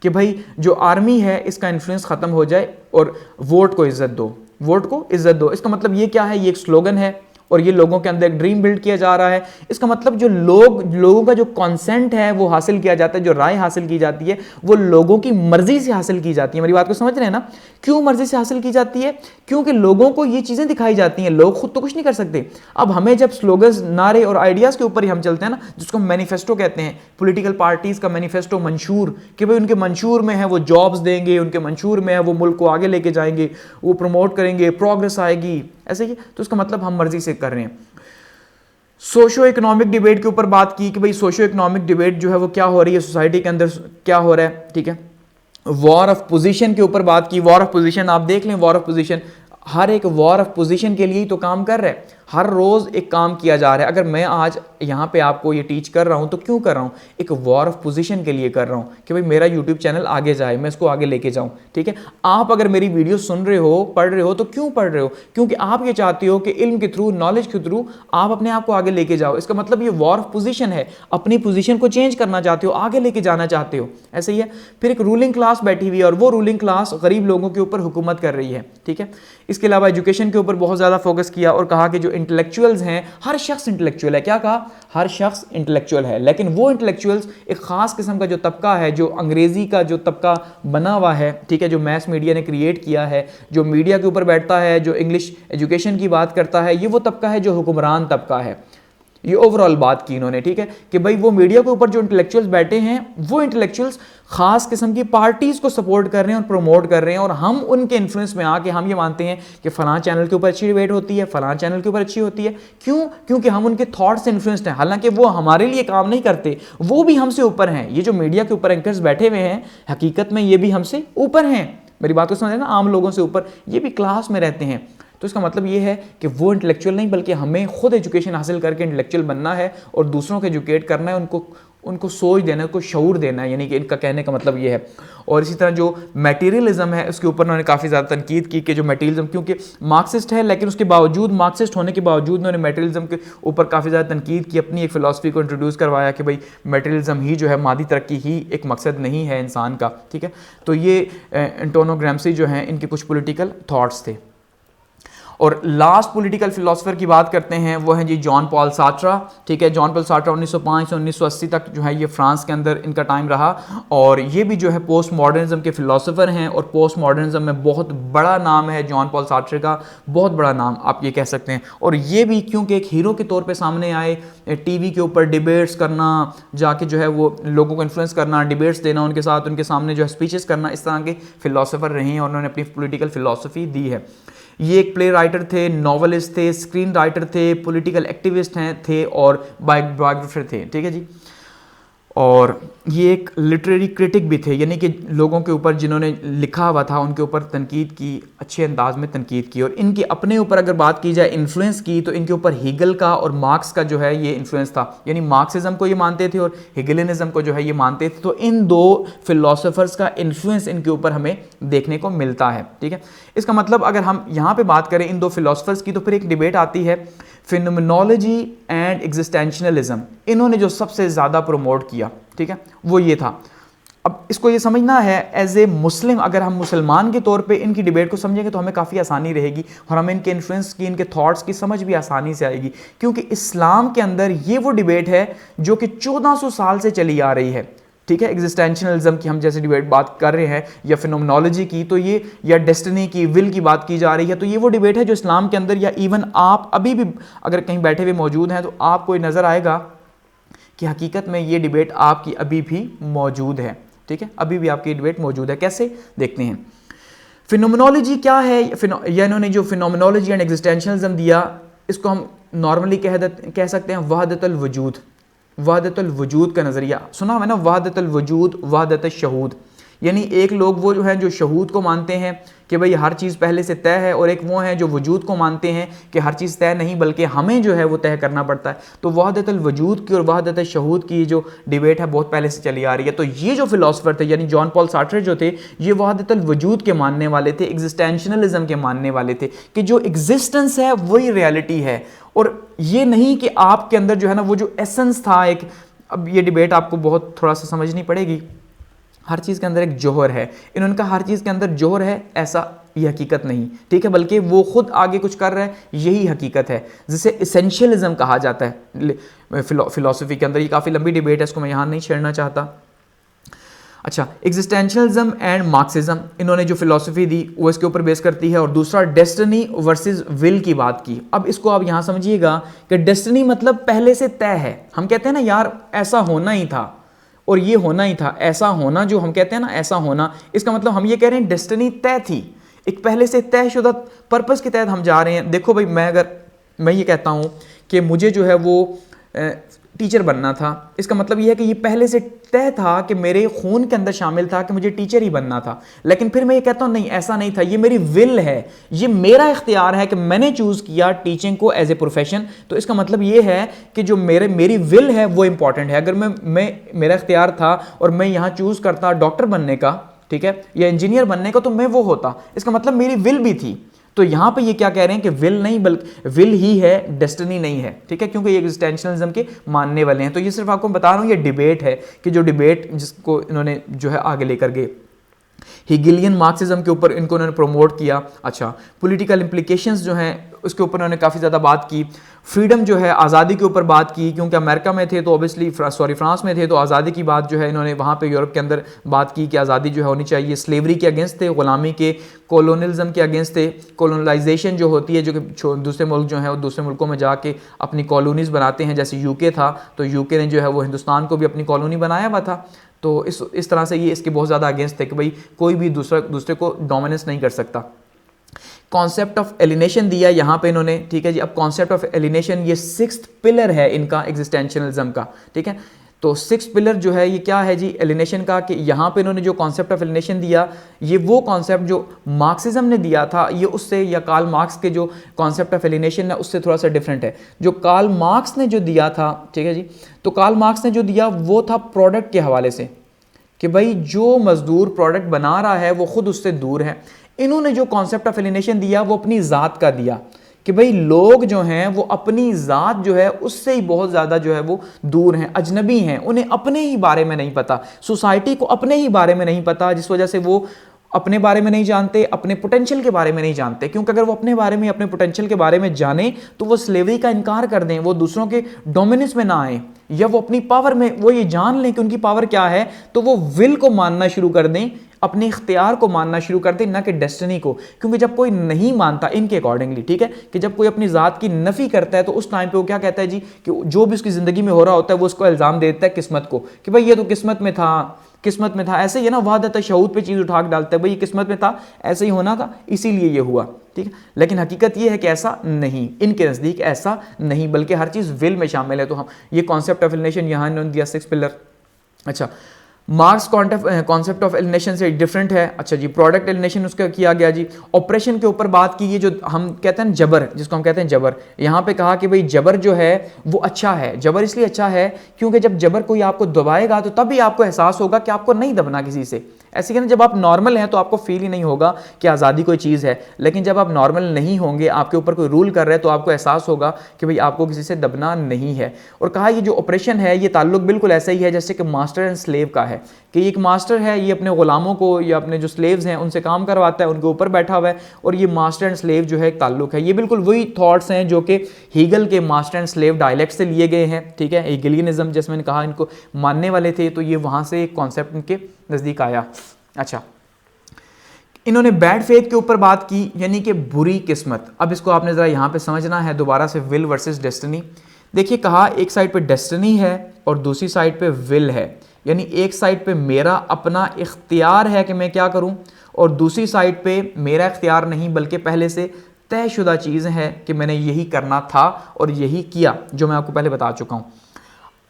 कि भाई जो आर्मी है इसका इन्फ्लुएंस खत्म हो जाए और वोट को इज्जत दो, वोट को इज्जत दो। इसका मतलब ये क्या है, ये एक स्लोगन है और ये लोगों के अंदर एक ड्रीम बिल्ड किया जा रहा है। इसका मतलब जो लोगों का जो कॉन्सेंट है वो हासिल किया जाता है, जो राय हासिल की जाती है वो लोगों की मर्जी से हासिल की जाती है। मेरी बात को समझ रहे हैं ना? क्यों मर्जी से हासिल की जाती है? क्योंकि लोगों को ये चीज़ें दिखाई जाती हैं, लोग खुद तो कुछ नहीं कर सकते। अब हमें जब स्लोगन्स, नारे और आइडियाज़ के ऊपर ही हम चलते हैं ना, जिसको मैनिफेस्टो कहते हैं, पॉलिटिकल पार्टीज़ का मैनिफेस्टो, मंशूर, कि भाई उनके मंशूर में है वो जॉब्स देंगे, उनके मंशूर में है वो मुल्क को आगे लेके जाएंगे, वो प्रमोट करेंगे, प्रोग्रेस आएगी, ऐसे ही। तो इसका मतलब हम मर्जी से कर रहे हैं। सोशो इकोनॉमिक डिबेट के ऊपर बात की कि भाई सोशो इकोनॉमिक डिबेट जो है वो क्या हो रही है सोसाइटी के अंदर, क्या हो रहा है, ठीक है। वॉर ऑफ पोजीशन के ऊपर बात की। वॉर ऑफ पोजीशन आप देख लें, वॉर ऑफ पोजीशन, हर एक वॉर ऑफ पोजीशन के लिए ही तो काम कर रहा है, हर रोज़ एक काम किया जा रहा है। अगर मैं आज यहाँ पे आपको ये टीच कर रहा हूँ तो क्यों कर रहा हूँ? एक वॉर ऑफ पोजीशन के लिए कर रहा हूँ कि भाई मेरा यूट्यूब चैनल आगे जाए, मैं इसको आगे लेके जाऊँ, ठीक है। आप अगर मेरी वीडियो सुन रहे हो, पढ़ रहे हो, तो क्यों पढ़ रहे हो? क्योंकि आप ये चाहते हो कि इल्म के थ्रू, नॉलेज के थ्रू आप अपने आप को आगे लेके जाओ। इसका मतलब ये वॉर ऑफ पोजीशन है, अपनी पोजीशन को चेंज करना चाहते हो, आगे लेके जाना चाहते हो, ऐसे ही है। फिर एक रूलिंग क्लास बैठी हुई है और वो रूलिंग क्लास गरीब लोगों के ऊपर हुकूमत कर रही है, ठीक है। इसके अलावा एजुकेशन के ऊपर बहुत ज़्यादा फोकस किया और कहा कि जो इंटेलेक्चुअल्स हैं, हर शख्स इंटेलेक्चुअल है। क्या कहा? हर शख्स इंटेलेक्चुअल है। लेकिन वो इंटेलेक्चुअल्स एक खास किस्म का जो तबका है, जो अंग्रेजी का जो तबका बना हुआ है, ठीक है, जो मैस मीडिया ने क्रिएट किया है, जो मीडिया के ऊपर बैठता है, जो इंग्लिश एजुकेशन की बात करता है, ये वो तबका है जो हुक्मरान तबका है। ये ओवरऑल बात की इन्होंने, ठीक है, कि भाई वो मीडिया के ऊपर जो इंटेलेक्चुअल्स बैठे हैं, वो इंटेलेक्चुअल्स खास किस्म की पार्टीज को सपोर्ट कर रहे हैं और प्रमोट कर रहे हैं। और हम उनके इन्फ्लुएंस में आके हम ये मानते हैं कि फलां चैनल के ऊपर अच्छी डिबेट होती है, फलां चैनल के ऊपर अच्छी होती है। क्यों? क्योंकि हम उनके थॉट्स से इन्फ्लुएंस्ड हैं। हालांकि वो हमारे लिए काम नहीं करते, वो भी हमसे ऊपर हैं। ये जो मीडिया के ऊपर एंकर्स बैठे हुए हैं, हकीकत में ये भी हमसे ऊपर हैं। मेरी बात को समझ ना, आम लोगों से ऊपर, ये भी क्लास में रहते हैं। तो इसका मतलब ये है कि वो इंटेलेक्चुअल नहीं, बल्कि हमें खुद एजुकेशन हासिल करके इंटेलेक्चुअल बनना है और दूसरों को एजुकेट करना है, उनको सोच देना है, उनको शऊर देना है। यानी कि इनका कहने का मतलब ये है। और इसी तरह जो मटेरियलिज्म है उसके ऊपर उन्होंने काफ़ी ज़्यादा तनकीद की कि जो मटेरियलिज्म, क्योंकि मार्क्सिस्ट है लेकिन उसके बावजूद, मार्क्सिस्ट होने के बावजूद उन्होंने मटेरियलिज्म के ऊपर काफ़ी ज़्यादा तनकीद की, अपनी एक फ़िलासफ़ी को इंट्रोड्यूस करवाया कि भाई मटेरियलिज्म ही जो है, मादी तरक्की ही एक मकसद नहीं है इंसान का, ठीक है। तो ये एंटोनियो ग्राम्शी जो हैं, इनके कुछ पॉलिटिकल थाट्स थे। और लास्ट पॉलिटिकल फिलोसोफर की बात करते हैं वो हैं जी जॉन पॉल सार्ट्रा, ठीक है। जॉन पॉल सार्ट्रा 1905 से 1980 तक जो है ये फ्रांस के अंदर इनका टाइम रहा, और ये भी जो है पोस्ट मॉडर्निज्म के फिलोसोफर हैं, और पोस्ट मॉडर्निज्म में बहुत बड़ा नाम है जॉन पॉल सार्ट्रे का, बहुत बड़ा नाम आप ये कह सकते हैं। और ये भी क्योंकि एक हीरो के तौर पे सामने आए, टीवी के ऊपर डिबेट्स करना, जाके जो है वो लोगों को इन्फ्लुएंस करना, डिबेट्स देना उनके साथ, उनके सामने जो है स्पीचेस करना, इस तरह के फिलोसोफर रहे हैं और उन्होंने अपनी पॉलिटिकल फिलोसफी दी है। ये एक प्ले राइटर थे, नॉवलिस्ट थे, स्क्रीन राइटर थे, पॉलिटिकल एक्टिविस्ट थे और बायोग्राफर थे, ठीक है जी। और ये एक लिटरेरी क्रिटिक भी थे, यानी कि लोगों के ऊपर जिन्होंने लिखा हुआ था उनके ऊपर तनकीद की, अच्छे अंदाज में तनकीद की। और इनके अपने ऊपर अगर बात की जाए इन्फ्लुएंस की, तो इनके ऊपर हीगल का और मार्क्स का जो है ये इन्फ्लुएंस था, यानी मार्क्सिज्म को ये मानते थे और हेगेलियनिज्म को जो है ये मानते थे। तो इन दो फिलोसोफर्स का इन्फ्लुएंस इनके ऊपर हमें देखने को मिलता है, ठीक है। इसका मतलब अगर हम यहाँ पे बात करें इन दो फिलोसोफर्स की, तो फिर एक डिबेट आती है फिनोमेनोलॉजी एंड एग्जिस्टेंशनलिज्म। इन्होंने जो सबसे ज़्यादा प्रमोट किया, ठीक है, वो ये था। अब इसको ये समझना है एज ए मुस्लिम, अगर हम मुसलमान के तौर पे इनकी डिबेट को समझेंगे तो हमें काफ़ी आसानी रहेगी और हमें इनके इन्फ्लुएंस की, इनके थॉट्स की समझ भी आसानी से आएगी, क्योंकि इस्लाम के अंदर ये वो डिबेट है जो कि 1400 साल से चली आ रही है, ठीक है। एग्जिस्टेंशनलिज्म की हम जैसे डिबेट बात कर रहे हैं, या फिनोमेनोलॉजी की, तो ये, या डेस्टिनी की, विल की बात की जा रही है, तो ये वो डिबेट है जो इस्लाम के अंदर, या इवन आप अभी भी अगर कहीं बैठे हुए मौजूद हैं तो आपको नज़र आएगा कि हकीकत में ये डिबेट आपकी अभी भी मौजूद है, ठीक है, अभी भी आपकी डिबेट मौजूद है। कैसे, देखते हैं। फिनोमेनोलॉजी क्या है, या इन्होंने जो फिनोमेनोलॉजी एंड एग्जिस्टेंशनलिज्म दिया, इसको हम नॉर्मली कह सकते हैं वहदतुल वजूद, वहदतुल वजूद का नज़रिया। सुना है ना, वहदतुल वजूद, वहदत शहूद, यानी एक लोग वो जो है जो शहूद को मानते हैं कि भाई हर चीज़ पहले से तय है, और एक वो हैं जो वजूद को मानते हैं कि हर चीज़ तय नहीं बल्कि हमें जो है वो तय करना पड़ता है। तो वहदतुल वजूद की और वहदत शहूद की जो डिबेट है बहुत पहले से चली आ रही है। तो ये जो फिलोसफर थे, यानी जॉन पॉल सार्ट्रे जो थे, ये वहदतुल वजूद के मानने वाले थे, एग्जिस्टेंशनलिज्म के मानने वाले थे कि जो एग्जिस्टेंस है वही रियलिटी है, और ये नहीं कि आपके अंदर जो है ना वो जो एसेंस था एक। अब ये डिबेट आपको बहुत थोड़ा सा समझनी पड़ेगी। हर चीज़ के अंदर एक जौहर है, इन्होंने कहा हर चीज़ के अंदर जौहर है, ऐसा ये हकीकत नहीं, ठीक है, बल्कि वो खुद आगे कुछ कर रहा है, यही हकीकत है, जिसे एसेंशियलिज्म कहा जाता है फिलोसफी के अंदर। ये काफ़ी लंबी डिबेट है, इसको मैं यहाँ नहीं छेड़ना चाहता। अच्छा, एग्जिस्टेंशनलिज्म एंड मार्क्सिज्म, इन्होंने जो फिलोसफी दी वो इसके ऊपर बेस करती है। और दूसरा डेस्टिनी वर्सेस विल की बात की। अब इसको आप यहाँ समझिएगा कि डेस्टिनी मतलब पहले से तय है। हम कहते हैं ना यार ऐसा होना ही था और ये होना ही था, ऐसा होना जो हम कहते हैं ना ऐसा होना, इसका मतलब हम ये कह रहे हैं डेस्टिनी तय थी, एक पहले से तयशुदा पर्पस के तहत हम जा रहे हैं। देखो भाई, मैं ये कहता हूँ कि मुझे जो है वो टीचर बनना था, इसका मतलब ये है कि ये पहले से तय था कि मेरे खून के अंदर शामिल था कि मुझे टीचर ही बनना था। लेकिन फिर मैं ये कहता हूँ नहीं, ऐसा नहीं था, ये मेरी विल है, ये मेरा इख्तियार है कि मैंने चूज़ किया टीचिंग को एज ए प्रोफेशन। तो इसका मतलब ये है कि जो मेरी विल है वो इंपॉर्टेंट है। अगर मेरा इख्तियार था और मैं यहाँ चूज़ करता डॉक्टर बनने का, ठीक है, या इंजीनियर बनने का, तो मैं वो होता। इसका मतलब मेरी विल भी थी। तो यहां पे ये क्या कह रहे हैं कि विल नहीं बल्कि विल ही है, डेस्टिनी नहीं है, ठीक है, क्योंकि ये एग्जिस्टेंशनलिज्म के मानने वाले हैं। तो ये सिर्फ आपको बता रहा हूं, ये डिबेट है कि जो डिबेट जिसको इन्होंने जो है आगे लेकर गए। हेगेलियन मार्क्सिज्म के ऊपर इनको उन्होंने प्रमोट किया। अच्छा, पॉलिटिकल इम्प्लीकेशंस जो हैं उसके ऊपर उन्होंने काफ़ी ज़्यादा बात की। फ्रीडम जो है, आज़ादी के ऊपर बात की, क्योंकि अमेरिका में थे तो ऑब्वियसली फ्रांस में थे तो आज़ादी की बात जो है इन्होंने वहाँ पे यूरोप के अंदर बात की कि आज़ादी जो है होनी चाहिए। स्लेवरी के अगेंस्ट थे, ग़ुलामी के, कॉलोनियलिज्म के अगेंस्ट थे। कॉलोनलाइजेशन जो होती है, जो कि दूसरे मुल्क जो है वो दूसरे मुल्कों में जाके अपनी कॉलोनीज़ बनाते हैं, जैसे यूके था तो यूके ने जो है वो हिंदुस्तान को भी अपनी कॉलोनी बनाया हुआ था। तो इस तरह से ये इसके बहुत ज़्यादा अगेंस्ट थे कि भाई कोई भी दूसरे को डोमिनेंस नहीं कर सकता। कॉन्सेप्ट ऑफ एलिनेशन दिया यहाँ पे इन्होंने, ठीक है जी। अब कॉन्सेप्ट ऑफ एलिनेशन ये 6th पिलर है इनका एग्जिस्टेंशनलिज्म का, ठीक है। तो 6th पिलर जो है ये क्या है जी एलिनेशन का, कि यहाँ पे इन्होंने जो कॉन्सेप्ट ऑफ एलिनेशन दिया, ये वो कॉन्सेप्ट जो मार्क्सिज्म ने दिया था, ये उससे, या कार्ल मार्क्स के जो कॉन्सेप्ट ऑफ एलिनेशन है उससे थोड़ा सा डिफरेंट है। जो कार्ल मार्क्स ने जो दिया था, ठीक है जी, तो कार्ल मार्क्स ने जो दिया वो था प्रोडक्ट के हवाले से, कि भाई जो मजदूर प्रोडक्ट बना रहा है वो खुद उससे दूर है। इन्होंने जो कॉन्सेप्ट ऑफ एलिनेशन दिया वो अपनी ज़ात का दिया, कि भाई लोग जो हैं वो अपनी ज़ात जो है उससे ही बहुत ज़्यादा जो है वो दूर हैं, अजनबी हैं, उन्हें अपने ही बारे में नहीं पता, सोसाइटी को अपने ही बारे में नहीं पता, जिस वजह से वो अपने बारे में नहीं जानते, अपने पोटेंशियल के बारे में नहीं जानते, क्योंकि अगर वो अपने बारे में, अपने पोटेंशियल के बारे में जाने तो वो स्लेवरी का इनकार कर दें, वो दूसरों के डोमिनेंस में ना आए, या वो अपनी पावर में वो ये जान लें कि उनकी पावर क्या है, तो वो विल को मानना शुरू कर दें, अपने इख्तियार को मानना शुरू कर दें, ना कि डेस्टिनी को। क्योंकि जब कोई नहीं मानता इनके अकॉर्डिंगली, ठीक है, कि जब कोई अपनी ज़ात की नफ़ी करता है तो उस टाइम पे वो क्या कहता है जी, कि जो भी उसकी ज़िंदगी में हो रहा होता है वो उसको इल्ज़ाम दे देता है किस्मत को, कि भाई ये तो किस्मत में था, किस्मत में था। ऐसे ही है ना, वहदत शऊद पे चीज़ उठा के डालता है, भाई ये किस्मत में था, ऐसे ही होना था, इसीलिए ये हुआ, ठीक है। लेकिन हकीकत ये है कि ऐसा नहीं, इनके नज़दीक ऐसा नहीं, बल्कि हर चीज़ विल में शामिल है। तो हम ये कॉन्सेप्ट ऑफ एलिनेशन यहाँ इन्होंने दिया 6 पिलर। अच्छा, मार्क्स कॉन्सेप्ट ऑफ एलिनेशन से डिफरेंट है। अच्छा जी, प्रोडक्ट एलिनेशन उसका किया गया जी। ऑपरेशन के ऊपर बात की, ये जो हम कहते हैं जबर, जिसको हम कहते हैं जबर, यहाँ पे कहा कि भाई जबर जो है वो अच्छा है। जबर इसलिए अच्छा है क्योंकि जब जबर कोई आपको दबाएगा तो तभी आपको एहसास होगा कि आपको नहीं दबना किसी से। ऐसे कहना, जब आप नॉर्मल हैं तो आपको फील ही नहीं होगा कि आज़ादी कोई चीज़ है, लेकिन जब आप नॉर्मल नहीं होंगे, आपके ऊपर कोई रूल कर रहा है, तो आपको एहसास होगा कि भाई आपको किसी से दबना नहीं है। और कहा ये जो ऑपरेशन है ये ताल्लुक बिल्कुल ऐसा ही है जैसे कि मास्टर एंड स्लेव का है, कि एक मास्टर है, ये अपने गुलामों को या अपने जो स्लेव्स हैं उनसे काम करवाता है, उनके ऊपर बैठा हुआ है, और ये मास्टर एंड स्लेव जो है एक ताल्लुक है। ये बिल्कुल वही थॉट्स हैं जो कि हीगल के मास्टर एंड स्लेव डायलेक्ट से लिए गए हैं, ठीक है। हीगलियनिज्म जैसे मैंने कहा इनको मानने वाले थे, तो ये वहाँ से एक कॉन्सेप्ट इनके नज़दीक आया। अच्छा, इन्होंने बैड फेथ के ऊपर बात की, यानी कि बुरी किस्मत। अब इसको आपने ज़रा यहाँ पे समझना है दोबारा से, विल वर्सेस डेस्टिनी। देखिए, कहा एक साइड पे डेस्टिनी है और दूसरी साइड पे विल है, यानी एक साइड पे मेरा अपना इख्तियार है कि मैं क्या करूँ, और दूसरी साइड पे मेरा इख्तियार नहीं बल्कि पहले से तयशुदा चीज़ है कि मैंने यही करना था और यही किया, जो मैं आपको पहले बता चुका हूँ।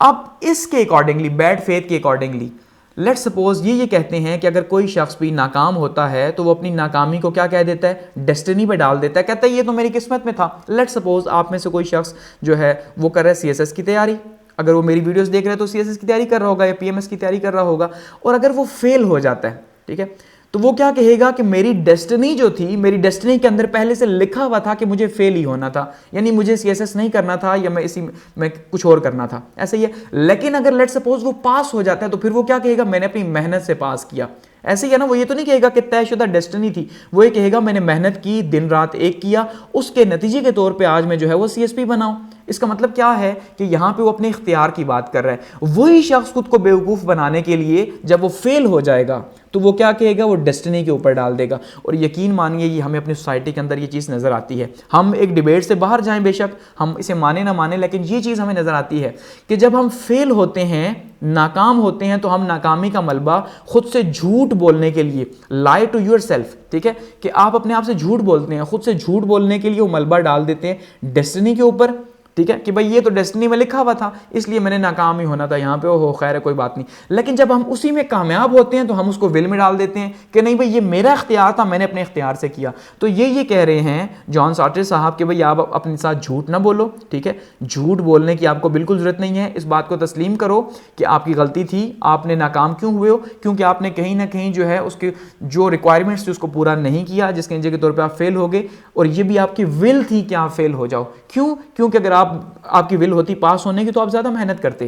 अब इसके अकॉर्डिंगली, बैड फेथ के अकॉर्डिंगली, लेट सपोज ये कहते हैं कि अगर कोई शख्स भी नाकाम होता है तो वो अपनी नाकामी को क्या कह देता है, डेस्टिनी पे डाल देता है, कहता है ये तो मेरी किस्मत में था। लेट सपोज आप में से कोई शख्स जो है वो कर रहा है सीएसएस की तैयारी, अगर वो मेरी वीडियोस देख रहे हैं तो सीएसएस की तैयारी कर रहा होगा या पीएमएस की तैयारी कर रहा होगा, और अगर वो फेल हो जाता है, ठीक है, तो वो क्या कहेगा कि मेरी डेस्टिनी जो थी, मेरी डेस्टिनी के अंदर पहले से लिखा हुआ था कि मुझे फेल ही होना था, यानी मुझे सीएसएस नहीं करना था या मैं इसी में कुछ और करना था, ऐसा ही है। लेकिन अगर लेट सपोज वो पास हो जाता है तो फिर वो क्या कहेगा, मैंने अपनी मेहनत से पास किया। ऐसे ही है ना, वो ये तो नहीं कहेगा कि तयशुदा डेस्टिनी थी, वो ये कहेगा मैंने मेहनत की, दिन रात एक किया, उसके नतीजे के तौर पे आज मैं जो है वो सीएसपी बनाऊं। इसका मतलब क्या है कि यहाँ पे वो अपने इख्तियार की बात कर रहा है। वही शख्स खुद को बेवकूफ़ बनाने के लिए जब वो फेल हो जाएगा तो वो क्या कहेगा, वो डेस्टिनी के ऊपर डाल देगा। और यकीन मानिए ये हमें अपनी सोसाइटी के अंदर ये चीज़ नज़र आती है। हम एक डिबेट से बाहर जाएं, बेशक हम इसे माने ना माने, लेकिन ये चीज़ हमें नज़र आती है कि जब हम फेल होते हैं, नाकाम होते हैं, तो हम नाकामी का मलबा खुद से झूठ बोलने के लिए, लाई टू योर सेल्फ, ठीक है, कि आप अपने आप से झूठ बोलते हैं, खुद से झूठ बोलने के लिए वो मलबा डाल देते हैं डेस्टिनी के ऊपर, ठीक है, कि भाई ये तो डेस्टिनी में लिखा हुआ था इसलिए मैंने नाकाम ही होना था यहाँ पे, हो खैर है कोई बात नहीं। लेकिन जब हम उसी में कामयाब होते हैं तो हम उसको विल में डाल देते हैं कि नहीं भाई ये मेरा इख्तियार था, मैंने अपने इख्तियार से किया। तो ये कह रहे हैं जॉन सार्ट्रे साहब कि भाई आप अपने साथ झूठ ना बोलो, ठीक है, झूठ बोलने की आपको बिल्कुल ज़रूरत नहीं है। इस बात को तस्लीम करो कि आपकी गलती थी, आपने नाकाम क्यों हुए हो, क्योंकि आपने कहीं ना कहीं जो है उसके जो रिक्वायरमेंट्स थी उसको पूरा नहीं किया, जिसके नतीजे के तौर पर आप फेल हो गए। और ये भी आपकी विल थी कि आप फेल हो जाओ। क्यों? क्योंकि अगर आपकी विल होती पास होने की तो आप ज़्यादा मेहनत करते।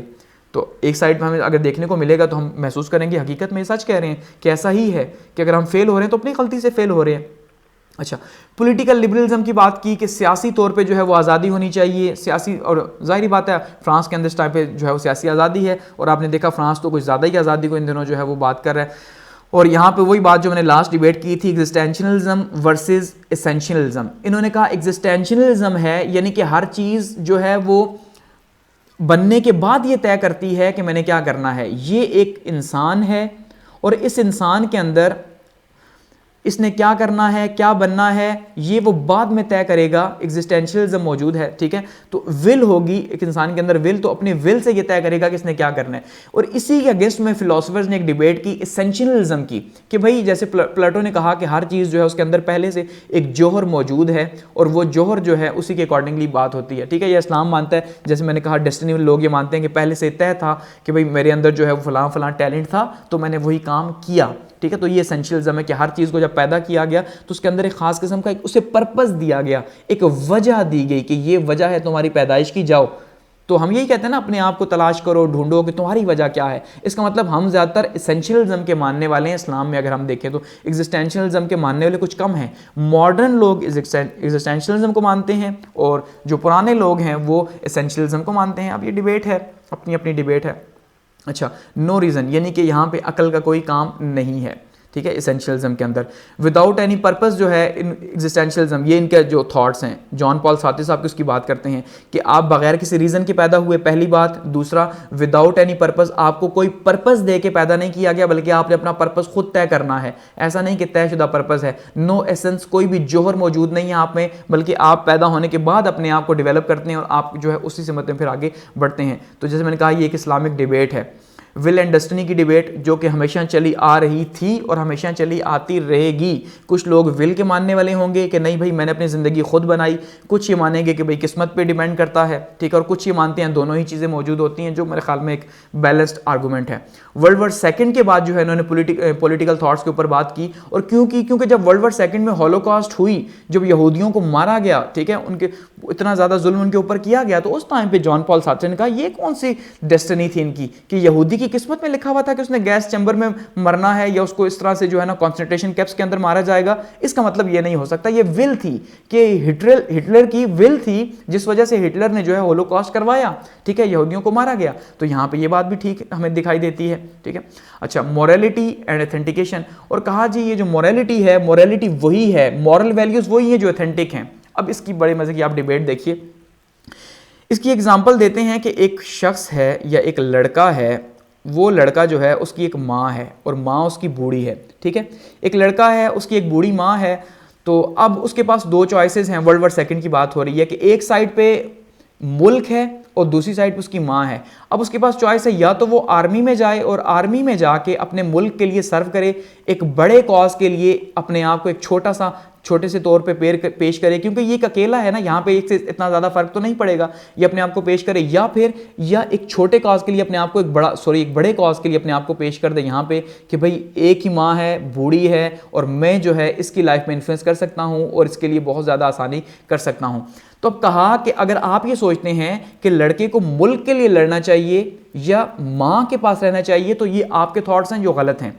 तो एक साइड में हमें अगर देखने को मिलेगा तो हम महसूस करेंगे हकीकत में सच कह रहे हैं कि ऐसा ही है कि अगर हम फेल हो रहे हैं तो अपनी गलती से फेल हो रहे हैं। अच्छा, पॉलिटिकल लिबरलिज्म की बात की कि सियासी तौर पे जो है वो आज़ादी होनी चाहिए, सियासी, और जाहिर बात है फ्रांस के अंदर इस टाइम पे जो है वो सियासी आज़ादी है, और आपने देखा फ्रांस तो कुछ ज़्यादा ही आज़ादी को इन दिनों जो है वो बात कर रहा है। और यहाँ पे वही बात जो मैंने लास्ट डिबेट की थी, एग्जिस्टेंशियलिज्म वर्सेस एसेंशियलिज्म। इन्होंने कहा एग्जिस्टेंशियलिज्म है यानी कि हर चीज़ जो है वो बनने के बाद ये तय करती है कि मैंने क्या करना है। ये एक इंसान है और इस इंसान के अंदर इसने क्या करना है, क्या बनना है, ये वो बाद में तय करेगा। एग्जिस्टेंशियलिज्म मौजूद है, ठीक है, तो विल होगी एक इंसान के अंदर, विल, तो अपने विल से ये तय करेगा कि इसने क्या करना है। और इसी के अगेंस्ट में फिलोसफर्स ने एक डिबेट की एसेंशियलिज्म की कि भाई जैसे प्लेटो ने कहा कि हर चीज़ जो है उसके अंदर पहले से एक जौहर मौजूद है और वो जौहर जो है उसी के अकॉर्डिंगली बात होती है, ठीक है। यह इस्लाम मानता है, जैसे मैंने कहा डेस्टिनी लोग ये मानते हैं कि पहले से तय था कि भाई मेरे अंदर जो है वो फलां फलां टैलेंट था तो मैंने वही काम किया, ठीक है। तो ये एसेंशियलिज्म है कि हर चीज़ को जब पैदा किया गया तो उसके अंदर एक खास किस्म का उसे पर्पस दिया गया, एक वजह दी गई कि ये वजह है तुम्हारी पैदाइश की, जाओ, तो हम यही कहते हैं ना, अपने आप को तलाश करो, ढूंढो कि तुम्हारी वजह क्या है। इसका मतलब हम ज़्यादातर एसेंशियलिज्म के मानने वाले हैं। इस्लाम में अगर हम देखें तो एग्जिस्टेंशियलिज्म के मानने वाले कुछ कम हैं। मॉडर्न लोग एग्जिस्टेंशियलिज्म को मानते हैं और जो पुराने लोग हैं वो एसेंशियलिज्म को मानते हैं। अब ये डिबेट है, अपनी अपनी डिबेट है। अच्छा, नो रीज़न, यानी कि यहाँ पे अकल का कोई काम नहीं है, ठीक है। एसेंशियलिज्म के अंदर विदाउट एनी पर्पस जो है इन एग्जिस्टेंशियलिज्म, ये इनके जो थॉट्स हैं, जॉन पॉल सार्त्रे साहब की उसकी बात करते हैं कि आप बगैर किसी रीज़न के पैदा हुए, पहली बात। दूसरा, विदाउट एनी पर्पस, आपको कोई पर्पस दे के पैदा नहीं किया गया, बल्कि आपने अपना पर्पस खुद तय करना है। ऐसा नहीं कि तयशुदा पर्पस है। नो एसेंस, कोई भी जौहर मौजूद नहीं है आप में, बल्कि आप पैदा होने के बाद अपने आप को डेवलप करते हैं और आप जो है उसी से मतलब फिर आगे बढ़ते हैं। तो जैसे मैंने कहा, ये एक इस्लामिक डिबेट है, विल एंड डेस्टिनी की डिबेट, जो कि हमेशा चली आ रही थी और हमेशा चली आती रहेगी। कुछ लोग विल के मानने वाले होंगे कि नहीं भाई मैंने अपनी ज़िंदगी खुद बनाई, कुछ ये मानेंगे कि भाई किस्मत पे डिपेंड करता है, ठीक है, और कुछ ये मानते हैं दोनों ही चीज़ें मौजूद होती हैं, जो मेरे ख्याल में एक बैलेंस्ड आर्गूमेंट है। वर्ल्ड वॉर सेकंड के बाद जो है इन्होंने पॉलिटिकल थॉट्स के ऊपर बात की। और क्योंकि जब वर्ल्ड वॉर सेकंड में हॉलोकॉस्ट हुई, जब यहूदियों को मारा गया, ठीक है, उनके इतना ज़्यादा जुल्म उनके ऊपर किया गया, तो उस टाइम पे जॉन पॉल सार्त्रे ने कहा ये कौन सी डेस्टिनी थी इनकी कि यहूदी की किस्मत में लिखा हुआ था कि उसने गैस चैम्बर में मरना है या उसको इस तरह से जो है ना कॉन्सेंट्रेशन कैंप्स के अंदर मारा जाएगा। इसका मतलब ये नहीं हो सकता। ये विल थी कि हिटलर की विल थी, जिस वजह से हिटलर ने जो है होलोकॉस्ट करवाया, ठीक है, यहूदियों को मारा गया। तो यहाँ पे ये बात भी ठीक हमें दिखाई देती है, ठीक है। अच्छा, मोरालिटी एंड ऑथेंटिकेशन, और कहा जी ये जो मोरालिटी है, मोरालिटी वही है, मॉरल वैल्यूज वही है जो ऑथेंटिक हैं। अब इसकी बड़े मजे की आप डिबेट देखिए। इसकी एग्जांपल देते हैं कि एक शख्स है या एक लड़का है, वो लड़का जो है उसकी एक माँ है और माँ उसकी बूढ़ी है, ठीक है। एक लड़का है, उसकी एक बूढ़ी माँ है। तो अब उसके पास दो चॉइसेस हैं। वर्ल्ड वॉर सेकंड की बात हो रही है कि एक साइड पे मुल्क है और दूसरी साइड पे उसकी माँ है। अब उसके पास चॉइस है, या तो वो आर्मी में जाए और आर्मी में जाके अपने मुल्क के लिए सर्व करे, एक बड़े कॉज के लिए अपने आप को एक छोटे से तौर पे पेश करे, क्योंकि ये एक अकेला है ना, यहाँ पे एक से इतना ज़्यादा फर्क तो नहीं पड़ेगा, ये अपने आप को पेश करे, या एक छोटे कॉज के लिए अपने आप को एक बड़े कॉज के लिए अपने आप को पेश कर दे यहाँ पे कि भाई एक ही माँ है, बूढ़ी है, और मैं जो है इसकी लाइफ में इन्फ्लुएंस कर सकता हूँ और इसके लिए बहुत ज़्यादा आसानी कर सकता हूँ। तो अब कहा कि अगर आप ये सोचते हैं कि लड़के को मुल्क के लिए लड़ना चाहिए या माँ के पास रहना चाहिए, तो ये आपके थॉट्स हैं जो गलत हैं।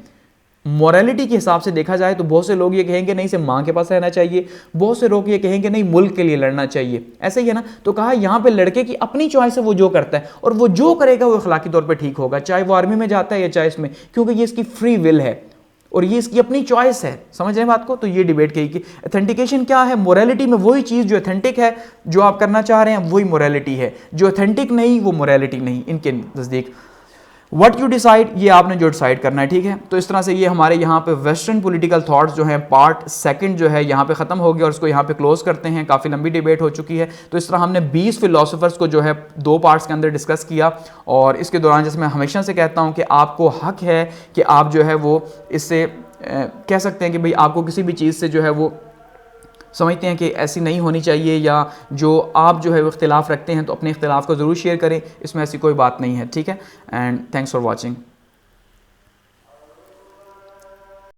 मोरालिटी के हिसाब से देखा जाए तो बहुत से लोग ये कहेंगे नहीं से माँ के पास रहना चाहिए, बहुत से लोग ये कहेंगे नहीं मुल्क के लिए लड़ना चाहिए, ऐसे ही है ना। तो कहा यहाँ पे लड़के की अपनी चॉइस है, वो जो करता है और वो जो करेगा वो अखलाकी तौर पे ठीक होगा, चाहे वो आर्मी में जाता है या चाहे इसमें, क्योंकि ये इसकी फ्री विल है और ये इसकी अपनी चॉइस है। समझ रहे हैं बात को। तो ये डिबेट कही कि ऑथेंटिकेशन क्या है, मोरालिटी में वही चीज़ जो ऑथेंटिक है, जो आप करना चाह रहे हैं वही मोरालिटी है, जो ऑथेंटिक नहीं वो मोरालिटी नहीं, इनके नज़दीक। व्हाट यू डिसाइड, ये आपने जो डिसाइड करना है, ठीक है। तो इस तरह से ये हमारे यहाँ पे वेस्टर्न पॉलिटिकल थॉट्स जो हैं पार्ट सेकंड जो है यहाँ पे ख़त्म हो गया और इसको यहाँ पे क्लोज करते हैं। काफ़ी लंबी डिबेट हो चुकी है। तो इस तरह हमने 20 फिलोसोफर्स को जो है 2 पार्ट्स के अंदर डिस्कस किया और इसके दौरान जैसे मैं हमेशा से कहता हूँ कि आपको हक है कि आप जो है वो इससे कह सकते हैं कि भाई आपको किसी भी चीज़ से जो है वो समझते हैं कि ऐसी नहीं होनी चाहिए, या जो आप जो है वो इख्तिलाफ़ रखते हैं तो अपने इख्तिलाफ़ को ज़रूर शेयर करें, इसमें ऐसी कोई बात नहीं है, ठीक है। And thanks for watching.